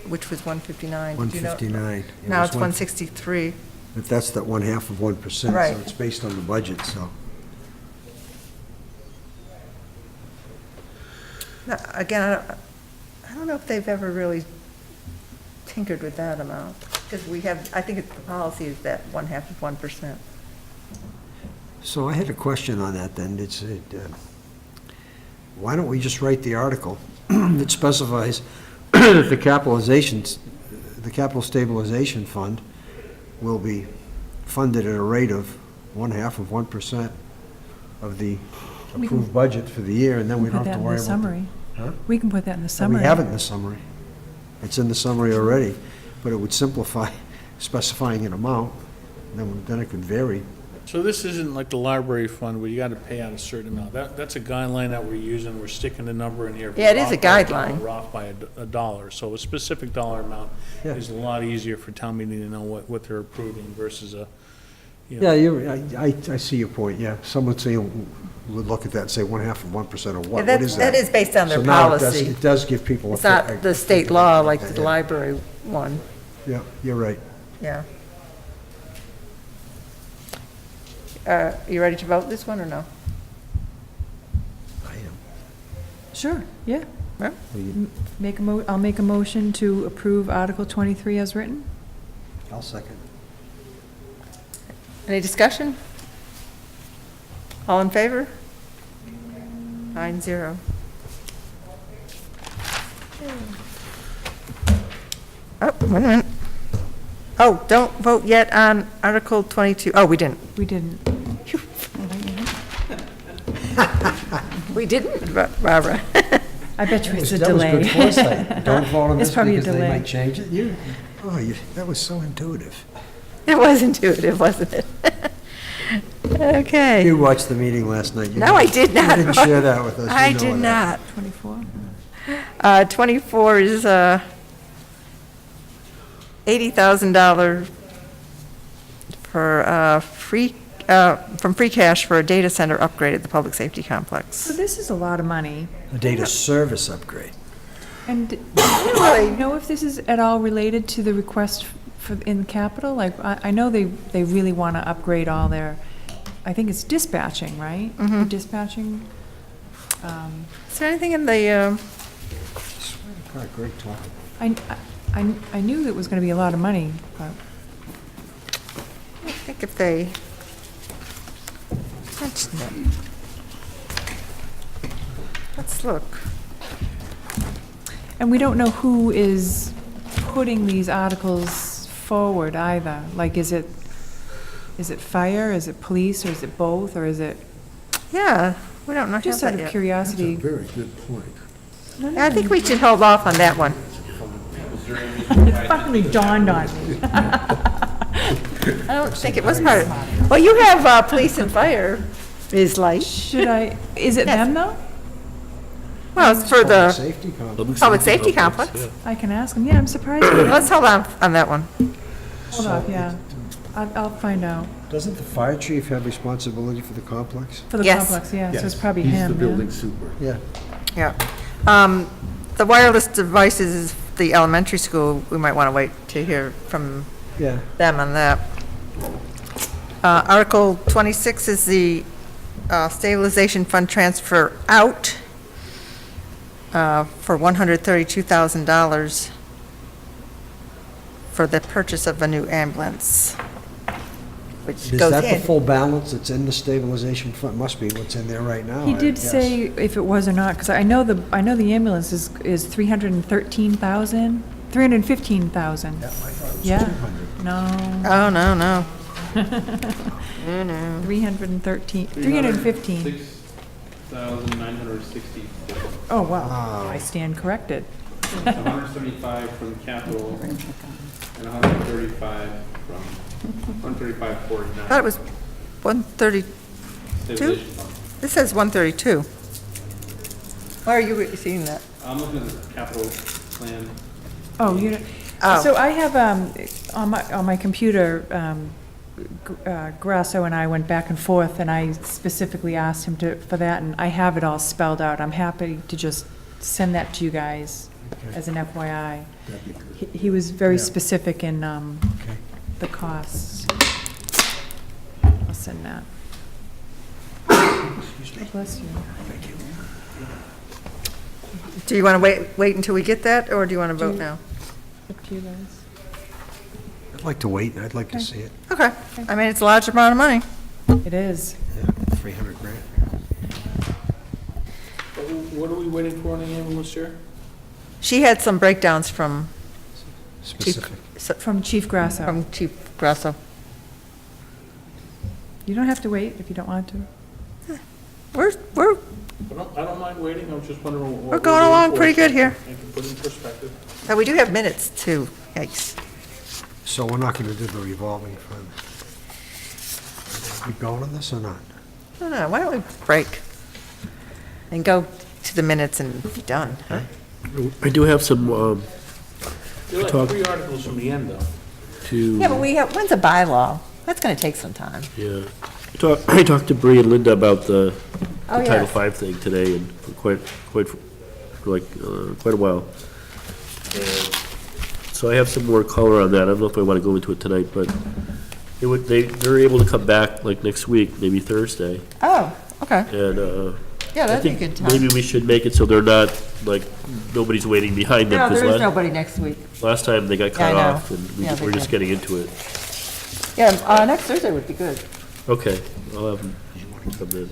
which was 159. Did you know? 159. Now it's 163. But that's the 1/2 of 1%. Right. So it's based on the budget, so. Now, again, I don't know if they've ever really tinkered with that amount, because we have, I think the policy is that 1/2 of 1%. So I had a question on that then. Why don't we just write the article that specifies that the capital stabilization fund will be funded at a rate of 1/2 of 1% of the We can- approved budget for the year, and then we Put don't that have to in worry the about. summary. Huh? We can put that in the And summary. we have it in the summary. It's in the summary already, but it would simplify specifying an amount, then it could vary. So this isn't like the library fund where you gotta pay out a certain amount. That's a guideline that we're using, we're sticking the number in here. If Yeah, it is we're a off by guideline. We're off by a dollar, so a specific dollar amount Yeah. is a lot easier for town meeting to know what they're approving versus a, you Yeah, know. I see your point, yeah. Someone would look at that and say 1/2 of 1% of what? Yeah, What is that? that is based on their So now policy. it does give people a. It's not the state law like the Yeah. library one, Yeah, you're right. yeah. You ready to vote this one, or no? I am. Sure, yeah. Well, you- I'll make a motion to approve Article 23 as written. I'll second. Any discussion? All in favor? 9-0. Oh, wait a minute. Oh, don't vote yet on Article 22. Oh, we didn't. We didn't. We didn't, Barbara. I bet you it's a That was delay. good foresight. Don't vote on It's this probably a because they delay. might change it. That was so intuitive. It was intuitive, wasn't it? Okay. You watched the meeting last night. No, I did not. You didn't share that with us. You I know did that. not. 24? 24 is $80,000 for from free cash for a data center upgrade at the public safety So complex. this is a lot of money. A data service upgrade. And do you know if this is at all related to the request in capital? Like, I know they really want to upgrade all their, I think it's dispatching, right? Mhm. Dispatching. Is there anything in the, God, great talk. I knew it was going to be a lot of money, but I think if they mention it. Let's look. and we don't know who is putting these articles forward either. Like, is it fire, is it police, or is it both, or is it, Yeah, we don't know have just out that of yet. curiosity? Very good point. I think we should hold off on that one. It finally dawned on me. I don't think it was part of, well, you have police and fire is light. Is it Yes. them, though? Well, it's for the Safety complex. public safety complex. Yeah. I can ask them. Yeah, I'm surprised. Let's hold on that one. Hold up, yeah. I'll find out. Doesn't the fire chief have responsibility for the complex? For the Yes. complex, yeah, so it's Yes, probably He's him, the yeah. building super. Yeah. Yeah. The wireless devices is the elementary school, we might want to wait to hear from Yeah. them on that. Article 26 is the stabilization fund transfer out for $132,000 for the purchase of a new ambulance, which Is goes that the in. full balance that's in the stabilization fund? Must be what's in there right now. He I did guess. say if it was or not, because I know the ambulance is 313,000, 315,000. Yeah, I thought it was Yeah. 200. No, Oh, no, no. No, no. 315. 6,964. Oh, wow. Wow. I stand corrected. 175 from capital and 135 from, 135.49. I thought it was 130, Stabilization fund. this says 132. Why are you seeing that? I'm looking at the capital plan. Oh, you know, Oh. so I have, on my computer, Grasso and I went back and forth, and I specifically asked him for that, and I have it all spelled out. I'm happy to just send that to you guys as an FYI. He was very specific in the costs. I'll send that. Bless you. Do you want to wait until we get that, or do you want to vote now? Up to you guys. I'd like to wait, I'd like to see it. Okay. I mean, it's a large amount of money. It is. Yeah, 300 grand. What are we waiting for on the ambulance, Chair? She had some breakdowns from Specific. From Chief Grasso. From Chief Grasso. You don't have to wait if you don't want to. We're I don't mind waiting, I was just wondering what. We're going along pretty good here. I can put it in perspective. But we do have minutes too. Yikes. So we're not gonna do the revolving fund. We going on this or not? I don't know, why don't we break and go to the minutes and be done, huh? I do have some, You're like Talk- 3 articles from the end, though. Yeah, but to, when's a bylaw? That's gonna take some time. yeah. I talked to Bree and Linda about the Oh, the Title yes. V thing today, and for quite a while. And so I have some more color on that. I don't know if I want to go into it tonight, but they're able to come back like next week, maybe Thursday, Oh, okay. and, Yeah, I that'd be a think good time. maybe we should make it so they're not, like, nobody's waiting behind them. No, 'cause there is nobody next week. last time they got Yeah, I cut know. off, and Yeah, they we're just did. getting into it. Yeah, next Thursday would be good. Okay, I'll have them come in.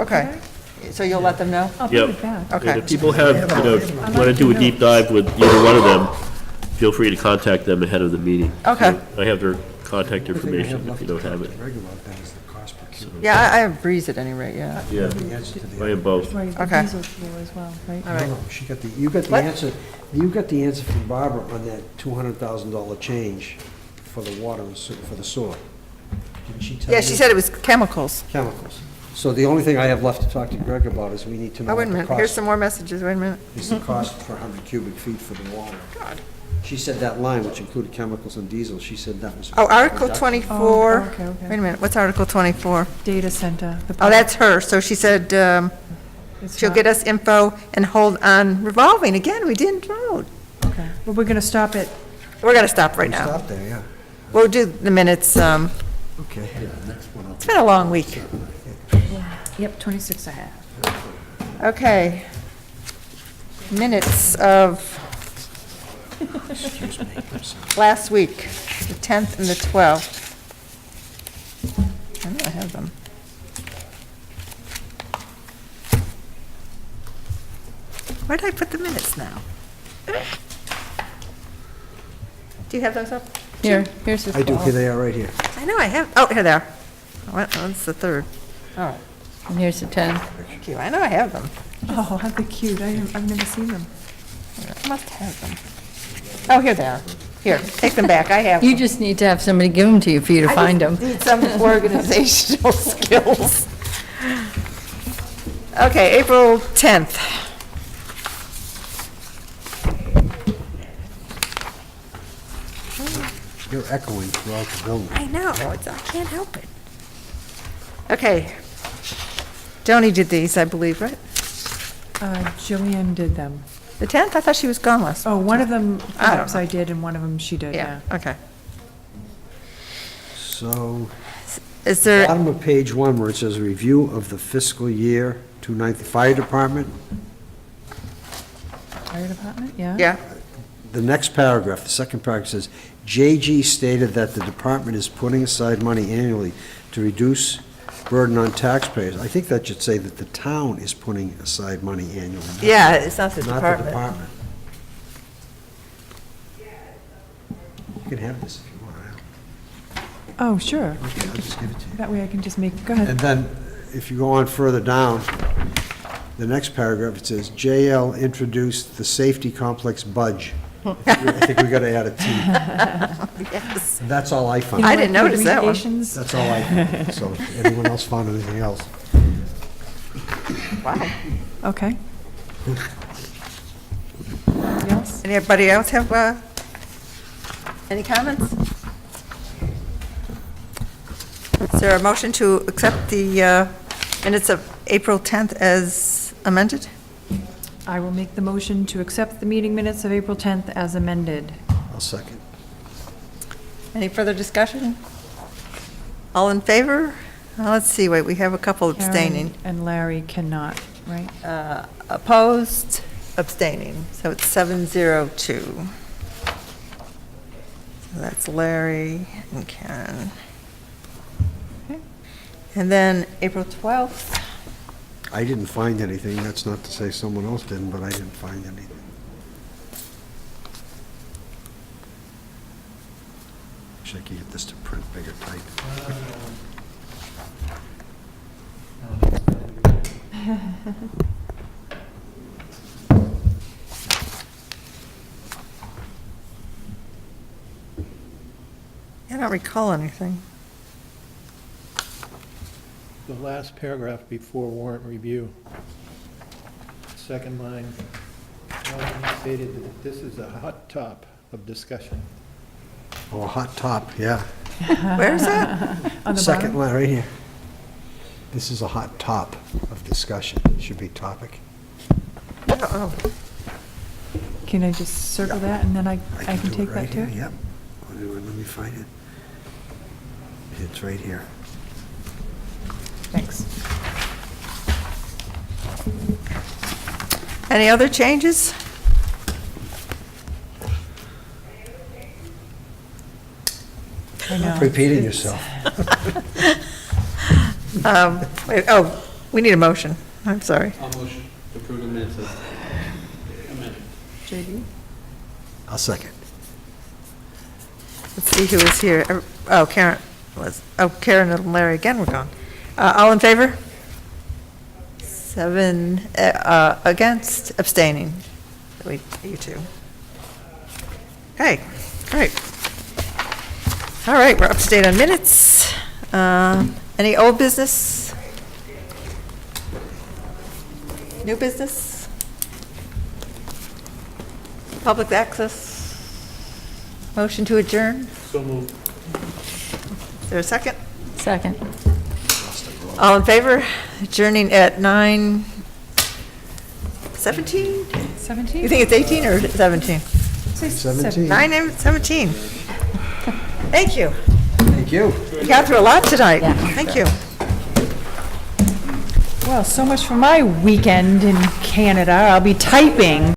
Okay. So you'll let them know? I'll bring Yep. it back. And Okay. if people have, want to do a deep dive with either one of them, feel free to contact them ahead of the meeting. Okay. I have their contact information if you don't have it. Regular, that is the cost per cubic. Yeah, I have Breeze at any rate, yeah. Yeah, The answer to the I am both. Right, the Okay. diesel fuel as well, right? All right. No, she got you got the What? answer, you got the answer from Barbara on that $200,000 change for the water, and for the sewer. Didn't she tell you? Yeah, she said it was chemicals. Chemicals. So the only thing I have left to talk to Greg about is we need to know Oh, wait what a the minute, here's cost some more messages, wait a minute. is the cost per 100 cubic feet for the water. She said that line, which included chemicals and diesel, she said that was. Oh, Article reduction. 24. Oh, okay, okay. Wait a minute, what's Article 24? Data center. Oh, that's her, so she said It's she'll not- get us info and hold on revolving. Again, we didn't vote. Okay, well, we're going to stop it. We're gonna stop right We now. stopped there, yeah. We'll do the minutes. Okay. It's been a long week. Yep, 26 I have. Okay. Minutes of last week, the 10th and the 12th. I know I have them. Where did I put the minutes now? Do you have those up? Here's the I do, 12, here they are, right here. I know I have, oh, here they are. Oh, that's the 3rd. All right, and here's the 10. thank you. I know I have them. Oh, how they're cute. I've never seen them. I must have them. Oh, here they are. Here, take them back. I have You them. just need to have somebody give them to you for you to I find just them. need some organizational skills. Okay, April 10th. You're echoing throughout the building. I know, I can't help it. Okay. Joni did these, I believe, right? Jillian did them. The 10th? I thought she was gone last. Oh, one of them I don't perhaps know. I did, and one of them she did, yeah. Yeah, okay. So, Is there, bottom of page 1 where it says review of the fiscal year 290 fire department, Fire department, yeah? yeah, the next paragraph, the second paragraph says, JG stated that the department is putting aside money annually to reduce burden on taxpayers. I think that should say that the town is putting aside money annually. yeah, it's not the Not the department. department. You can have this if you want. Oh, sure. Okay, I'll just give it to you. That way I can just make, go ahead. And then, if you go on further down, the next paragraph, it says, JL introduced the safety complex budge. I think we gotta add a T. Yes. And that's all I found. I didn't notice that one. Abbreviations? That's all I found. So if anyone else found anything else? Wow. Okay. Anybody else? Anybody else have any comments? Is there a motion to accept the minutes of April 10th as amended? I will make the motion to accept the meeting minutes of April 10th as amended. I'll second. Any further discussion? All in favor? Let's see, wait, we have a couple abstaining. Karen and Larry cannot, right? Opposed, abstaining, so it's 702. So that's Larry and Karen. Okay. And then April 12th, I didn't find anything. That's not to say someone else didn't, but I didn't find anything. Wish I could get this to print bigger type. I don't recall anything. The last paragraph before warrant review, second line, stated that this is a hot top of discussion. Oh, a hot top, yeah. Where is that? On the Second bottom? one, right here. This is a hot top of discussion. Should be topic. Oh, Can I just circle that and then I can do it take right that too? here, Yep. Let me find it. It's right here. Thanks. any other changes? I know. Repeating yourself. Wait, oh, we need a motion. I'm sorry. I'll motion to approve the minutes as amended. JD? I'll second. Let's see who is here. Oh, Karen was, Karen and Larry again were gone. All in favor? 7 against, abstaining. You two. Okay, great. All right, we're up to date on minutes. Any old business? New business? Public access? Motion to adjourn? So moved. Is there a second? Second. All in favor? Adjourning at 9:17? 17? You think it's 18 or 17? 17. 9:17. Thank you. Thank you. We got through a lot tonight. Thank you. Well, so much for my weekend in Canada. I'll be typing.